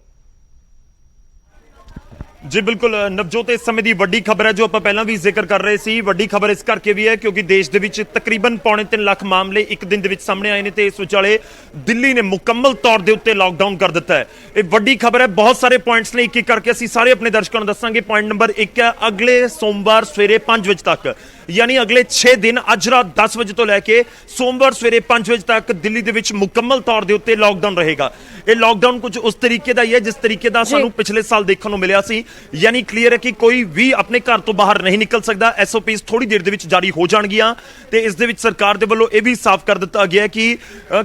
ਜੀ ਬਿਲਕੁਲ ਨਵਜੋਤ, ਇਸ ਸਮੇਂ ਦੀ ਵੱਡੀ ਖਬਰ ਹੈ ਜੋ ਆਪਾਂ ਪਹਿਲਾਂ ਵੀ ਜ਼ਿਕਰ ਕਰ ਰਹੇ ਸੀ। ਵੱਡੀ ਖਬਰ ਇਸ ਕਰਕੇ ਵੀ ਹੈ ਕਿਉਂਕਿ ਦੇਸ਼ ਦੇ ਵਿੱਚ ਤਕਰੀਬਨ 3.25 ਲੱਖ ਮਾਮਲੇ ਇੱਕ ਦਿਨ ਦੇ ਵਿੱਚ ਸਾਹਮਣੇ ਆਏ ਨੇ ਤੇ ਇਸ ਵਿਚਾਲੇ ਦਿੱਲੀ ਨੇ ਮੁਕੰਮਲ ਤੌਰ ਦੇ ਉੱਤੇ ਲਾਕਡਾਊਨ ਕਰ ਦਿੱਤਾ ਹੈ। ਇਹ ਵੱਡੀ ਖਬਰ ਹੈ। ਬਹੁਤ ਸਾਰੇ ਪੁਆਇੰਟਸ ਨੇ ਇੱਕ ਇੱਕ ਕਰਕੇ ਅਸੀਂ ਸਾਰੇ ਆਪਣੇ ਦਰਸ਼ਕਾਂ ਨੂੰ ਦੱਸਾਂਗੇ। ਪੁਆਇੰਟ ਨੰਬਰ 1 ਹੈ, ਅਗਲੇ ਸੋਮਵਾਰ ਸਵੇਰੇ 5 ਵਜੇ ਤੱਕ यानी अगले 6 दिन ਅੱਜ ਰਾਤ 10 ਵਜੇ ਤੋਂ ਲੈ ਕੇ ਸੋਮਵਾਰ ਸਵੇਰੇ 5 ਵਜੇ ਤੱਕ ਦਿੱਲੀ ਦੇ ਵਿੱਚ ਮੁਕੰਮਲ ਤੌਰ ਦੇ ਉੱਤੇ ਲਾਕਡਾਊਨ ਰਹੇਗਾ। ਇਹ ਲਾਕਡਾਊਨ ਕੁਝ ਉਸ ਤਰੀਕੇ ਦਾ ਹੀ ਹੈ ਜਿਸ ਤਰੀਕੇ ਦਾ ਸਾਨੂੰ ਪਿਛਲੇ ਸਾਲ ਦੇਖਣ ਨੂੰ ਮਿਲਿਆ ਸੀ। ਯਾਨੀ ਕਲੀਅਰ ਹੈ ਕਿ ਕੋਈ ਵੀ ਆਪਣੇ ਘਰ ਤੋਂ ਬਾਹਰ ਨਹੀਂ ਨਿਕਲ ਸਕਦਾ। ਐਸਓਪੀਜ਼ ਥੋੜੀ ਦੇਰ ਦੇ ਵਿੱਚ ਜਾਰੀ ਹੋ ਜਾਣਗੀਆਂ ਤੇ ਇਸ ਦੇ ਵਿੱਚ ਸਰਕਾਰ ਦੇ ਵੱਲੋਂ ਇਹ ਵੀ ਸਾਫ਼ ਕਰ ਦਿੱਤਾ ਗਿਆ ਕਿ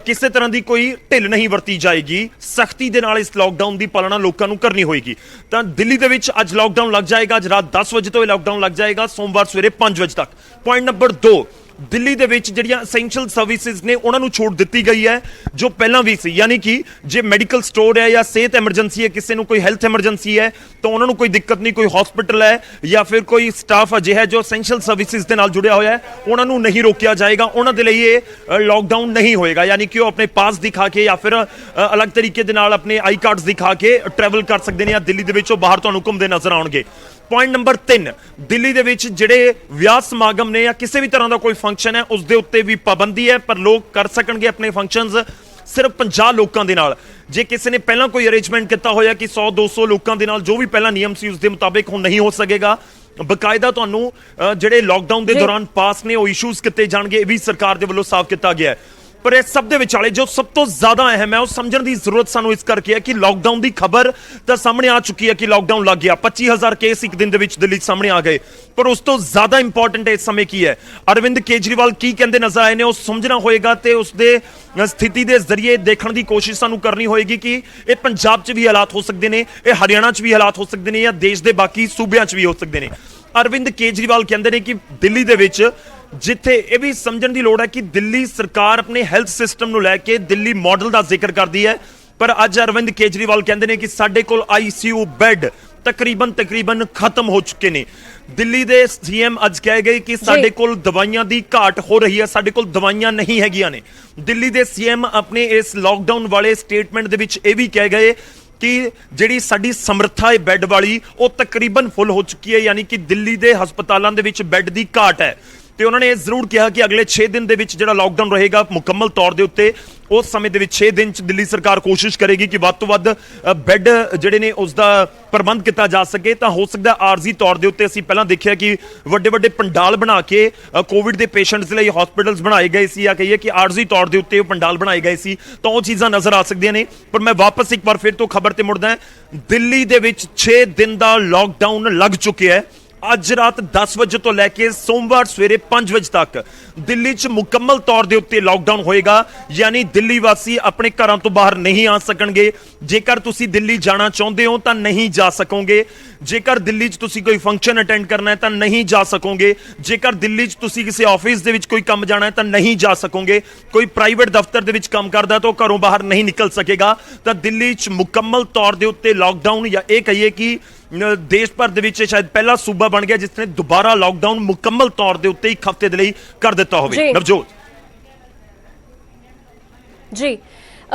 ਕਿਸੇ ਤਰ੍ਹਾਂ ਦੀ ਕੋਈ ਢਿੱਲ ਨਹੀਂ ਵਰਤੀ ਜਾਏਗੀ। ਸਖਤੀ ਦੇ ਨਾਲ ਇਸ ਲਾਕਡਾਊਨ ਦੀ ਪਾਲਣਾ ਲੋਕਾਂ ਨੂੰ ਕਰਨੀ ਹੋਏਗੀ। ਤਾਂ ਦਿੱਲੀ ਦੇ ਵਿੱਚ ਅੱਜ ਲਾਕਡਾਊਨ ਲੱਗ ਜਾਏਗਾ। ਅੱਜ ਰਾਤ 10 ਵਜੇ ਤੋਂ ਇਹ ਲਾਕਡਾਊਨ ਲੱਗ ਜਾਏਗਾ ਸੋਮਵਾਰ ਸਵੇਰੇ 5 ਵਜੇ ਤੱਕ। ਪੁਆਇੰਟ ਨੰਬਰ 2, ਦਿੱਲੀ ਦੇ ਵਿੱਚ ਜਿਹੜੀਆਂ ਐਸੈਂਸ਼ੀਅਲ ਸਰਵਿਸਿਜ਼ ਨੇ ਉਹਨਾਂ ਨੂੰ ਛੋਟ ਦਿੱਤੀ ਗਈ ਹੈ ਜੋ ਪਹਿਲਾਂ ਵੀ ਸੀ। ਯਾਨੀ ਕਿ ਜੇ ਮੈਡੀਕਲ ਸਟੋਰ ਹੈ ਜਾਂ ਸਿਹਤ ਐਮਰਜੈਂਸੀ ਹੈ, ਕਿਸੇ ਨੂੰ ਕੋਈ ਹੈਲਥ ਐਮਰਜੈਂਸੀ ਹੈ ਤਾਂ ਉਹਨਾਂ ਨੂੰ ਕੋਈ ਦਿੱਕਤ ਨਹੀਂ। ਕੋਈ ਹਸਪੀਟਲ ਹੈ ਜਾਂ ਫਿਰ ਕੋਈ ਸਟਾਫ ਅਜਿਹਾ ਜੋ ਐਸੈਂਸ਼ੀਅਲ ਸਰਵਿਸਿਜ਼ ਦੇ ਨਾਲ ਜੁੜਿਆ ਹੋਇਆ ਹੈ, ਉਹਨਾਂ ਨੂੰ ਨਹੀਂ ਰੋਕਿਆ ਜਾਏਗਾ। ਉਹਨਾਂ ਦੇ ਲਈ ਇਹ ਲਾਕਡਾਊਨ ਨਹੀਂ ਹੋਏਗਾ। ਯਾਨੀ ਕਿ ਉਹ ਆਪਣੇ ਪਾਸ ਦਿਖਾ ਕੇ ਜਾਂ ਫਿਰ ਅਲੱਗ ਤਰੀਕੇ ਦੇ ਨਾਲ ਆਪਣੇ ਆਈ ਕਾਰਡਸ ਦਿਖਾ ਕੇ ਟਰੈਵਲ ਕਰ ਸਕਦੇ ਨੇ ਜਾਂ ਦਿੱਲੀ ਦੇ ਵਿੱਚੋਂ ਬਾਹਰ ਤੁਹਾਨੂੰ ਘੁੰਮਦੇ ਨਜ਼ਰ ਆਉਣਗੇ। ਪੁਆਇੰਟ ਨੰਬਰ 3, ਦਿੱਲੀ ਦੇ ਵਿੱਚ ਜਿਹੜੇ ਵਿਆਹ ਸਮਾਗਮ ਨੇ ਜਾਂ ਕਿਸੇ ਵੀ ਤਰ੍ਹਾਂ ਦਾ ਕੋਈ ਫੰਕਸ਼ਨ ਹੈ ਉਸ ਦੇ ਉੱਤੇ ਵੀ ਪਾਬੰਦੀ ਹੈ, ਪਰ ਲੋਕ ਕਰ ਸਕਣਗੇ ਆਪਣੇ ਫੰਕਸ਼ਨਸ ਸਿਰਫ 50 ਲੋਕਾਂ ਦੇ ਨਾਲ। ਜੇ ਕਿਸੇ ਨੇ ਪਹਿਲਾਂ ਕੋਈ ਅਰੇਂਜਮੈਂਟ ਕੀਤਾ ਹੋਇਆ ਕਿ 100-200 ਲੋਕਾਂ ਦੇ ਨਾਲ ਜੋ ਵੀ ਪਹਿਲਾਂ ਨਿਯਮ ਸੀ ਉਸ ਦੇ ਮੁਤਾਬਿਕ ਹੁਣ ਨਹੀਂ ਹੋ ਸਕੇਗਾ। ਬਕਾਇਦਾ ਤੁਹਾਨੂੰ ਜਿਹੜੇ ਲਾਕਡਾਊਨ ਦੇ ਦੌਰਾਨ ਪਾਸ ਨੇ ਉਹ ਇਸ਼ੂਜ਼ ਕੀਤੇ ਜਾਣਗੇ। ਇਹ ਵੀ ਸਰਕਾਰ ਦੇ ਵੱਲੋਂ ਸਾਫ਼ ਕੀਤਾ ਗਿਆ ਹੈ। ਪਰ ਇਸ ਸਭ ਦੇ ਵਿਚਾਲੇ ਜੋ ਸਭ ਤੋਂ ਜ਼ਿਆਦਾ ਅਹਿਮ ਹੈ ਉਹ ਸਮਝਣ ਦੀ ਜ਼ਰੂਰਤ ਸਾਨੂੰ ਇਸ ਕਰਕੇ ਹੈ ਕਿ ਲਾਕਡਾਊਨ ਦੀ ਖਬਰ ਤਾਂ ਸਾਹਮਣੇ ਆ ਚੁੱਕੀ ਹੈ ਕਿ ਲਾਕਡਾਊਨ ਲੱਗ ਗਿਆ। 25,000 ਕੇਸ ਇੱਕ ਦਿਨ ਦੇ ਵਿੱਚ ਦਿੱਲੀ 'ਚ ਸਾਹਮਣੇ ਆ ਗਏ। ਪਰ ਉਸ ਤੋਂ ਜ਼ਿਆਦਾ ਇੰਪੋਰਟੈਂਟ ਇਸ ਸਮੇਂ ਕੀ ਹੈ, ਅਰਵਿੰਦ ਕੇਜਰੀਵਾਲ ਕੀ ਕਹਿੰਦੇ ਨਜ਼ਰ ਆਏ ਨੇ, ਉਹ ਸਮਝਣਾ ਹੋਏਗਾ ਤੇ ਉਸ ਦੇ ਸਥਿਤੀ ਦੇ ਜ਼ਰੀਏ ਦੇਖਣ ਦੀ ਕੋਸ਼ਿਸ਼ ਸਾਨੂੰ ਕਰਨੀ ਹੋਏਗੀ ਕਿ ਇਹ ਪੰਜਾਬ 'ਚ ਵੀ ਹਾਲਾਤ ਹੋ ਸਕਦੇ ਨੇ, ਇਹ ਹਰਿਆਣਾ 'ਚ ਵੀ ਹਾਲਾਤ ਹੋ ਸਕਦੇ ਨੇ ਜਾਂ ਦੇਸ਼ ਦੇ ਬਾਕੀ ਸੂਬਿਆਂ 'ਚ ਵੀ ਹੋ ਸਕਦੇ ਨੇ। ਅਰਵਿੰਦ ਕੇਜਰੀਵਾਲ ਕਹਿੰਦੇ ਨੇ ਕਿ ਦਿੱਲੀ ਦੇ ਵਿੱਚ ਜਿੱਥੇ ਇਹ ਵੀ ਸਮਝਣ ਦੀ ਲੋੜ ਹੈ ਕਿ ਦਿੱਲੀ ਸਰਕਾਰ ਆਪਣੇ ਹੈਲਥ ਸਿਸਟਮ ਨੂੰ ਲੈ ਕੇ ਦਿੱਲੀ ਮਾਡਲ ਦਾ ਜ਼ਿਕਰ ਕਰਦੀ ਹੈ, ਪਰ ਅੱਜ ਅਰਵਿੰਦ ਕੇਜਰੀਵਾਲ ਕਹਿੰਦੇ ਨੇ ਕਿ ਸਾਡੇ ਕੋਲ ਆਈਸੀਯੂ ਬੈੱਡ ਤਕਰੀਬਨ ਖਤਮ ਹੋ ਚੁੱਕੇ ਨੇ। ਦਿੱਲੀ ਦੇ ਸੀਐਮ ਅੱਜ ਕਹੇ ਗਏ ਕਿ ਸਾਡੇ ਕੋਲ ਦਵਾਈਆਂ ਦੀ ਘਾਟ ਹੋ ਰਹੀ ਹੈ, ਸਾਡੇ ਕੋਲ ਦਵਾਈਆਂ ਨਹੀਂ ਹੈਗੀਆਂ ਨੇ। ਦਿੱਲੀ ਦੇ ਸੀਐਮ ਆਪਣੇ ਇਸ ਲਾਕਡਾਊਨ ਵਾਲੇ ਸਟੇਟਮੈਂਟ ਦੇ ਵਿੱਚ ਇਹ ਵੀ ਕਹੇ ਗਏ ਕਿ ਜਿਹੜੀ ਸਾਡੀ ਸਮਰੱਥਾ ਹੈ ਬੈੱਡ ਵਾਲੀ ਉਹ ਤਕਰੀਬਨ ਫੁੱਲ ਹੋ ਚੁੱਕੀ ਹੈ। ਯਾਨੀ ਕਿ ਦਿੱਲੀ ਦੇ ਹਸਪਤਾਲਾਂ ਦੇ ਵਿੱਚ ਬੈੱਡ ਦੀ ਘਾਟ ਹੈ। ਤੇ ਉਹਨਾਂ ਨੇ ਇਹ ਜ਼ਰੂਰ ਕਿਹਾ ਕਿ ਅਗਲੇ 6 ਦਿਨ ਦੇ ਵਿੱਚ ਜਿਹੜਾ ਲਾਕਡਾਊਨ ਰਹੇਗਾ ਮੁਕੰਮਲ ਤੌਰ ਦੇ ਉੱਤੇ, ਉਸ ਸਮੇਂ ਦੇ ਵਿੱਚ 6 ਦਿਨ ਚ ਦਿੱਲੀ ਸਰਕਾਰ ਕੋਸ਼ਿਸ਼ ਕਰੇਗੀ ਕਿ ਵੱਧ ਤੋਂ ਵੱਧ ਬੈੱਡ ਜਿਹੜੇ ਨੇ ਉਸ ਦਾ ਪ੍ਰਬੰਧ ਕੀਤਾ ਜਾ ਸਕੇ। ਤਾਂ ਹੋ ਸਕਦਾ ਆਰਜ਼ੀ ਤੌਰ ਦੇ ਉੱਤੇ, ਅਸੀਂ ਪਹਿਲਾਂ ਦੇਖਿਆ ਕਿ ਵੱਡੇ ਵੱਡੇ ਪੰਡਾਲ ਬਣਾ ਕੇ ਕੋਵਿਡ ਦੇ ਪੇਸ਼ੈਂਟਸ ਲਈ ਹਸਪੀਟਲਸ ਬਣਾਏ ਗਏ ਸੀ, ਜਾਂ ਕਹੀਏ ਕਿ ਆਰਜ਼ੀ ਤੌਰ ਦੇ ਉੱਤੇ ਉਹ ਪੰਡਾਲ ਬਣਾਏ ਗਏ ਸੀ, ਤਾਂ ਉਹ ਚੀਜ਼ਾਂ ਨਜ਼ਰ ਆ ਸਕਦੀਆਂ ਨੇ। ਪਰ ਮੈਂ ਵਾਪਸ ਇੱਕ ਵਾਰ ਫਿਰ ਤੋਂ ਖਬਰ ਤੇ ਮੁੜਦਾ, ਦਿੱਲੀ ਦੇ ਵਿੱਚ 6 ਦਿਨ ਦਾ ਲਾਕਡਾਊਨ ਲੱਗ ਚੁੱਕਿਆ ਹੈ। ਅੱਜ ਰਾਤ 10 ਵਜੇ ਤੋਂ ਲੈ ਕੇ ਸੋਮਵਾਰ ਸਵੇਰੇ 5 ਵਜੇ ਤੱਕ ਦਿੱਲੀ 'ਚ ਮੁਕੰਮਲ ਤੌਰ ਦੇ ਉੱਤੇ ਲਾਕਡਾਊਨ ਹੋਏਗਾ। ਯਾਨੀ ਦਿੱਲੀ ਵਾਸੀ ਆਪਣੇ ਘਰਾਂ ਤੋਂ ਬਾਹਰ ਨਹੀਂ ਆ ਸਕਣਗੇ। ਜੇਕਰ ਤੁਸੀਂ ਦਿੱਲੀ ਜਾਣਾ ਚਾਹੁੰਦੇ ਹੋ ਤਾਂ ਨਹੀਂ ਜਾ ਸਕੋਗੇ। ਜੇਕਰ ਦਿੱਲੀ 'ਚ ਤੁਸੀਂ ਕੋਈ ਫੰਕਸ਼ਨ ਅਟੈਂਡ ਕਰਨਾ ਹੈ ਤਾਂ ਨਹੀਂ ਜਾ ਸਕੋਗੇ। ਜੇਕਰ ਦਿੱਲੀ 'ਚ ਤੁਸੀਂ ਕਿਸੇ ਆਫਿਸ ਦੇ ਵਿੱਚ ਕੋਈ ਕੰਮ ਜਾਣਾ ਹੈ ਤਾਂ ਨਹੀਂ ਜਾ ਸਕੋਗੇ। ਕੋਈ ਪ੍ਰਾਈਵੇਟ ਦਫ਼ਤਰ ਦੇ ਵਿੱਚ ਕੰਮ ਕਰਦਾ ਤਾਂ ਉਹ ਘਰੋਂ ਬਾਹਰ ਨਹੀਂ ਨਿਕਲ ਸਕੇਗਾ। ਤਾਂ ਦਿੱਲੀ 'ਚ ਮੁਕੰਮਲ ਤੌਰ ਦੇ ਉੱਤੇ ਲਾਕਡਾਊਨ, ਜਾਂ ਇਹ ਕਹੀਏ ਕਿ ਦੇਸ਼ ਭਰ ਦੇ ਵਿੱਚ ਸ਼ਾਇਦ ਪਹਿਲਾ ਸੂਬਾ ਬਣ ਗਿਆ ਜਿਸ ਨੇ ਦੁਬਾਰਾ ਲਾਕਡਾਊਨ ਮੁਕੰਮਲ ਤੌਰ ਦੇ ਉੱਤੇ 1 ਹਫ਼ਤੇ ਦੇ ਲਈ ਕਰ ਦਿੱਤਾ ਹੋਵੇ। ਨਵਜੋਤ ਜੀ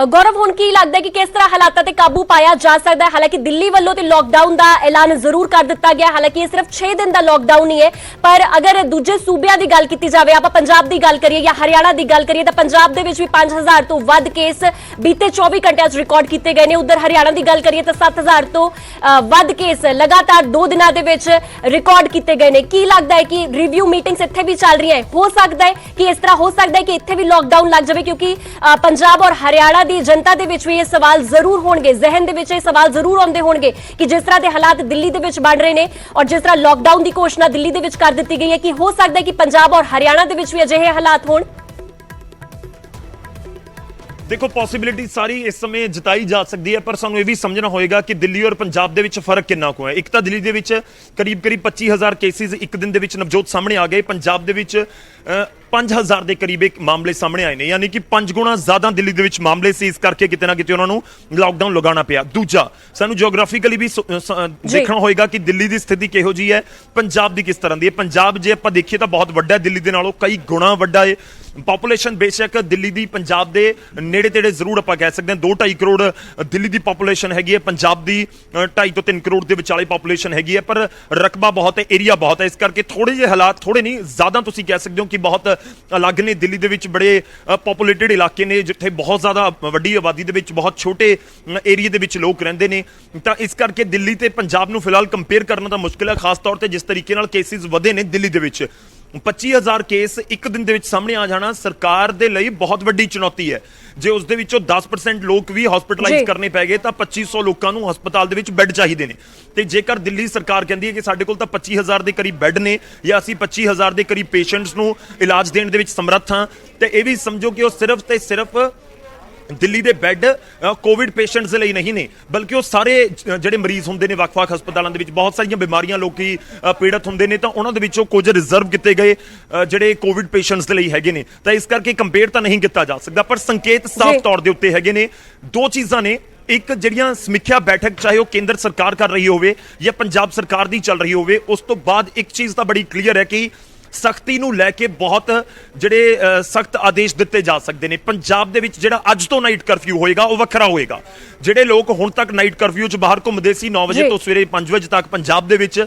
ਗੌਰਵ, ਹੁਣ ਕੀ ਲੱਗਦਾ ਹੈ ਕਿ ਕਿਸ ਤਰ੍ਹਾਂ ਹਾਲਾਤਾਂ ਤੇ ਕਾਬੂ ਪਾਇਆ ਜਾ ਸਕਦਾ ਹੈ? ਹਾਲਾਂਕਿ ਦਿੱਲੀ ਵੱਲੋਂ ਤੇ ਲਾਕਡਾਊਨ ਦਾ ਐਲਾਨ ਜ਼ਰੂਰ ਕਰ ਦਿੱਤਾ ਗਿਆ, ਹਾਲਾਂਕਿ ਇਹ ਸਿਰਫ 6 ਦਿਨ ਦਾ ਲਾਕਡਾਊਨ ਹੀ ਹੈ। ਪਰ ਅਗਰ ਦੂਜੇ ਸੂਬਿਆਂ ਦੀ ਗੱਲ ਕੀਤੀ ਜਾਵੇ, ਆਪਾਂ ਪੰਜਾਬ ਦੀ ਗੱਲ ਕਰੀਏ ਜਾਂ ਹਰਿਆਣਾ ਦੀ ਗੱਲ ਕਰੀਏ, ਤਾਂ ਪੰਜਾਬ ਦੇ ਵਿੱਚ ਵੀ 5000 ਤੋਂ ਵੱਧ ਕੇਸ ਬੀਤੇ 24 ਘੰਟਿਆਂ 'ਚ ਰਿਕਾਰਡ ਕੀਤੇ ਗਏ ਨੇ। ਉਧਰ ਹਰਿਆਣਾ ਦੀ ਗੱਲ ਕਰੀਏ ਤਾਂ 7000 ਤੋਂ ਵੱਧ ਕੇਸ ਲਗਾਤਾਰ 2 ਦਿਨਾਂ ਦੇ ਵਿੱਚ ਰਿਕਾਰਡ ਕੀਤੇ ਗਏ ਨੇ। ਕੀ ਲੱਗਦਾ ਹੈ ਕਿ ਰਿਵਿਊ ਮੀਟਿੰਗਸ ਇੱਥੇ ਵੀ ਚੱਲ ਰਹੀਆਂ ਹੈ? ਹੋ ਸਕਦਾ ਹੈ ਕਿ ਇਸ ਤਰ੍ਹਾਂ ਹੋ ਸਕਦਾ ਹੈ ਕਿ ਇੱਥੇ ਵੀ ਲਾਕਡਾਊਨ ਲੱਗ ਜਾਵੇ, ਕਿਉਂਕਿ ਪੰਜਾਬ ਔਰ ਹਰਿਆਣਾ ਦੀ ਜਨਤਾ ਦੇ ਵਿੱਚ ਵੀ ਇਹ ਸਵਾਲ ਜ਼ਰੂਰ ਹੋਣਗੇ, ਜ਼ਿਹਨ ਦੇ ਵਿੱਚ ਇਹ ਸਵਾਲ ਜ਼ਰੂਰ ਆਉਂਦੇ ਹੋਣਗੇ ਕਿ ਜਿਸ ਤਰ੍ਹਾਂ ਦੇ ਹਾਲਾਤ ਦਿੱਲੀ ਦੇ ਵਿੱਚ ਬਣ ਰਹੇ ਨੇ ਔਰ ਜਿਸ ਤਰ੍ਹਾਂ ਲਾਕਡਾਊਨ ਦੀ ਘੋਸ਼ਣਾ ਦਿੱਲੀ ਦੇ ਵਿੱਚ ਕਰ ਦਿੱਤੀ ਗਈ ਹੈ, ਕਿ ਹੋ ਸਕਦਾ ਹੈ ਕਿ ਪੰਜਾਬ ਔਰ ਹਰਿਆਣਾ ਦੇ ਵਿੱਚ ਵੀ ਅਜਿਹੇ ਹਾਲਾਤ ਹੋਣ। ਦੇਖੋ, ਪੋਸਿਬਿਲਿਟੀ ਸਾਰੀ ਇਸ ਸਮੇਂ ਜਤਾਈ ਜਾ ਸਕਦੀ ਹੈ, ਪਰ ਸਾਨੂੰ ਇਹ ਵੀ ਸਮਝਣਾ ਹੋਏਗਾ ਕਿ ਦਿੱਲੀ ਔਰ ਪੰਜਾਬ ਦੇ ਵਿੱਚ ਫਰਕ ਕਿੰਨਾ ਕੁ ਹੈ। ਇੱਕ ਤਾਂ ਦਿੱਲੀ ਦੇ ਵਿੱਚ ਕਰੀਬ 25,000 ਕੇਸਿਸ ਇੱਕ ਦਿਨ ਦੇ ਵਿੱਚ ਨਵਜੋਤ ਸਾਹਮਣੇ ਆ ਗਏ। ਪੰਜਾਬ ਦੇ ਵਿੱਚ 5000 ਦੇ ਕਰੀਬ ਇੱਕ ਮਾਮਲੇ ਸਾਹਮਣੇ ਆਏ ਨੇ, ਯਾਨੀ ਕਿ 5 ਗੁਣਾ ਜ਼ਿਆਦਾ ਦਿੱਲੀ ਦੇ ਵਿੱਚ ਮਾਮਲੇ ਸੀ। ਇਸ ਕਰਕੇ ਕਿਤੇ ਨਾ ਕਿਤੇ ਉਹਨਾਂ ਨੂੰ ਲਾਕਡਾਊਨ ਲਗਾਉਣਾ ਪਿਆ। ਦੂਜਾ, ਸਾਨੂੰ ਜਿਓਗ੍ਰਾਫੀਕਲੀ ਵੀ ਦੇਖਣਾ ਹੋਏਗਾ ਕਿ ਦਿੱਲੀ ਦੀ ਸਥਿਤੀ ਕਿਹੋ ਜੀ ਹੈ, ਪੰਜਾਬ ਦੀ ਕਿਸ ਤਰ੍ਹਾਂ ਦੀ ਹੈ। ਪੰਜਾਬ ਜੇ ਆਪਾਂ ਦੇਖੀਏ ਤਾਂ ਬਹੁਤ ਵੱਡਾ ਹੈ, ਦਿੱਲੀ ਦੇ ਨਾਲੋਂ ਕਈ ਗੁਣਾ ਵੱਡਾ ਹੈ। ਪਾਪੂਲੇਸ਼ਨ ਬੇਸ਼ੱਕ ਦਿੱਲੀ ਦੀ ਪੰਜਾਬ ਦੇ ਨੇੜੇ ਤੇੜੇ ਜ਼ਰੂਰ ਆਪਾਂ ਕਹਿ ਸਕਦੇ ਹਾਂ 2-2.5 ਕਰੋੜ ਦਿੱਲੀ ਦੀ ਪਾਪੂਲੇਸ਼ਨ ਹੈਗੀ ਹੈ, ਪੰਜਾਬ ਦੀ 2.5 ਤੋਂ 3 ਕਰੋੜ ਦੇ ਵਿਚਾਲੇ ਪਾਪੂਲੇਸ਼ਨ ਹੈਗੀ ਹੈ, ਪਰ ਰਕਬਾ ਬਹੁਤ ਹੈ, ਏਰੀਆ ਬਹੁਤ ਹੈ। ਇਸ ਕਰਕੇ ਥੋੜੇ ਜਿਹੇ ਹਾਲਾਤ, ਥੋੜੇ ਨਹੀਂ ਜ਼ਿਆਦਾ ਤੁਸੀਂ ਕਹਿ ਸਕਦੇ ਹੋ ਕਿ ਬਹੁਤ ਅਲੱਗ ਨੇ। ਦਿੱਲੀ ਦੇ ਵਿੱਚ ਬੜੇ ਪੋਪੂਲੇਟਡ ਇਲਾਕੇ ਨੇ ਜਿੱਥੇ ਬਹੁਤ ਜ਼ਿਆਦਾ ਵੱਡੀ ਆਬਾਦੀ ਦੇ ਵਿੱਚ ਬਹੁਤ ਛੋਟੇ ਏਰੀਆ ਦੇ ਵਿੱਚ ਲੋਕ ਰਹਿੰਦੇ ਨੇ, ਤਾਂ ਇਸ ਕਰਕੇ ਦਿੱਲੀ ਤੇ ਪੰਜਾਬ ਨੂੰ ਫਿਲਹਾਲ ਕੰਪੇਅਰ ਕਰਨਾ ਤਾਂ ਮੁਸ਼ਕਿਲ ਹੈ, ਖਾਸ ਤੌਰ ਤੇ ਜਿਸ ਤਰੀਕੇ ਨਾਲ ਕੇਸਿਸ ਵਧੇ ਨੇ ਦਿੱਲੀ ਦੇ ਵਿੱਚ। 25,000 ਕੇਸ ਇੱਕ ਦਿਨ ਦੇ ਵਿੱਚ ਸਾਹਮਣੇ ਆ ਜਾਣਾ ਸਰਕਾਰ ਦੇ ਲਈ ਬਹੁਤ ਵੱਡੀ ਚੁਣੌਤੀ ਹੈ। ਜੇ ਉਸ ਦੇ ਵਿੱਚੋਂ 10% ਲੋਕ ਵੀ ਹਸਪੀਟਲਾਈਜ਼ ਕਰਨੇ ਪੈ ਗਏ ਤਾਂ 2500 ਲੋਕਾਂ ਨੂੰ ਹਸਪਤਾਲ ਦੇ ਵਿੱਚ ਬੈੱਡ ਚਾਹੀਦੇ ਨੇ। ਤੇ ਜੇਕਰ ਦਿੱਲੀ ਸਰਕਾਰ ਕਹਿੰਦੀ ਹੈ ਕਿ ਸਾਡੇ ਕੋਲ ਤਾਂ 25,000 ਦੇ ਕਰੀਬ ਬੈੱਡ ਨੇ ਜਾਂ ਅਸੀਂ 25,000 ਦੇ ਕਰੀਬ ਪੇਸ਼ੈਂਟਸ ਨੂੰ ਇਲਾਜ ਦੇਣ ਦੇ ਵਿੱਚ ਸਮਰੱਥ ਹਾਂ, ਤੇ ਇਹ ਵੀ ਸਮਝੋ ਕਿ ਉਹ ਸਿਰਫ ਤੇ ਸਿਰਫ ਦਿੱਲੀ ਦੇ ਬੈੱਡ ਕੋਵਿਡ ਪੇਸ਼ੈਂਟਸ ਦੇ ਲਈ ਨਹੀਂ ਨੇ, ਬਲਕਿ ਉਹ ਸਾਰੇ ਜਿਹੜੇ ਮਰੀਜ਼ ਹੁੰਦੇ ਨੇ ਵੱਖ-ਵੱਖ ਹਸਪਤਾਲਾਂ ਦੇ ਵਿੱਚ, ਬਹੁਤ ਸਾਰੀਆਂ ਬਿਮਾਰੀਆਂ ਲੋਕੀ ਪੀੜਤ ਹੁੰਦੇ ਨੇ, ਤਾਂ ਉਹਨਾਂ ਦੇ ਵਿੱਚੋਂ ਕੁਝ ਰਿਜ਼ਰਵ ਕੀਤੇ ਗਏ ਜਿਹੜੇ ਕੋਵਿਡ ਪੇਸ਼ੈਂਟਸ ਦੇ ਲਈ ਹੈਗੇ ਨੇ। ਤਾਂ ਇਸ ਕਰਕੇ ਕੰਪੇਅਰ ਤਾਂ ਨਹੀਂ ਕੀਤਾ ਜਾ ਸਕਦਾ, ਪਰ ਸੰਕੇਤ ਸਾਫ਼ ਤੌਰ ਦੇ ਉੱਤੇ ਹੈਗੇ ਨੇ। ਦੋ ਚੀਜ਼ਾਂ ਨੇ, ਇੱਕ ਜਿਹੜੀਆਂ ਸਮੀਖਿਆ ਬੈਠਕ ਚਾਹੇ ਉਹ ਕੇਂਦਰ ਸਰਕਾਰ ਕਰ ਰਹੀ ਹੋਵੇ ਜਾਂ ਪੰਜਾਬ ਸਰਕਾਰ ਦੀ ਚੱਲ ਰਹੀ ਹੋਵੇ, ਉਸ ਤੋਂ ਬਾਅਦ ਇੱਕ ਚੀਜ਼ ਤਾਂ ਬੜੀ ਕਲੀਅਰ ਹੈ ਕਿ ਸਖਤੀ ਨੂੰ ਲੈ ਕੇ ਬਹੁਤ ਜਿਹੜੇ ਸਖਤ ਆਦੇਸ਼ ਦਿੱਤੇ ਜਾ ਸਕਦੇ ਨੇ। ਪੰਜਾਬ ਦੇ ਵਿੱਚ ਜਿਹੜਾ ਅੱਜ ਤੋਂ ਨਾਈਟ ਕਰਫਿਊ ਹੋਏਗਾ ਉਹ ਵੱਖਰਾ ਹੋਏਗਾ। ਜਿਹੜੇ ਲੋਕ ਹੁਣ ਤੱਕ ਨਾਈਟ ਕਰਫਿਊ 'ਚ ਬਾਹਰ ਘੁੰਮਦੇ ਸੀ 9 ਵਜੇ ਤੋਂ ਸਵੇਰੇ 5 ਵਜੇ ਤੱਕ ਪੰਜਾਬ ਦੇ ਵਿੱਚ,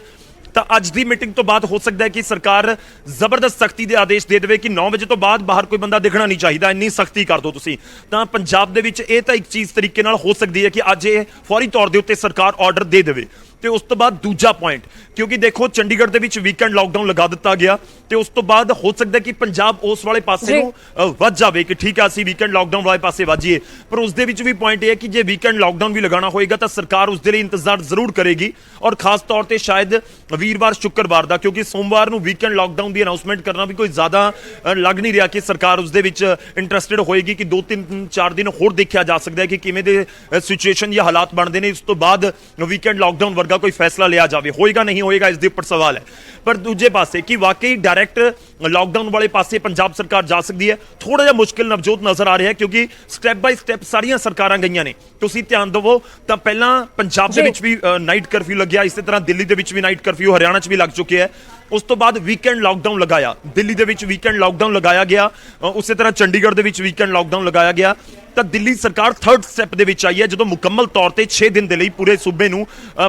ਤਾਂ ਅੱਜ ਦੀ ਮੀਟਿੰਗ ਤੋਂ ਬਾਅਦ ਹੋ ਸਕਦਾ ਹੈ ਕਿ ਸਰਕਾਰ ਜ਼ਬਰਦਸਤ ਸਖਤੀ ਦੇ ਆਦੇਸ਼ ਦੇ ਦੇਵੇ ਕਿ 9 ਵਜੇ ਤੋਂ ਬਾਅਦ ਬਾਹਰ ਕੋਈ ਬੰਦਾ ਦਿਖਣਾ ਨਹੀਂ ਚਾਹੀਦਾ, ਇੰਨੀ ਸਖਤੀ ਕਰ ਦਿਓ ਤੁਸੀਂ। ਤਾਂ ਪੰਜਾਬ ਦੇ ਵਿੱਚ ਇਹ ਤਾਂ ਇੱਕ ਚੀਜ਼ ਤਰੀਕੇ ਨਾਲ ਹੋ ਸਕਦੀ ਹੈ ਕਿ ਅੱਜ ਇਹ ਫੌਰੀ ਤੌਰ ਦੇ ਉੱਤੇ ਸਰਕਾਰ ਆਰਡਰ ਦੇ ਦੇਵੇ। ਤੇ ਉਸ ਤੋਂ ਬਾਅਦ ਦੂਜਾ ਪੁਆਇੰਟ, ਕਿਉਂਕਿ ਦੇਖੋ ਚੰਡੀਗੜ੍ਹ ਦੇ ਵਿੱਚ ਵੀਕਐਂਡ ਲਾਕਡਾਊਨ ਲਗਾ ਦਿੱਤਾ ਗਿਆ, ਤੇ ਉਸ ਤੋਂ ਬਾਅਦ ਹੋ ਸਕਦਾ ਕਿ ਪੰਜਾਬ ਉਸ ਵਾਲੇ ਪਾਸੇ ਨੂੰ ਵੱਧ ਜਾਵੇ ਕਿ ਠੀਕ ਆ ਅਸੀਂ ਵੀਕਐਂਡ ਲਾਕਡਾਊਨ ਵਾਲੇ ਪਾਸੇ ਵਾਜੀਏ। ਪਰ ਉਸ ਦੇ ਵਿੱਚ ਵੀ ਪੁਆਇੰਟ ਇਹ ਹੈ ਕਿ ਜੇ ਵੀਕਐਂਡ ਲਾਕਡਾਊਨ ਵੀ ਲਗਾਉਣਾ ਹੋਏਗਾ ਤਾਂ ਸਰਕਾਰ ਉਸ ਦੇ ਲਈ ਇੰਤਜ਼ਾਰ ਜ਼ਰੂਰ ਕਰੇਗੀ, ਔਰ ਖਾਸ ਤੌਰ ਤੇ ਸ਼ਾਇਦ ਵੀਰਵਾਰ ਸ਼ੁੱਕਰਵਾਰ ਦਾ, ਕਿਉਂਕਿ ਸੋਮਵਾਰ ਨੂੰ ਵੀਕਐਂਡ ਲਾਕਡਾਊਨ ਦੀ ਅਨਾਉਂਸਮੈਂਟ ਕਰਨਾ ਵੀ ਕੋਈ ਜ਼ਿਆਦਾ ਲੱਗ ਨਹੀਂ ਰਿਹਾ ਕਿ ਸਰਕਾਰ ਉਸ ਦੇ ਵਿੱਚ ਇੰਟਰਸਟਿਡ ਹੋਏਗੀ। ਕਿ 2-3-4 ਦਿਨ ਹੋਰ ਦੇਖਿਆ ਜਾ ਸਕਦਾ ਹੈ ਕਿ ਕਿਵੇਂ ਦੇ ਸਿਚੁਏਸ਼ਨ ਜਾਂ ਹਾਲਾਤ ਬਣਦੇ ਨੇ, ਉਸ ਤੋਂ ਬਾਅਦ ਵੀਕਐਂਡ ਲਾਕਡਾਊਨ ਵਰਗਾ ਕੋਈ ਫੈਸਲਾ ਲਿਆ ਜਾਵੇ। ਹੋਏਗਾ ਨਹੀਂ ਹੋਏਗਾ ਇਸ ਦੇ ਉੱਪਰ ਸਵਾਲ ਹੈ। ਪਰ ਦੂਜੇ ਪਾਸੇ ਕਿ ਵਾਕਈ ਡਾਇਰੈਕਟ ਲਾਕਡਾਊਨ ਵਾਲੇ ਪਾਸੇ ਪੰਜਾਬ ਸਰਕਾਰ ਜਾ ਸਕਦੀ ਹੈ, ਥੋੜਾ ਜਿਹਾ ਮੁਸ਼ਕਿਲ ਨਵਜੋਤ ਨਜ਼ਰ ਆ ਰਿਹਾ ਹੈ, ਕਿਉਂਕਿ ਸਟੈਪ ਬਾਈ ਸਟੈਪ ਸਾਰੀਆਂ ਸਰਕਾਰਾਂ ਗਈਆਂ ਨੇ। ਤੁਸੀਂ ਧਿਆਨ ਦਿਵੋ ਤਾਂ ਪਹਿਲਾਂ ਪੰਜਾਬ ਦੇ ਵਿੱਚ ਵੀ ਨਾਈਟ ਕਰਫਿਊ ਲੱਗਿਆ, ਇਸੇ ਤਰ੍ਹਾਂ ਦਿੱਲੀ ਦੇ ਵਿੱਚ ਵੀ ਨਾਈਟ ਕਰਫਿਊ ਹਰਿਆਣਾ 'ਚ ਵੀ ਲੱਗ ਚੁੱਕਿਆ ਹੈ। ਉਸ ਤੋਂ ਬਾਅਦ ਵੀਕਐਂਡ ਲਾਕਡਾਊਨ ਲਗਾਇਆ, ਦਿੱਲੀ ਦੇ ਵਿੱਚ ਵੀਕਐਂਡ ਲਾਕਡਾਊਨ ਲਗਾਇਆ ਗਿਆ, ਉਸੇ ਤਰ੍ਹਾਂ ਚੰਡੀਗੜ੍ਹ ਦੇ ਵਿੱਚ ਵੀਕਐਂਡ ਲਾਕਡਾਊਨ ਲਗਾਇਆ ਗਿਆ। ਤਾਂ ਦਿੱਲੀ ਸਰਕਾਰ ਥਰਡ ਸਟੈਪ ਦੇ ਵਿੱਚ ਆਈ ਹੈ, ਜਦੋਂ ਮੁਕੰਮਲ ਤੌਰ ਤੇ 6 ਦਿਨ ਦੇ ਲਈ ਪੂਰੇ ਸੂਬੇ ਨੂੰ,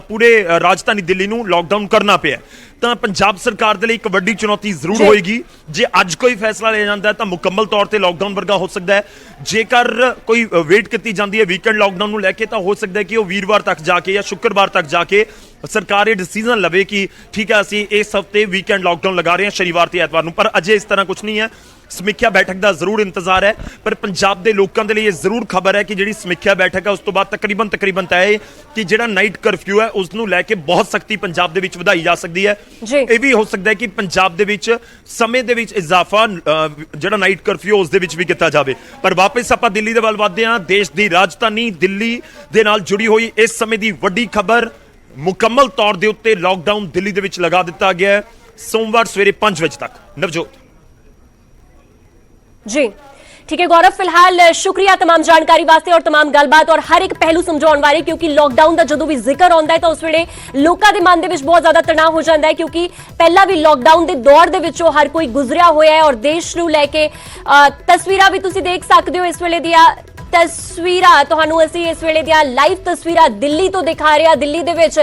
ਪੂਰੇ ਰਾਜਧਾਨੀ ਦਿੱਲੀ ਨੂੰ ਲਾਕਡਾਊਨ ਕਰਨਾ ਪਿਆ। ਤਾਂ ਪੰਜਾਬ ਸਰਕਾਰ ਦੇ ਲਈ ਇੱਕ ਵੱਡੀ ਚੁਣੌਤੀ ਜ਼ਰੂਰ ਹੋਏਗੀ। ਜੇ ਅੱਜ ਕੋਈ ਫੈਸਲਾ ਲਿਆ ਜਾਂਦਾ ਹੈ ਤਾਂ ਮੁਕੰਮਲ ਤੌਰ ਤੇ ਲਾਕਡਾਊਨ ਵਰਗਾ ਹੋ ਸਕਦਾ ਹੈ। ਜੇਕਰ ਕੋਈ ਵੇਟ ਕੀਤੀ ਜਾਂਦੀ ਹੈ ਵੀਕਐਂਡ ਲਾਕਡਾਊਨ ਨੂੰ ਲੈ ਕੇ, ਤਾਂ ਹੋ ਸਕਦਾ ਹੈ ਕਿ ਉਹ ਵੀਰਵਾਰ ਤੱਕ ਜਾ ਕੇ ਜਾਂ ਸ਼ੁੱਕਰਵਾਰ ਤੱਕ ਜਾ ਕੇ ਸਰਕਾਰ ਇਹ ਡਿਸੀਜਨ ਲਵੇ ਕਿ ਠੀਕ ਹੈ ਅਸੀਂ ਇਸ ਹਫਤੇ ਵੀਕਐਂਡ ਲਾਕਡਾਊਨ ਲਗਾ ਰਹੇ ਹਾਂ ਸ਼ਨੀਵਾਰ ਤੇ ਐਤਵਾਰ ਨੂੰ। ਪਰ ਅਜੇ ਇਸ ਤਰ੍ਹਾਂ ਕੁਝ ਨਹੀਂ ਹੈ। ਸਮੀਖਿਆ ਬੈਠਕ ਦਾ ਜ਼ਰੂਰ ਇੰਤਜ਼ਾਰ ਹੈ, ਪਰ ਪੰਜਾਬ ਦੇ ਲੋਕਾਂ ਦੇ ਲਈ ਇਹ ਜ਼ਰੂਰ ਖਬਰ ਹੈ ਕਿ ਜਿਹੜੀ ਸਮੀਖਿਆ ਬੈਠਕ ਹੈ ਉਸ ਤੋਂ ਬਾਅਦ ਤਕਰੀਬਨ ਤੈਅ ਹੈ ਕਿ ਜਿਹੜਾ ਨਾਈਟ ਕਰਫਿਊ ਹੈ ਉਸ ਨੂੰ ਲੈ ਕੇ ਬਹੁਤ ਸਖਤੀ ਪੰਜਾਬ ਦੇ ਵਿੱਚ ਵਧਾਈ ਜਾ ਸਕਦੀ ਹੈ। ਇਹ ਵੀ ਹੋ ਸਕਦਾ ਹੈ ਕਿ ਪੰਜਾਬ ਦੇ ਵਿੱਚ ਸਮੇਂ ਦੇ ਵਿੱਚ ਇਜ਼ਾਫਾ ਜਿਹੜਾ ਨਾਈਟ ਕਰਫਿਊ ਉਸ ਦੇ ਵਿੱਚ ਵੀ ਕੀਤਾ ਜਾਵੇ। ਪਰ ਵਾਪਸ ਆਪਾਂ ਦਿੱਲੀ ਦੇ ਵੱਲ ਵਧਦੇ ਹਾਂ। ਦੇਸ਼ ਦੀ ਰਾਜਧਾਨੀ ਦਿੱਲੀ ਦੇ ਨਾਲ ਜੁੜੀ ਹੋਈ ਇਸ ਸਮੇਂ ਦੀ ਵੱਡੀ ਖਬਰ, ਮੁਕੰਮਲ ਤੌਰ ਦੇ ਉੱਤੇ ਲਾਕਡਾਊਨ ਦਿੱਲੀ ਦੇ ਵਿੱਚ ਲਗਾ ਦਿੱਤਾ ਗਿਆ ਹੈ ਸੋਮਵਾਰ ਸਵੇਰੇ 5 ਵਜੇ ਤੱਕ। ਨਵਜੋਤ जी ठीक है गौरव, फिलहाल शुक्रिया तमाम जानकारी वास्ते और तमाम गलबात और हर एक पहलू समझाने वाले, क्योंकि लॉकडाउन का जो भी जिक्र आता है तो उस वेले लोगों के मन में बहुत ज्यादा तनाव हो जाता है, क्योंकि पहला भी लॉकडाउन के दौर दे विचों हर कोई गुजरिया होया है। और देश नूं लैके तस्वीरां भी तुसीं देख सकते हो, इस वेले दियां तस्वीरां तुहानूं असीं इस वेले दियां लाइव तस्वीरां दिल्ली तो दिखा रहे हैं। दिल्ली दे विच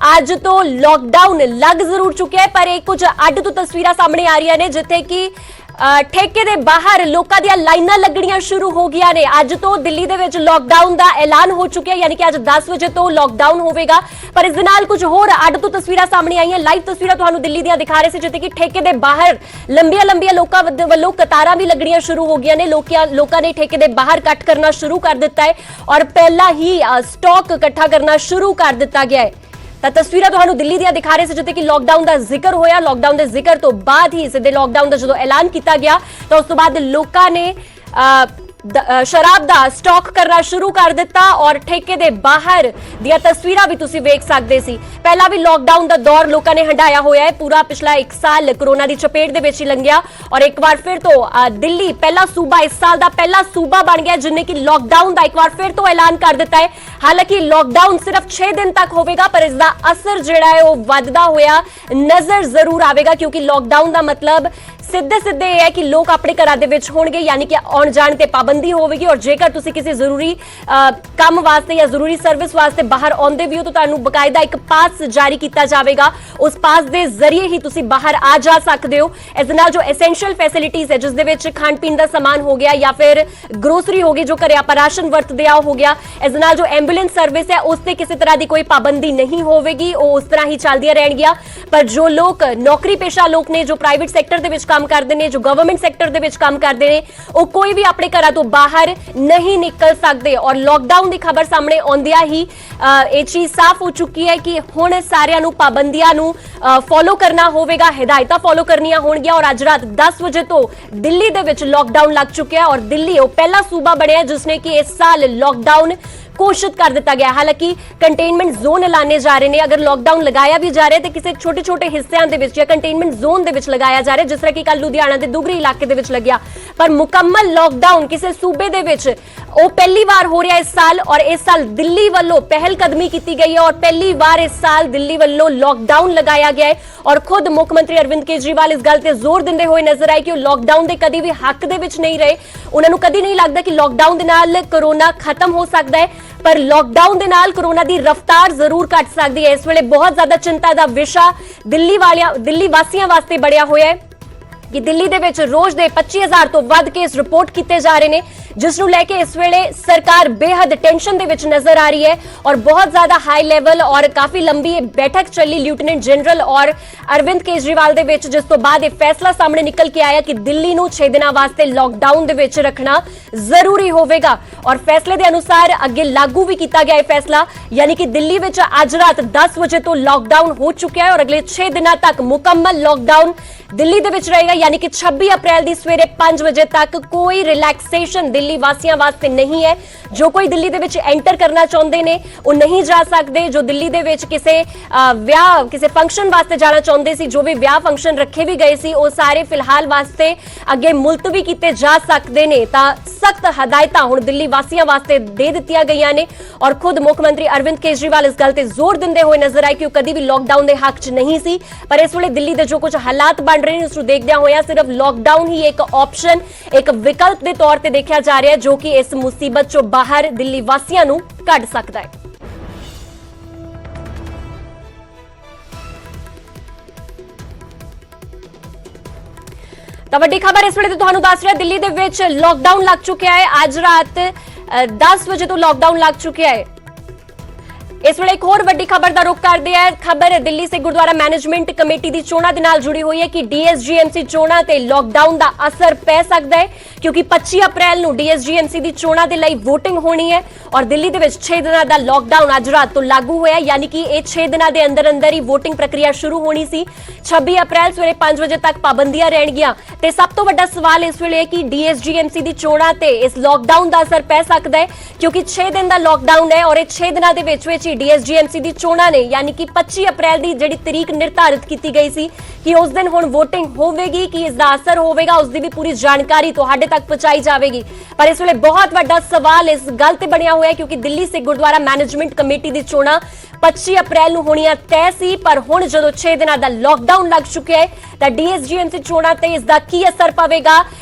ਅੱਜ ਤੋਂ लॉकडाउन लग जरूर चुका है, पर एक कुछ अड तो तस्वीरां सामने आ रही ने जिथे कि ठेके दे बाहर लोकां ਦੀਆਂ ਲਾਈਨਾਂ ਲੱਗਣੀਆਂ ਸ਼ੁਰੂ ਹੋ ਗਈਆਂ ਨੇ। ਅੱਜ ਤੋਂ ਦਿੱਲੀ ਦੇ ਵਿੱਚ ਲਾਕਡਾਊਨ ਦਾ ਐਲਾਨ ਹੋ ਚੁੱਕਿਆ, ਯਾਨੀ ਕਿ ਅੱਜ 10 ਵਜੇ ਤੋਂ ਲਾਕਡਾਊਨ ਹੋਵੇਗਾ। ਪਰ ਇਸ ਦੇ ਨਾਲ ਕੁਝ ਹੋਰ ਅੱਡ ਤੋਂ ਤਸਵੀਰਾਂ ਸਾਹਮਣੇ ਆਈਆਂ। ਲਾਈਵ ਤਸਵੀਰਾਂ ਤੁਹਾਨੂੰ ਦਿੱਲੀ ਦੀਆਂ ਦਿਖਾ ਰਹੇ ਸੀ, ਜਿੱਥੇ ਕਿ ਠੇਕੇ ਦੇ ਬਾਹਰ ਲੰਬੀਆਂ ਲੋਕਾਂ ਵੱਲੋਂ ਕਤਾਰਾਂ ਵੀ ਲੱਗਣੀਆਂ ਸ਼ੁਰੂ ਹੋ ਗਈਆਂ ਨੇ। ਲੋਕਾਂ ਨੇ ਠੇਕੇ ਦੇ ਬਾਹਰ ਇਕੱਠ ਕਰਨਾ ਸ਼ੁਰੂ ਕਰ ਦਿੱਤਾ ਹੈ ਔਰ ਪਹਿਲਾਂ ਹੀ ਸਟਾਕ ਇਕੱਠਾ ਕਰਨਾ ਸ਼ੁਰੂ ਕਰ ਦਿੱਤਾ ਗਿਆ ਹੈ। ਤਾਂ ਤਸਵੀਰਾਂ ਤੁਹਾਨੂੰ ਦਿੱਲੀ ਦੀਆਂ ਦਿਖਾ ਰਹੇ ਸੀ, ਜਿੱਥੇ ਕਿ ਲਾਕਡਾਊਨ ਦਾ ਜ਼ਿਕਰ ਹੋਇਆ। ਲਾਕਡਾਊਨ ਦੇ ਜ਼ਿਕਰ ਤੋਂ ਬਾਅਦ ਹੀ ਸਿੱਧੇ ਲਾਕਡਾਊਨ ਦਾ ਜਦੋਂ ਐਲਾਨ ਕੀਤਾ ਗਿਆ ਤਾਂ ਉਸ ਤੋਂ ਬਾਅਦ ਲੋਕਾਂ ਨੇ ਸ਼ਰਾਬ ਦਾ ਸਟਾਕ ਕਰਨਾ ਸ਼ੁਰੂ ਕਰ ਦਿੱਤਾ ਔਰ ਠੇਕੇ ਦੇ ਬਾਹਰ ਦੀਆਂ ਤਸਵੀਰਾਂ ਵੀ ਤੁਸੀਂ ਵੇਖ ਸਕਦੇ ਸੀ। ਪਹਿਲਾਂ ਵੀ ਲੋਕਡਾਊਨ ਦਾ ਦੌਰ ਲੋਕਾਂ ਨੇ ਹੰਡਾਇਆ ਹੋਇਆ ਹੈ। ਪੂਰਾ ਪਿਛਲਾ 1 ਸਾਲ ਕੋਰੋਨਾ ਦੀ ਚਪੇਟ ਦੇ ਵਿੱਚ ਹੀ ਲੰਘਿਆ ਔਰ ਇੱਕ ਵਾਰ ਫਿਰ ਤੋਂ ਦਿੱਲੀ ਪਹਿਲਾ ਸੂਬਾ ਇਸ ਸਾਲ ਦਾ ਪਹਿਲਾ ਸੂਬਾ ਬਣ ਗਿਆ ਜਿਨੇ ਕਿ ਲੋਕਡਾਊਨ ਦਾ ਇੱਕ ਵਾਰ ਫਿਰ ਤੋਂ ਐਲਾਨ ਕਰ ਦਿੱਤਾ ਹੈ। ਹਾਲਾਂਕਿ ਲੋਕਡਾਊਨ ਸਿਰਫ 6 ਦਿਨ ਤੱਕ ਹੋਵੇਗਾ ਪਰ ਇਸ ਦਾ ਅਸਰ ਜਿਹੜਾ ਹੈ ਉਹ ਵੱਧਦਾ ਹੋਇਆ ਨਜ਼ਰ ਜ਼ਰੂਰ ਆਵੇਗਾ ਕਿਉਂਕਿ ਲੋਕਡਾਊਨ ਦਾ ਮਤਲਬ ਸਿੱਧੇ ਇਹ ਹੈ ਕਿ ਲੋਕ ਆਪਣੇ ਘਰਾਂ ਦੇ ਵਿੱਚ ਹੋਣਗੇ ਯਾਨੀ ਕਿ ਆਉਣ ਜਾਣ ਤੇ ਪਾਬੰਦੀ ਹੋਵੇਗੀ ਔਰ ਜੇਕਰ ਤੁਸੀਂ ਕਿਸੇ ਜ਼ਰੂਰੀ ਕੰਮ ਵਾਸਤੇ ਜਾਂ ਜ਼ਰੂਰੀ ਸਰਵਿਸ ਵਾਸਤੇ ਬਾਹਰ ਆਉਂਦੇ ਵੀ ਹੋ ਤਾਂ ਤੁਹਾਨੂੰ ਬਕਾਇਦਾ ਇੱਕ ਪਾਸ ਜਾਰੀ ਕੀਤਾ ਜਾਵੇਗਾ। ਉਸ ਪਾਸ ਦੇ ਜ਼ਰੀਏ ਹੀ ਤੁਸੀਂ ਬਾਹਰ ਆ ਜਾ ਸਕਦੇ ਹੋ। ਇਸ ਦੇ ਨਾਲ ਜੋ ਐਸੈਂਸ਼ੀਅਲ ਫੈਸਿਲਿਟੀਜ਼ ਹੈ ਜਿਸ ਦੇ ਵਿੱਚ ਖਾਣ ਪੀਣ ਦਾ ਸਮਾਨ ਹੋ ਗਿਆ ਜਾਂ ਫਿਰ ਗਰੋਸਰੀ ਹੋ ਗਈ ਜੋ ਘਰੇ ਆਪਾਂ ਰਾਸ਼ਨ ਵਰਤਦੇ ਆ ਹੋ ਗਿਆ। ਇਸ ਦੇ ਨਾਲ ਜੋ ਐਂਬੂਲੈਂਸ ਸਰਵਿਸ ਹੈ ਉਸ ਤੇ ਕਿਸੇ ਤਰ੍ਹਾਂ ਦੀ ਕੋਈ ਪਾਬੰਦੀ ਨਹੀਂ ਹੋਵੇਗੀ, ਉਹ ਉਸ ਤਰ੍ਹਾਂ ਹੀ ਚੱਲਦੀਆਂ ਰਹਿਣਗੀਆਂ। ਪਰ ਜੋ ਲੋਕ ਨੌਕਰੀ ਪੇਸ਼ਾ ਲੋਕ ਨੇ ਜੋ ਪ੍ਰਾਈਵੇਟ ਸੈਕਟਰ ਦੇ ਵਿੱਚ ਕੰਮ ਕਰਦੇ ਨੇ, ਜੋ ਗਵਰਨਮੈਂਟ ਸੈਕਟਰ ਦੇ ਵਿੱਚ ਕੰਮ ਕਰਦੇ ਨੇ, ਉਹ ਕੋਈ ਵੀ ਆਪਣੇ ਘਰਾਂ ਤੋਂ ਬਾਹਰ ਨਹੀਂ ਨਿਕਲ ਸਕਦੇ ਔਰ ਲੋਕਡਾਊਨ ਦੀ ਖਬਰ ਸਾਹਮਣੇ ਆਉਂਦਿਆਂ ਹੀ ਇਹ ਚੀਜ਼ ਸਾਫ਼ ਹੋ ਚੁੱਕੀ ਹੈ ਕਿ ਹੁਣ ਸਾਰਿਆਂ ਨੂੰ ਪਾਬੰਦੀਆਂ ਨੂੰ ਫੋਲੋ ਕਰਨਾ ਹੋਵੇਗਾ, ਹਦਾਇਤਾਂ ਫੋਲੋ ਕਰਨੀਆਂ ਹੋਣਗੀਆਂ ਔਰ ਅੱਜ ਰਾਤ 10 ਵਜੇ ਤੋਂ ਦਿੱਲੀ ਦੇ ਵਿੱਚ ਲੋਕਡਾਊਨ ਲੱਗ ਚੁੱਕਿਆ ਔਰ ਦਿੱਲੀ ਉਹ ਪਹਿਲਾ ਸੂਬਾ ਬਣਿਆ ਜਿਸਨੇ ਕਿ ਇਸ ਸਾਲ ਲੋਕਡਾਊਨ घोषित कर दिता गया। हालांकि कंटेनमेंट जोन ऐलाने जा रहे हैं। अगर लॉकडाउन लगाया भी जा रहा है तो किसी छोटे हिस्सों के विच या कंटेनमेंट जोन दे विच लगाया जा रहा है जिस तरह कि कल लुधियाना के दुगरी इलाके दे विच लग्या पर मुकम्मल लॉकडाउन किसी सूबे दे विच ਉਹ ਪਹਿਲੀ ਵਾਰ ਹੋ ਰਿਹਾ ਇਸ ਸਾਲ ਔਰ ਇਸ ਸਾਲ ਦਿੱਲੀ ਵੱਲੋਂ ਪਹਿਲ ਕਦਮੀ ਕੀਤੀ ਗਈ ਹੈ ਔਰ ਪਹਿਲੀ ਵਾਰ ਇਸ ਸਾਲ ਦਿੱਲੀ ਵੱਲੋਂ ਲੋਕਡਾਊਨ ਲਗਾਇਆ ਗਿਆ ਹੈ ਔਰ ਖੁਦ ਮੁੱਖ ਮੰਤਰੀ ਅਰਵਿੰਦ ਕੇਜਰੀਵਾਲ ਇਸ ਗੱਲ ਤੇ ਜ਼ੋਰ ਦਿੰਦੇ ਹੋਏ ਨਜ਼ਰ ਆਏ ਕਿ ਉਹ ਲੋਕਡਾਊਨ ਦੇ ਕਦੀ ਵੀ ਹੱਕ ਦੇ ਵਿੱਚ ਨਹੀਂ ਰਹੇ। ਉਹਨਾਂ ਨੂੰ ਕਦੀ ਨਹੀਂ ਲੱਗਦਾ ਕਿ ਲੋਕਡਾਊਨ ਦੇ ਨਾਲ ਕੋਰੋਨਾ ਖਤਮ ਹੋ ਸਕਦਾ ਹੈ ਪਰ ਲੋਕਡਾਊਨ ਦੇ ਨਾਲ ਕੋਰੋਨਾ ਦੀ ਰਫ਼ਤਾਰ ਜ਼ਰੂਰ ਘਟ ਸਕਦੀ ਹੈ। ਇਸ ਵੇਲੇ ਬਹੁਤ ਜ਼ਿਆਦਾ ਚਿੰਤਾ ਦਾ ਵਿਸ਼ਾ ਦਿੱਲੀ ਵਾਸੀਆਂ ਵਾਸਤੇ ਬਣਿਆ ਹੋਇਆ ਹੈ ਕਿ ਦਿੱਲੀ ਦੇ ਵਿੱਚ ਰੋਜ਼ ਦੇ 25000 ਤੋਂ ਵੱਧ ਕੇਸ ਰਿਪੋਰਟ ਕੀਤੇ ਜਾ ਰਹੇ ਨੇ ਜਿਸ ਨੂੰ ਲੈ ਕੇ ਇਸ ਵੇਲੇ ਸਰਕਾਰ ਬੇहद ਟੈਨਸ਼ਨ ਦੇ ਵਿੱਚ ਨਜ਼ਰ ਆ ਰਹੀ ਹੈ ਔਰ ਬਹੁਤ ਜ਼ਿਆਦਾ ਹਾਈ ਲੈਵਲ ਔਰ ਕਾਫੀ ਲੰਬੀ ਬੈਠਕ ਚੱਲੀ ਲੈਫਟੀਨੈਂਟ ਜਨਰਲ ਔਰ ਅਰਵਿੰਦ ਕੇਜਰੀਵਾਲ ਦੇ ਵਿੱਚ ਜਿਸ ਤੋਂ ਬਾਅਦ ਇਹ ਫੈਸਲਾ ਸਾਹਮਣੇ ਨਿਕਲ ਕੇ ਆਇਆ ਕਿ ਦਿੱਲੀ ਨੂੰ 6 ਦਿਨਾਂ ਵਾਸਤੇ ਲੋਕਡਾਊਨ ਦੇ ਵਿੱਚ ਰੱਖਣਾ ਜ਼ਰੂਰੀ ਹੋਵੇਗਾ ਔਰ ਫੈਸਲੇ ਦੇ ਅਨੁਸਾਰ ਅੱਗੇ ਲਾਗੂ ਵੀ ਕੀਤਾ ਗਿਆ ਇਹ ਫੈਸਲਾ ਯਾਨੀ ਕਿ ਦਿੱਲੀ ਵਿੱਚ ਅੱਜ ਰਾਤ 10 ਵਜੇ ਤੋਂ ਲੋਕਡਾਊਨ ਹੋ ਚੁੱਕਿਆ ਹੈ ਔਰ ਅਗਲੇ 6 ਦਿਨਾਂ ਤੱਕ ਮੁਕੰਮਲ ਲੋਕਡਾਊਨ ਦਿੱਲੀ ਦੇ ਵਿੱਚ ਰਹੇਗਾ ਯਾਨੀ ਕਿ 26 ਅਪ੍ਰੈਲ ਦੀ ਸਵੇਰੇ 5 ਵਜੇ ਤੱਕ ਕੋਈ ਰਿਲੈਕਸੇਸ਼ਨ ਦਿੱਲੀ ਵਾਸੀਆਂ ਵਾਸਤੇ ਨਹੀਂ ਹੈ। ਜੋ ਕੋਈ ਦਿੱਲੀ ਦੇ ਵਿੱਚ ਐਂਟਰ ਕਰਨਾ ਚਾਹੁੰਦੇ ਨੇ ਉਹ ਨਹੀਂ ਜਾ ਸਕਦੇ। ਜੋ ਦਿੱਲੀ ਦੇ ਵਿੱਚ ਕਿਸੇ ਵਿਆਹ ਕਿਸੇ ਫੰਕਸ਼ਨ ਵਾਸਤੇ ਜਾਣਾ ਚਾਹੁੰਦੇ ਸੀ ਜੋ ਵੀ ਵਿਆਹ ਫੰਕਸ਼ਨ ਰੱਖੇ ਵੀ ਗਏ ਸੀ ਉਹ ਸਾਰੇ ਫਿਲਹਾਲ ਵਾਸਤੇ ਅੱਗੇ ਮੁਲਤਵੀ ਕੀਤੇ ਜਾ ਸਕਦੇ ਨੇ। ਤਾਂ ਸਖਤ ਹਦਾਇਤਾਂ ਹੁਣ ਦਿੱਲੀ ਵਾਸੀਆਂ ਵਾਸਤੇ ਦੇ ਦਿੱਤੀਆਂ ਗਈਆਂ ਨੇ ਔਰ ਖੁਦ ਮੁੱਖ ਮੰਤਰੀ ਅਰਵਿੰਦ ਕੇਜਰੀਵਾਲ ਇਸ ਗੱਲ ਤੇ ਜ਼ੋਰ ਦਿੰਦੇ ਹੋਏ ਨਜ਼ਰ ਆਏ ਕਿ ਉਹ ਕਦੀ ਵੀ ਲੋਕਡਾਊਨ ਦੇ ਹੱਕ 'ਚ ਨਹੀਂ ਸੀ ਪਰ ਇਸ ਵੇਲੇ ਦਿੱਲੀ ਦੇ ਜੋ ਕੁਝ ਹਾਲਾਤ ਬਣ ਰਹੇ ਨੇ ਉਸ ਨੂੰ ਦੇਖਦਿਆਂ ਹੋਇਆ ਸਿਰਫ ਲੋਕਡਾਊਨ ਹੀ ਇੱਕ ਆਪਸ਼ਨ ਇੱਕ ਵਿਕਲਪ ਦੇ ਤੌਰ ਤੇ ਦੇਖਿਆ ਜਾ ਰਿਹਾ ਹੈ ਜੋ ਕਿ ਇਸ ਮੁਸੀਬਤ ਚੋਂ ਬਾਹਰ ਦਿੱਲੀ ਵਾਸੀਆਂ ਨੂੰ ਕੱਢ ਸਕਦਾ ਹੈ। ਤਾਂ ਵੱਡੀ ਖਬਰ ਇਸ ਵੇਲੇ ਤੇ ਤੁਹਾਨੂੰ ਦੱਸ ਰਿਹਾ ਦਿੱਲੀ ਦੇ ਵਿੱਚ ਲੋਕਡਾਊਨ ਲੱਗ ਚੁੱਕਿਆ ਹੈ। ਅੱਜ ਰਾਤ 10 ਵਜੇ ਤੋਂ ਲੋਕਡਾਊਨ ਲੱਗ ਚੁੱਕਿਆ ਹੈ। ਇਸ ਵੇਲੇ ਇੱਕ ਹੋਰ ਵੱਡੀ ਖਬਰ ਦਾ ਰੁਖ ਕਰਦੇ ਹਾਂ। ਖਬਰ ਦਿੱਲੀ ਸਿੱਖ ਗੁਰਦੁਆਰਾ ਮੈਨੇਜਮੈਂਟ ਕਮੇਟੀ ਦੀ ਚੋਣਾਂ ਦੇ ਨਾਲ ਜੁੜੀ ਹੋਈ ਹੈ ਕਿ ਡੀਐਸਜੀਐਮਸੀ ਚੋਣਾਂ ਤੇ ਲੋਕਡਾਊਨ ਦਾ ਅਸਰ ਪੈ ਸਕਦਾ ਹੈ ਕਿਉਂਕਿ 25 ਅਪ੍ਰੈਲ ਨੂੰ ਡੀਐਸਜੀਐਮਸੀ ਦੀ ਚੋਣਾਂ ਦੇ ਲਈ VOTING ਹੋਣੀ ਹੈ ਔਰ ਦਿੱਲੀ ਦੇ ਵਿੱਚ 6 ਦਿਨਾਂ ਦਾ ਲੋਕਡਾਊਨ ਅੱਜ ਰਾਤ ਤੋਂ ਲਾਗੂ ਹੋਇਆ ਯਾਨੀ ਕਿ ਇਹ 6 ਦਿਨਾਂ ਦੇ ਅੰਦਰ ਹੀ VOTING ਪ੍ਰਕਿਰਿਆ ਸ਼ੁਰੂ ਹੋਣੀ ਸੀ। 26 ਅਪ੍ਰੈਲ ਸਵੇਰੇ 5 ਵਜੇ ਤੱਕ ਪਾਬੰਦੀਆਂ ਰਹਿਣਗੀਆਂ ਤੇ ਸਭ ਤੋਂ ਵੱਡਾ ਸਵਾਲ ਇਸ ਵੇਲੇ ਹੈ ਕਿ ਡੀਐਸਜੀਐਮਸੀ ਦੀ ਚੋਣਾਂ ਤੇ ਇਸ ਲੋਕਡਾਊਨ ਦਾ ਅਸਰ ਪੈ ਸਕਦਾ ਹੈ ਕਿਉਂਕਿ 6 ਦਿਨ ਦਾ ਲੋਕਡਾਊਨ ਹੈ ਔਰ ਇਹ 6 ਦਿਨਾਂ ਦੇ ਵਿੱਚ ਡੀਐਸਜੀਐਮਸੀ ਦੀ ਚੋਣਾਂ ਨੇ ਯਾਨੀ ਕਿ 25 ਅਪ੍ਰੈਲ ਦੀ ਜਿਹੜੀ ਤਰੀਕ ਨਿਰਧਾਰਿਤ ਕੀਤੀ ਗਈ ਸੀ ਕਿ ਉਸ ਦਿਨ ਹੁਣ VOTING ਹੋਵੇਗੀ ਕਿ ਇਸ ਦਾ ਅਸਰ ਹੋਵੇਗਾ ਉਸ ਦੀ ਵੀ ਪੂਰੀ ਜਾਣਕਾਰੀ ਤੁਹਾਡੇ ਤੱਕ ਪਹੁੰਚਾਈ ਜਾਵੇਗੀ। ਪਰ ਇਸ ਵੇਲੇ ਬਹੁਤ ਵੱਡਾ ਸਵਾਲ ਇਸ ਗੱਲ ਤੇ ਬਣਿਆ ਹੋਇਆ ਕਿਉਂਕਿ ਦਿੱਲੀ ਸਿੱਖ ਗੁਰਦੁਆਰਾ ਮੈਨੇਜਮੈਂਟ ਕਮੇਟੀ ਦੀ ਚੋਣਾਂ 25 ਅਪ੍ਰੈਲ ਨੂੰ ਹੋਣੀਆਂ ਤੈਅ ਸੀ ਪਰ ਹੁਣ ਜਦੋਂ 6 ਦਿਨਾਂ ਦਾ ਲੋਕਡਾਊਨ ਲੱਗ ਚੁੱਕਿਆ ਹੈ ਤਾਂ ਡੀਐਸਜੀਐਮਸੀ ਚੋਣਾਂ ਤੇ ਇਸ ਦਾ ਕੀ ਅਸਰ ਪਵੇਗਾ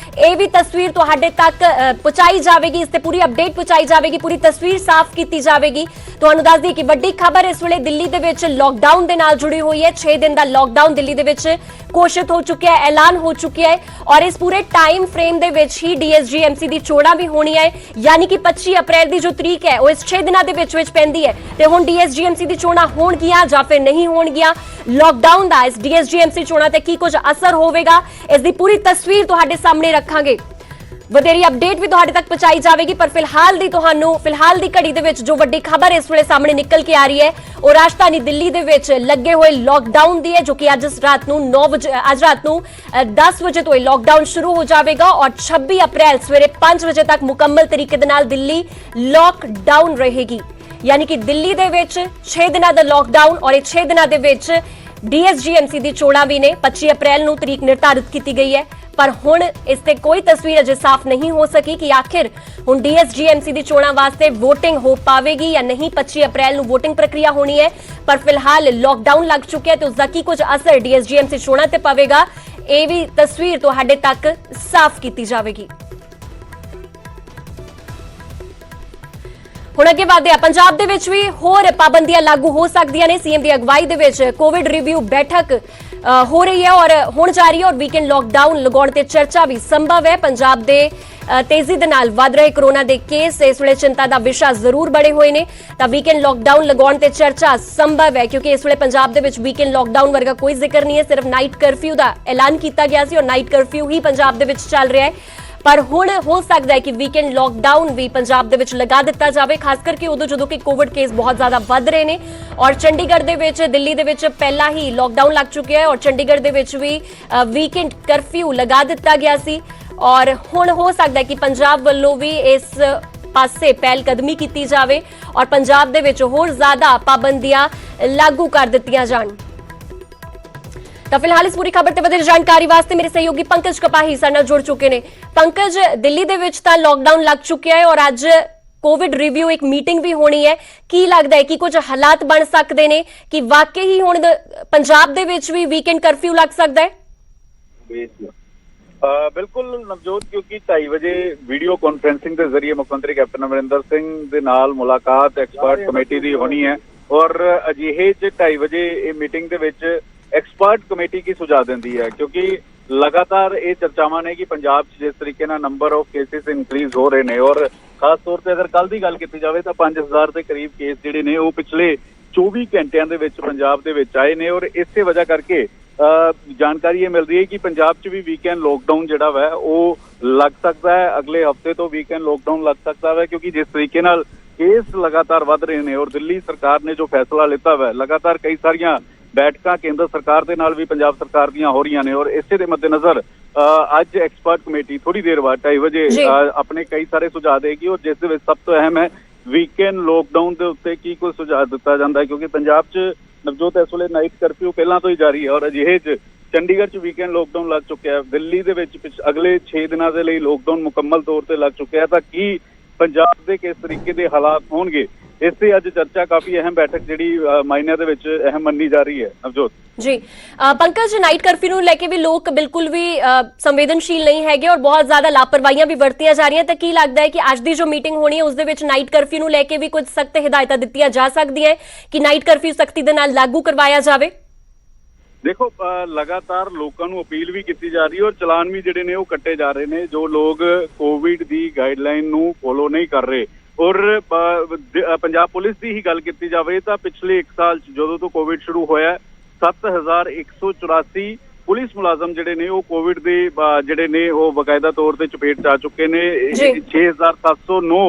ਇਹ ਵੀ ਤਸਵੀਰ ਤੁਹਾਡੇ ਤੱਕ ਪਹੁੰਚਾਈ ਜਾਵੇਗੀ। ਇਸ ਤੇ ਪੂਰੀ ਅਪਡੇਟ ਪਹੁੰਚਾਈ ਜਾਵੇਗੀ, ਪੂਰੀ ਤਸਵੀਰ ਸਾਫ਼ ਕੀਤੀ ਜਾਵੇਗੀ। ਤੁਹਾਨੂੰ ਦੱਸ ਦਈਏ ਕਿ ਵੱਡੀ ਖਬਰ ਇਸ ਵੇਲੇ ਦਿੱਲੀ ਦੇ ਵਿੱਚ ਲੋਕਡਾਊਨ ਦੇ ਨਾਲ ਜੁੜੀ ਹੋਈ ਹੈ। 6 ਦਿਨ ਦਾ ਲੋਕਡਾਊਨ ਦਿੱਲੀ ਦੇ ਵਿੱਚ ਘੋਸ਼ਿਤ ਹੋ ਚੁੱਕਿਆ ਹੈ, ਐਲਾਨ ਹੋ ਚੁੱਕਿਆ ਹੈ ਔਰ ਇਸ ਪੂਰੇ ਟਾਈਮ ਫਰੇਮ ਦੇ ਵਿੱਚ ਹੀ ਡੀਐਸਜੀਐਮਸੀ ਦੀ ਚੋਣਾਂ ਵੀ ਹੋਣੀਆਂ ਹੈ ਯਾਨੀ ਕਿ 25 ਅਪ੍ਰੈਲ ਦੀ ਜੋ ਤਰੀਕ ਹੈ ਉਹ ਇਸ 6 ਦਿਨਾਂ ਦੇ ਵਿੱਚ ਪੈਂਦੀ ਹੈ ਤੇ ਹੁਣ ਡੀਐਸਜੀਐਮਸੀ ਦੀ ਚੋਣਾਂ ਹੋਣਗੀਆਂ ਜਾਂ ਫਿਰ ਨਹੀਂ ਹੋਣਗੀਆਂ। ਲੋਕਡਾਊਨ ਦਾ ਇਸ ਡੀਐਸਜੀਐਮਸੀ ਚੋਣਾਂ ਤੇ ਕੀ ਕੁਝ ਅਸਰ ਹੋਵੇਗਾ ਇਸ ਦੀ ਪੂਰੀ ਤਸਵੀਰ ਤੁਹਾਡੇ ਸਾਹਮਣੇ ਰੱਖਾਂਗੇ। ਵਧੇਰੀ ਅਪਡੇਟ ਵੀ ਤੁਹਾਡੇ ਤੱਕ ਪਹੁੰਚਾਈ ਜਾਵੇਗੀ, ਪਰ ਫਿਲਹਾਲ ਦੀ ਘੜੀ ਦੇ ਵਿੱਚ ਜੋ ਵੱਡੀ ਖਬਰ ਇਸ ਵੇਲੇ ਸਾਹਮਣੇ ਨਿਕਲ ਕੇ ਆ ਰਹੀ ਹੈ ਉਹ ਰਾਜਧਾਨੀ ਦਿੱਲੀ ਦੇ ਵਿੱਚ ਲੱਗੇ ਹੋਏ ਲੋਕਡਾਊਨ ਦੀ ਹੈ, ਜੋ ਕਿ ਅੱਜ ਰਾਤ ਨੂੰ 10 ਵਜੇ ਤੋਂ ਇਹ ਲੋਕਡਾਊਨ ਸ਼ੁਰੂ ਹੋ ਜਾਵੇਗਾ ਔਰ 26 ਅਪ੍ਰੈਲ ਸਵੇਰੇ 5 ਵਜੇ ਤੱਕ ਮੁਕੰਮਲ ਤਰੀਕੇ ਦੇ ਨਾਲ ਦਿੱਲੀ ਲੋਕਡਾਊਨ ਰਹੇਗੀ। यानी कि दिल्ली दे विच 6 दिनों का लॉकडाउन और 6 दिनों के विच DSGMC दी चोणां भी ने 25 अप्रैल नूं तरीक निर्धारित की गई है, पर हुण इसते कोई तस्वीर अजे साफ नहीं हो सकी कि आखिर हुण DSGMC दी चोणां वास्ते वोटिंग हो पावेगी या नहीं। 25 अप्रैल नूं वोटिंग प्रक्रिया होनी है, पर फिलहाल लॉकडाउन लग चुका है तो उसका की कुछ असर DSGMC चोणां ते पवेगा, ये भी तस्वीर तुहाडे तक साफ की जाएगी। ਹੁਣ ਅੱਗੇ ਵਧਦੇ ਆ, ਪੰਜਾਬ ਦੇ ਵਿੱਚ ਵੀ ਹੋਰ ਪਾਬੰਦੀਆਂ ਲਾਗੂ ਹੋ ਸਕਦੀਆਂ ਨੇ। ਸੀਐਮ ਦੀ ਅਗਵਾਈ ਦੇ ਵਿੱਚ ਕੋਵਿਡ ਰਿਵਿਊ ਬੈਠਕ ਹੋ ਰਹੀ ਹੈ ਔਰ ਹੁਣ ਜਾਰੀ ਹੈ ਔਰ ਵੀਕਐਂਡ ਲੋਕਡਾਊਨ ਲਗਾਉਣ ਤੇ ਚਰਚਾ ਵੀ ਸੰਭਵ ਹੈ। ਪੰਜਾਬ ਦੇ ਤੇਜ਼ੀ ਦੇ ਨਾਲ ਵੱਧ ਰਹੇ ਕੋਰੋਨਾ ਦੇ ਕੇਸ ਇਸ ਵੇਲੇ ਚਿੰਤਾ ਦਾ ਵਿਸ਼ਾ ਜ਼ਰੂਰ ਬਣੇ ਹੋਏ ਨੇ, ਤਾਂ ਵੀਕਐਂਡ ਲੋਕਡਾਊਨ ਲਗਾਉਣ ਤੇ ਚਰਚਾ ਸੰਭਵ ਹੈ ਕਿਉਂਕਿ ਇਸ ਵੇਲੇ ਪੰਜਾਬ ਦੇ ਵਿੱਚ ਵੀਕਐਂਡ ਲੋਕਡਾਊਨ ਵਰਗਾ ਕੋਈ ਜ਼ਿਕਰ ਨਹੀਂ ਹੈ, ਸਿਰਫ ਨਾਈਟ ਕਰਫਿਊ ਦਾ ਐਲਾਨ ਕੀਤਾ ਗਿਆ ਸੀ ਔਰ ਨਾਈਟ ਕਰਫਿਊ ਹੀ ਪੰਜਾਬ ਦੇ ਵਿੱਚ ਚੱਲ ਰਿਹਾ ਹੈ। पर हुण हो सकता है कि वीकेंड लॉकडाउन भी पंजाब दे विच लगा दिता जाए, खास करके उदों जदों कि कोविड केस बहुत ज्यादा वध रहे ने और चंडीगढ़ दे विच दिल्ली दे विच पहला ही लॉकडाउन लग चुका है और चंडीगढ़ दे विच भी वीकेंड करफ्यू लगा दिता गया सी और हुण हो सकता है कि पंजाब वल्लों भी इस पासे पहल कदमी की जाए और पंजाब दे विच होर ज्यादा पाबंदियां लागू कर दित्तियां जाण। तो फिलहाल इस पूरी खबर ते वधेरे जानकारी वास्ते मेरे सहयोगी पंकज कपाही साडे नाल जुड़ चुके ने। पंकज, दिल्ली दे विच तां लॉकडाउन लग चुका है और अज कोविड रिव्यू एक मीटिंग भी होनी है, की लगता है कि कुछ हालात बन सकते हैं कि वाकई ही हुण पंजाब दे विच भी वीकेंड करफ्यू लग सकता है? बिल्कुल नवजोत, क्योंकि 2:30 बजे वीडियो कॉन्फ्रेंसिंग के जरिए मुख्यमंत्री कैप्टन अमरिंदर सिंह दे नाल मुलाकात एक्सपर्ट कमेटी दी होनी है और अजिहे 2:30 बजे ये मीटिंग दे विच एक्सपर्ट कमेटी की सुझाव देंदी है, क्योंकि लगातार ये चर्चावां ने कि पंजाब जिस तरीके ना नंबर ऑफ केसेस इंक्रीज हो रहे हैं और खास तौर पर अगर कल की गल की जाए तो 5000 के करीब केस जिहड़े ने वो पिछले 24 घंटिया दे विच पंजाब दे विच आए ने और इसे वजह करके जानकारी ये मिल रही है कि पंजाब च भी वीकेंड लॉकडाउन जिहड़ा वा वो लग सकता है, अगले हफ्ते तो वीकेंड लॉकडाउन लग सकता है, क्योंकि जिस तरीके नाल केस लगातार वध रहे हैं और दिल्ली सरकार ने जो फैसला लिता है, लगातार कई सारियां बैठक केंद्र सरकार के नाल भी पंजाब सरकार दियां हो रही ने और इसे दे मद्देनजर अज एक्सपर्ट कमेटी थोड़ी देर बाद 2:30 बजे अपने कई सारे सुझाव देगी और जिस दे सब तो अहम है वीकेंड लॉकडाउन के उत्ते की कोई सुझाव दिता जाता है, क्योंकि पंजाब च नवजोत इस वेले नाइट करफ्यू पहला तो ही जारी है और अजिहे चंडीगढ़ च वीकेंड लॉकडाउन लग चुका है, दिल्ली दे विच अगले 6 दिनों के लिए लॉकडाउन मुकम्मल तौर पर लग चुका है, तो की पंजाब के किस तरीके के हालात होंगे इससे अज चर्चा काफी अहम बैठक जिहड़ी मायने दे विच अहम मन्नी जा रही है। नवजोत जी, पंकज, नाइट कर्फ्यू नूं लेके भी लोग बिल्कुल भी संवेदनशील नहीं हैगे और बहुत ज्यादा लापरवाहियां भी वरतियां जा रही हैं, तो की लगता है कि अज दी जो मीटिंग होनी है उस दे विच नाइट कर्फ्यू नूं लेके भी कुछ सख्त हिदायतां दित्तियां जा सकदियां कि नाइट कर्फ्यू सख्ती दे नाल लागू करवाया जावे? देखो, लगातार लोगों को अपील भी की जा रही है और चलान भी जिहड़े ने वो कट्टे जा रहे हैं जो लोग कोविड की गाइडलाइन नूं फॉलो नहीं कर रहे और पंजाब पुलिस की ही गल की जाए तो पिछले 1 साल जो तो कोविड शुरू होया 7184 पुलिस मुलाजम जिहड़े ने वो कोविड दे जिहड़े ने वो बकायदा तौर पर चपेट च आ चुके ने। 6709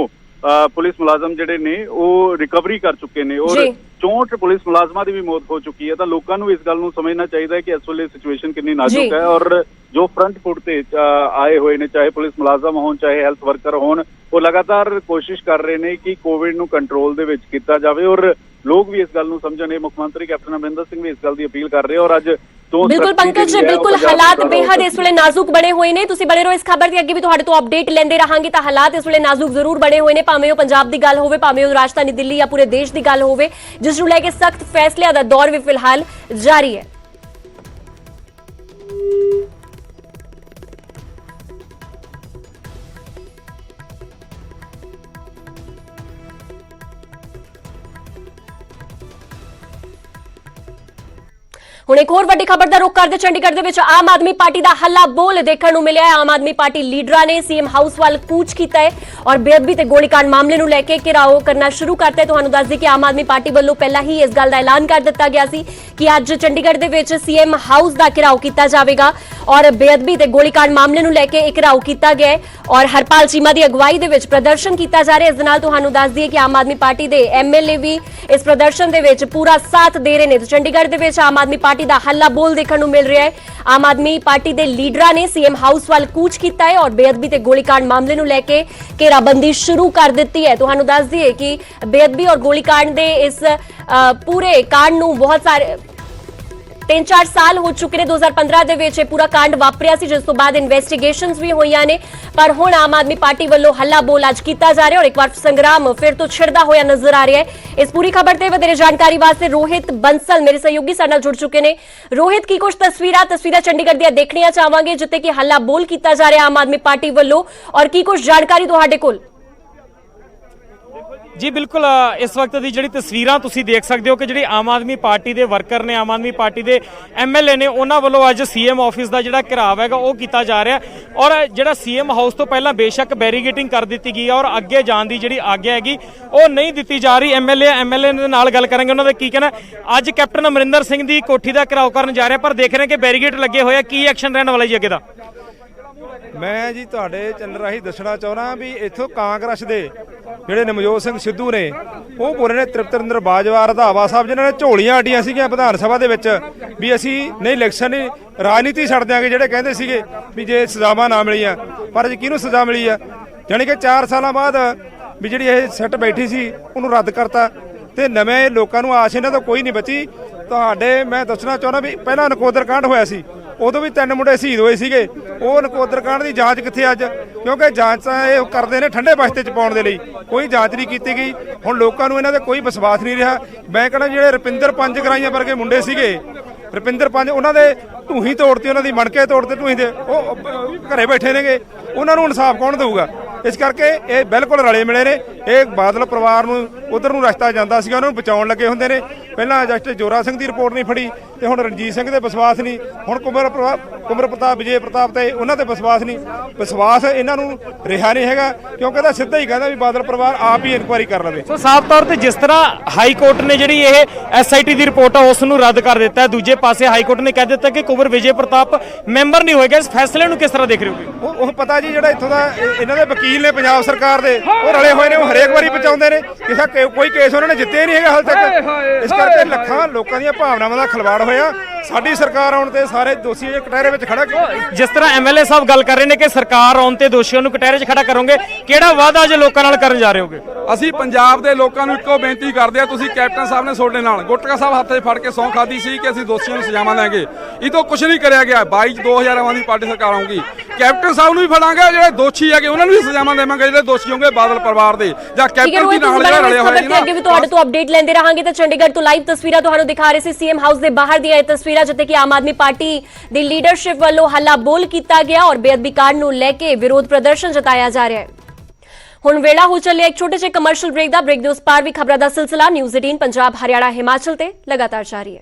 पुलिस मुलाजम जिहड़े ने वो रिकवरी कर चुके ने और 64 पुलिस मुलाजमां दी भी मौत हो चुकी है, तो लोगों को इस गल नूं समझना चाहिए कि इस वेले सिचुएशन कितनी नाजुक है और जो फ्रंट फुट ते आए हुए ने चाहे पुलिस मुलाजम होण चाहे हैल्थ वर्कर होण वो लगातार कोशिश कर रहे हैं कि कोविड नूं कंट्रोल दे विच कीता जावे और लोग भी इस गल नूं समझण। मुख्यमंत्री कैप्टन अमरिंदर सिंह भी इस गल की अपील कर रहे हैं और अज बिल्कुल पंकज, बिल्कुल हालात बेहद इस वेले नाजुक बने हुए ने, तुसीं बने रहो इस खबर दी, अगे भी तुहाडे तो अपडेट लेंदे रहांगे। तां हालात इस वेले नाजुक जरूर बने हुए ने, भावें ओह पंजाब दी गल होवे भावें ओह राजधानी दिल्ली या पूरे देश दी गल होवे, जिस नूं लैके सख्त फैसलिਆਂ ਦਾ दौर भी फिलहाल जारी है। ਹੁਣ ਇੱਕ ਹੋਰ ਵੱਡੀ ਖਬਰ ਦਾ ਰੁਖ ਕਰਦੇ ਚੰਡੀਗੜ੍ਹ ਦੇ ਵਿੱਚ ਆਮ ਆਦਮੀ ਪਾਰਟੀ ਦਾ ਹੱਲਾ ਬੋਲ ਦੇਖਣ ਨੂੰ ਮਿਲਿਆ ਹੈ। ਆਮ ਆਦਮੀ ਪਾਰਟੀ ਲੀਡਰਾਂ ਨੇ ਸੀਐਮ ਹਾਊਸ ਵੱਲ ਕੂਚ ਕੀਤਾ ਹੈ ਔਰ ਬੇਅਦਬੀ ਤੇ ਗੋਲੀकांड ਮਾਮਲੇ ਨੂੰ ਲੈ ਕੇ ਘਿਰਾਓ ਕਰਨਾ ਸ਼ੁਰੂ ਕਰਤਾ ਹੈ। ਤੁਹਾਨੂੰ ਦੱਸ ਦਈਏ ਕਿ ਆਮ ਆਦਮੀ ਪਾਰਟੀ ਵੱਲੋਂ ਪਹਿਲਾਂ ਹੀ ਇਸ ਗੱਲ ਦਾ ਐਲਾਨ ਕਰ ਦਿੱਤਾ ਗਿਆ ਸੀ ਕਿ ਅੱਜ ਚੰਡੀਗੜ੍ਹ ਦੇ ਵਿੱਚ ਸੀਐਮ ਹਾਊਸ ਦਾ ਘਿਰਾਓ ਕੀਤਾ ਜਾਵੇਗਾ ਔਰ ਬੇਅਦਬੀ ਤੇ ਗੋਲੀकांड ਮਾਮਲੇ ਨੂੰ ਲੈ ਕੇ ਇਹ ਘਿਰਾਓ ਕੀਤਾ ਗਿਆ ਹੈ ਔਰ ਹਰਪਾਲ ਚੀਮਾ ਦੀ ਅਗਵਾਈ ਦੇ ਵਿੱਚ ਪ੍ਰਦਰਸ਼ਨ ਕੀਤਾ ਜਾ ਰਿਹਾ ਹੈ। ਇਸ ਦੇ ਨਾਲ ਤੁਹਾਨੂੰ ਦੱਸ ਦਈਏ ਕਿ ਆਮ ਆਦਮੀ ਪਾਰਟੀ ਦੇ ਐਮਐਲਏ ਵੀ ਇਸ ਪ੍ਰਦਰਸ਼ਨ ਦੇ ਵਿੱਚ ਪੂਰਾ ਸਾਥ ਦੇ ਰਹੇ ਨੇ। ਤੇ ਚੰਡੀਗੜ੍ਹ ਦੇ ਵਿੱਚ ਆਮ ਆਦਮੀ ਪਾਰਟੀ ਦਾ ਹੱਲਾ ਬੋਲ ਦੇਖਣ ਨੂੰ ਮਿਲ ਰਿਹਾ ਹੈ। ਆਮ ਆਦਮੀ ਪਾਰਟੀ ਦੇ ਲੀਡਰਾਂ ਨੇ ਸੀਐਮ ਹਾਊਸ ਵੱਲ ਕੂਚ ਕੀਤਾ ਹੈ ਔਰ ਬੇਅਦਬੀ ਤੇ ਗੋਲੀकांड ਮਾਮਲੇ ਨੂੰ ਲੈ ਕੇ ਘੇਰਾਬੰਦੀ ਸ਼ੁਰੂ ਕਰ ਦਿੱਤੀ ਹੈ। ਤੁਹਾਨੂੰ ਦੱਸ ਦਈਏ ਕਿ ਬੇਅਦਬੀ ਔਰ ਗੋਲੀकांड ਦੇ ਇਸ ਪੂਰੇ ਕਾਂਡ ਨੂੰ ਬਹੁਤ ਸਾਰੇ 3-4 ਸਾਲ ਹੋ ਚੁੱਕੇ ਨੇ। 2015 ਦੇ ਵਿੱਚ ਇਹ ਪੂਰਾ ਕਾਂਡ ਵਾਪਰਿਆ ਸੀ ਜਿਸ ਤੋਂ ਬਾਅਦ ਇਨਵੈਸਟੀਗੇਸ਼ਨਸ ਵੀ ਹੋਈਆਂ ਨੇ ਪਰ ਹੁਣ ਆਮ ਆਦਮੀ ਪਾਰਟੀ ਵੱਲੋਂ ਹੱਲਾ ਬੋਲ ਅੱਜ ਕੀਤਾ ਜਾ ਰਿਹਾ ਔਰ ਇੱਕ ਵਾਰ ਸੰਗਰਾਮ ਫਿਰ ਤੋਂ ਛਿੜਦਾ ਹੋਇਆ ਨਜ਼ਰ ਆ ਰਿਹਾ ਹੈ। ਇਸ ਪੂਰੀ ਖਬਰ ਤੇ ਵਧੇਰੇ ਜਾਣਕਾਰੀ ਵਾਸਤੇ ਰੋਹਿਤ ਬੰਸਲ ਮੇਰੇ ਸਹਿਯੋਗੀ ਸਾਡੇ ਨਾਲ ਜੁੜ ਚੁੱਕੇ ਨੇ। ਰੋਹਿਤ, ਕੀ ਕੁਝ ਤਸਵੀਰਾਂ ਚੰਡੀਗੜ੍ਹ ਦੀਆਂ ਦੇਖਣੀਆਂ ਚਾਹਾਂਗੇ ਜਿੱਥੇ ਕਿ ਹੱਲਾ ਬੋਲ ਕੀਤਾ ਜਾ ਰਿਹਾ ਆਮ ਆਦਮੀ ਪਾਰਟੀ ਵੱਲੋਂ ਔਰ ਕੀ ਕੁਝ ਜਾਣਕਾਰੀ ਤੁਹਾਡੇ ਕੋਲ? जी बिल्कुल इस वक्त की जी तस्वीर तुम देख सकते हो कि जी आम आदमी पार्टी के वर्कर ने आम आदमी पार्टी के MLA ने उन्होंने वालों अज CM ऑफिस का जो घिराव है वो किया जा रहा है और जो CM हाउस तो पहला बेशक बैरीगेटिंग कर दी गई है और अगे जाने की जी आग्ञा हैगी वो नहीं दी जा रही। MLA के नाल गल करेंगे उन्होंने की कहना। अज कैप्टन अमरिंदर सिंह की कोठी का घिराव करने जा रहे पर देख रहे हैं कि बैरीगेट लगे हुए की एक्शन रहने वाला जी अगे का। मैं जी तुहाडे चैनल राही दसना चाहना भी इत्थों कांग्रेस दे ਜਿਹੜੇ ਨਵਜੋਤ ਸਿੰਘ ਸਿੱਧੂ ਨੇ ਉਹ ਬੋਲੇ ਨੇ ਤ੍ਰਿਪਤਰਿੰਦਰ ਬਾਜਵਾ ਰਧਾਵਾ ਸਾਹਿਬ ਜਿਨ੍ਹਾਂ ਨੇ ਝੋਲੀਆਂ ਆਡੀਆਂ ਸੀਗੀਆਂ ਵਿਧਾਨ ਸਭਾ ਦੇ ਵਿੱਚ ਵੀ ਅਸੀਂ ਨਹੀਂ ਇਲੈਕਸ਼ਨ ਨਹੀਂ ਰਾਜਨੀਤੀ ਛੱਡ ਦਿਆਂਗੇ। ਜਿਹੜੇ ਕਹਿੰਦੇ ਸੀਗੇ ਵੀ ਜੇ ਸਜ਼ਾਵਾਂ ਨਾ ਮਿਲੀਆਂ ਪਰ ਅੱਜ ਕਿਹਨੂੰ ਸਜ਼ਾ ਮਿਲੀ ਆ ਜਾਣੀ ਕਿ 4 ਸਾਲਾਂ ਬਾਅਦ ਵੀ ਜਿਹੜੀ ਇਹ ਸੈੱਟ ਬੈਠੀ ਸੀ ਉਹਨੂੰ ਰੱਦ ਕਰਤਾ ਤੇ ਨਵੇਂ ਲੋਕਾਂ ਨੂੰ ਆਸ ਇਹਨਾਂ ਤੋਂ ਕੋਈ ਨਹੀਂ ਬਚੀ। ਤੁਹਾਡੇ ਮੈਂ ਦੱਸਣਾ ਚਾਹੁੰਦਾ ਵੀ ਪਹਿਲਾਂ ਨਕੋਦਰ ਕਾਂਡ ਹੋਇਆ ਸੀ ਉਦੋਂ ਵੀ 3 ਮੁੰਡੇ ਸ਼ਹੀਦ ਹੋਏ ਸੀਗੇ। ਉਹ ਨਕੋਦਰ ਕਾਂਡ ਦੀ ਜਾਂਚ ਕਿੱਥੇ ਅੱਜ ਕਿਉਂਕਿ ਜਾਂਚ ਤਾਂ ਇਹ ਕਰਦੇ ਨੇ ਠੰਡੇ ਬਸਤੇ ਚ ਪਾਉਣ ਦੇ ਲਈ ਕੋਈ ਜਾਂਚ ਨਹੀਂ ਕੀਤੀ ਗਈ। ਹੁਣ ਲੋਕਾਂ ਨੂੰ ਇਹਨਾਂ ਤੇ ਕੋਈ ਵਿਸ਼ਵਾਸ ਨਹੀਂ ਰਿਹਾ। ਮੈਂ ਕਹਿੰਦਾ ਜਿਹੜੇ ਰੁਪਿੰਦਰ ਪੰਜ ਗਰਾਈਆਂ ਵਰਗੇ ਮੁੰਡੇ ਸੀਗੇ ਰੁਪਿੰਦਰ ਪੰਜ ਉਹਨਾਂ ਦੇ ਢੂਹੀ ਤੋੜਤੀ ਉਹਨਾਂ ਦੀ ਮਣਕੇ ਤੋੜਤੇ ਢੂਹੀ ਦੇ ਉਹ ਘਰੇ ਬੈਠੇ ਨੇਗੇ ਉਹਨਾਂ ਨੂੰ ਇਨਸਾਫ ਕੌਣ ਦੇਊਗਾ। ਇਸ ਕਰਕੇ ਇਹ ਬਿਲਕੁਲ ਰਲੇ ਮਿਲੇ ਨੇ। ਇਹ ਬਾਦਲ ਪਰਿਵਾਰ ਨੂੰ ਉਧਰ ਨੂੰ ਰਸਤਾ ਜਾਂਦਾ ਸੀਗਾ ਉਹਨਾਂ ਨੂੰ ਬਚਾਉਣ ਲੱਗੇ ਹੁੰਦੇ ਨੇ। ਪਹਿਲਾਂ ਜਸਟਿਸ ਜੋਰਾ ਸਿੰਘ ਦੀ ਰਿਪੋਰਟ ਨਹੀਂ ਫੜੀ ਤੇ ਹੁਣ ਰਣਜੀਤ ਸਿੰਘ ਤੇ ਵਿਸ਼ਵਾਸ ਨਹੀਂ। ਹੁਣ ਕੁਮਰ ਪ੍ਰਤਾਪ ਵਿਜੇ ਪ੍ਰਤਾਪ ਤੇ ਉਹਨਾਂ ਤੇ ਵਿਸ਼ਵਾਸ ਨਹੀਂ। ਵਿਸ਼ਵਾਸ ਇਹਨਾਂ ਨੂੰ ਰਿਹਾ ਨਹੀਂ ਹੈਗਾ ਕਿਉਂਕਿ ਇਹਦਾ ਸਿੱਧਾ ਹੀ ਕਹਿੰਦਾ ਵੀ ਬਾਦਲ ਪਰਿਵਾਰ ਆਪ ਹੀ ਇਨਕੁਆਇਰੀ ਕਰ ਲਵੇ। ਸੋ ਸਾਫ਼ ਤੌਰ ਤੇ ਜਿਸ ਤਰ੍ਹਾਂ ਹਾਈ ਕੋਰਟ ਨੇ ਜਿਹੜੀ ਇਹ SIT ਦੀ ਰਿਪੋਰਟ ਆ ਉਸ ਨੂੰ ਰੱਦ ਕਰ ਦਿੱਤਾ ਹੈ, ਦੂਜੇ ਪਾਸੇ ਹਾਈ ਕੋਰਟ ਨੇ ਕਹਿ ਦਿੱਤਾ ਕਿ ਕੁਮਰ ਵਿਜੇ ਪ੍ਰਤਾਪ ਮੈਂਬਰ ਨਹੀਂ ਹੋਏਗਾ। ਇਸ ਫੈਸਲੇ ਨੂੰ ਕਿਸ ਤਰ੍ਹਾਂ ਦੇਖ ਰਹੇ ਹੋ? ਉਹ ਪਤਾ ਜੀ ਜਿਹੜਾ ਇੱਥੋਂ ਦਾ ਇਹਨਾਂ ਦੇ ਵਕੀਲ ਨੇ ਪੰਜਾਬ ਸਰਕਾਰ ਦੇ ਉਹ ਰਲੇ ਹੋਏ ਨੇ। ਉਹ ਹਰੇਕ ਵਾਰੀ ਬਚਾਉਂਦੇ ਨੇ ਕਿਸੇ ਕੋਈ ਕੇਸ ਉਹਨਾਂ ਨੇ ਜਿੱਤੇ ਨਹੀਂ ਹੈਗਾ ਹਾਲ ਤੱਕ। ਇਸ ਕਰਕੇ ਲੱਖਾਂ ਲੋਕਾਂ ਦੀਆਂ ਭਾਵਨਾਵਾਂ ਦਾ ਖਿਲਵਾੜ ਹੋਇਆ। ਸਾਡੀ ਸਰਕਾਰ ਆਉਣ ਤੇ ਸਾਰੇ ਦੋਸ਼ੀ ਕਟਹਿਰੇ ਵਿੱਚ ਖੜਾ ਜਿਸ ਤਰ੍ਹਾਂ MLA ਸਾਹਿਬ ਗੱਲ ਕਰ ਰਹੇ ਨੇ ਕਿ ਸਰਕਾਰ ਆਉਣ ਤੇ ਦੋਸ਼ੀਆਂ ਨੂੰ ਕਟਹਿਰੇ 'ਚ ਖੜਾ ਕਰੋਗੇ, ਕਿਹੜਾ ਵਾਅਦਾ ਅੱਜ ਲੋਕਾਂ ਨਾਲ ਕਰਨ ਜਾ ਰਹੇ ਹੋਗੇ? ਅਸੀਂ ਪੰਜਾਬ ਦੇ ਲੋਕਾਂ ਨੂੰ ਇੱਕੋ ਬੇਨਤੀ ਕਰਦੇ ਆ, ਤੁਸੀਂ ਕੈਪਟਨ ਸਾਹਿਬ ਨੇ ਤੁਹਾਡੇ ਨਾਲ ਗੁਟਕਾ ਸਾਹਿਬ ਹੱਥ 'ਚ ਫੜ ਕੇ ਸਹੁੰ ਖਾਦੀ ਸੀ ਕਿ ਅਸੀਂ ਦੋਸ਼ੀਆਂ ਨੂੰ ਸਜ਼ਾਵਾਂ ਦੇਵਾਂਗੇ। ਇਹ ਤੋਂ ਕੁਝ ਨਹੀਂ ਕਰਿਆ ਗਿਆ। 22 2000 ਆਮ ਆਦਮੀ ਪਾਰਟੀ ਸਰਕਾਰ ਆਊਗੀ, ਕੈਪਟਨ ਸਾਹਿਬ ਨੂੰ ਵੀ ਫੜਾਂਗੇ, ਜਿਹੜੇ ਦੋਸ਼ੀ ਹੈਗੇ ਉਹਨਾਂ ਨੂੰ ਵੀ ਸਜ਼ਾਵਾਂ ਦੇਵਾਂਗੇ, ਜਿਹੜੇ ਦੋਸ਼ੀ ਹੋਣਗੇ ਬਾਦਲ ਪਰਿਵਾਰ ਦੇ ਜਾਂ ਕੈਪਟਨ ਦੀ ਨਾਲ ਜਿਹੜਾ ਰਲਿਆ ਹੋਇਆ ਅੱਗੇ ਵੀ ਤੁਹਾਡੇ ਤੋਂ ਅਪਡੇਟ ਲੈਂਦੇ ਰਹਾਂਗੇ। ਤਾਂ ਚੰਡੀਗੜ੍ਹ ਤੋਂ ਲਾਈਵ ਤਸਵੀਰਾਂ ਤੁਹਾਨੂੰ ਦਿਖਾ ਰਹੇ ਸੀ ਸੀਐਮ ਹਾਊਸ ਦੇ ਬਾਹਰ ਦੀਆਂ ਇਹ ਤਸਵੀਰਾਂ ਜਿੱਥੇ ਕਿ ਆਮ ਆਦਮੀ ਪਾਰਟੀ ਦੀ ਲੀਡਰਸ਼ਿਪ ਵੱਲੋਂ ਹੱਲਾ ਬੋਲ ਕੀਤਾ ਗਿਆ ਔਰ ਬੇਅਦਬੀ ਕਾਂਡ ਨੂੰ ਲੈ ਕੇ ਵਿਰੋਧ ਪ੍ਰਦਰਸ਼ਨ ਜਤਾਇਆ ਜਾ ਰਿਹਾ ਹੈ। ਹੁਣ ਵੇਲਾ ਹੋ ਚੱਲਿਆ ਇੱਕ ਛੋਟੇ ਜਿਹੇ ਕਮਰਸ਼ੀਅਲ ਬ੍ਰੇਕ ਦਾ। ਬ੍ਰੇਕ ਦੇ ਉਸ ਪਾਰ ਵੀ ਖਬਰਾਂ ਦਾ ਸਿਲਸਿਲਾ ਨਿਊਜ਼ 18 ਪੰਜਾਬ ਹਰਿਆਣਾ ਹਿਮਾਚਲ ਤੇ ਲਗਾਤਾਰ ਜਾਰੀ ਹੈ।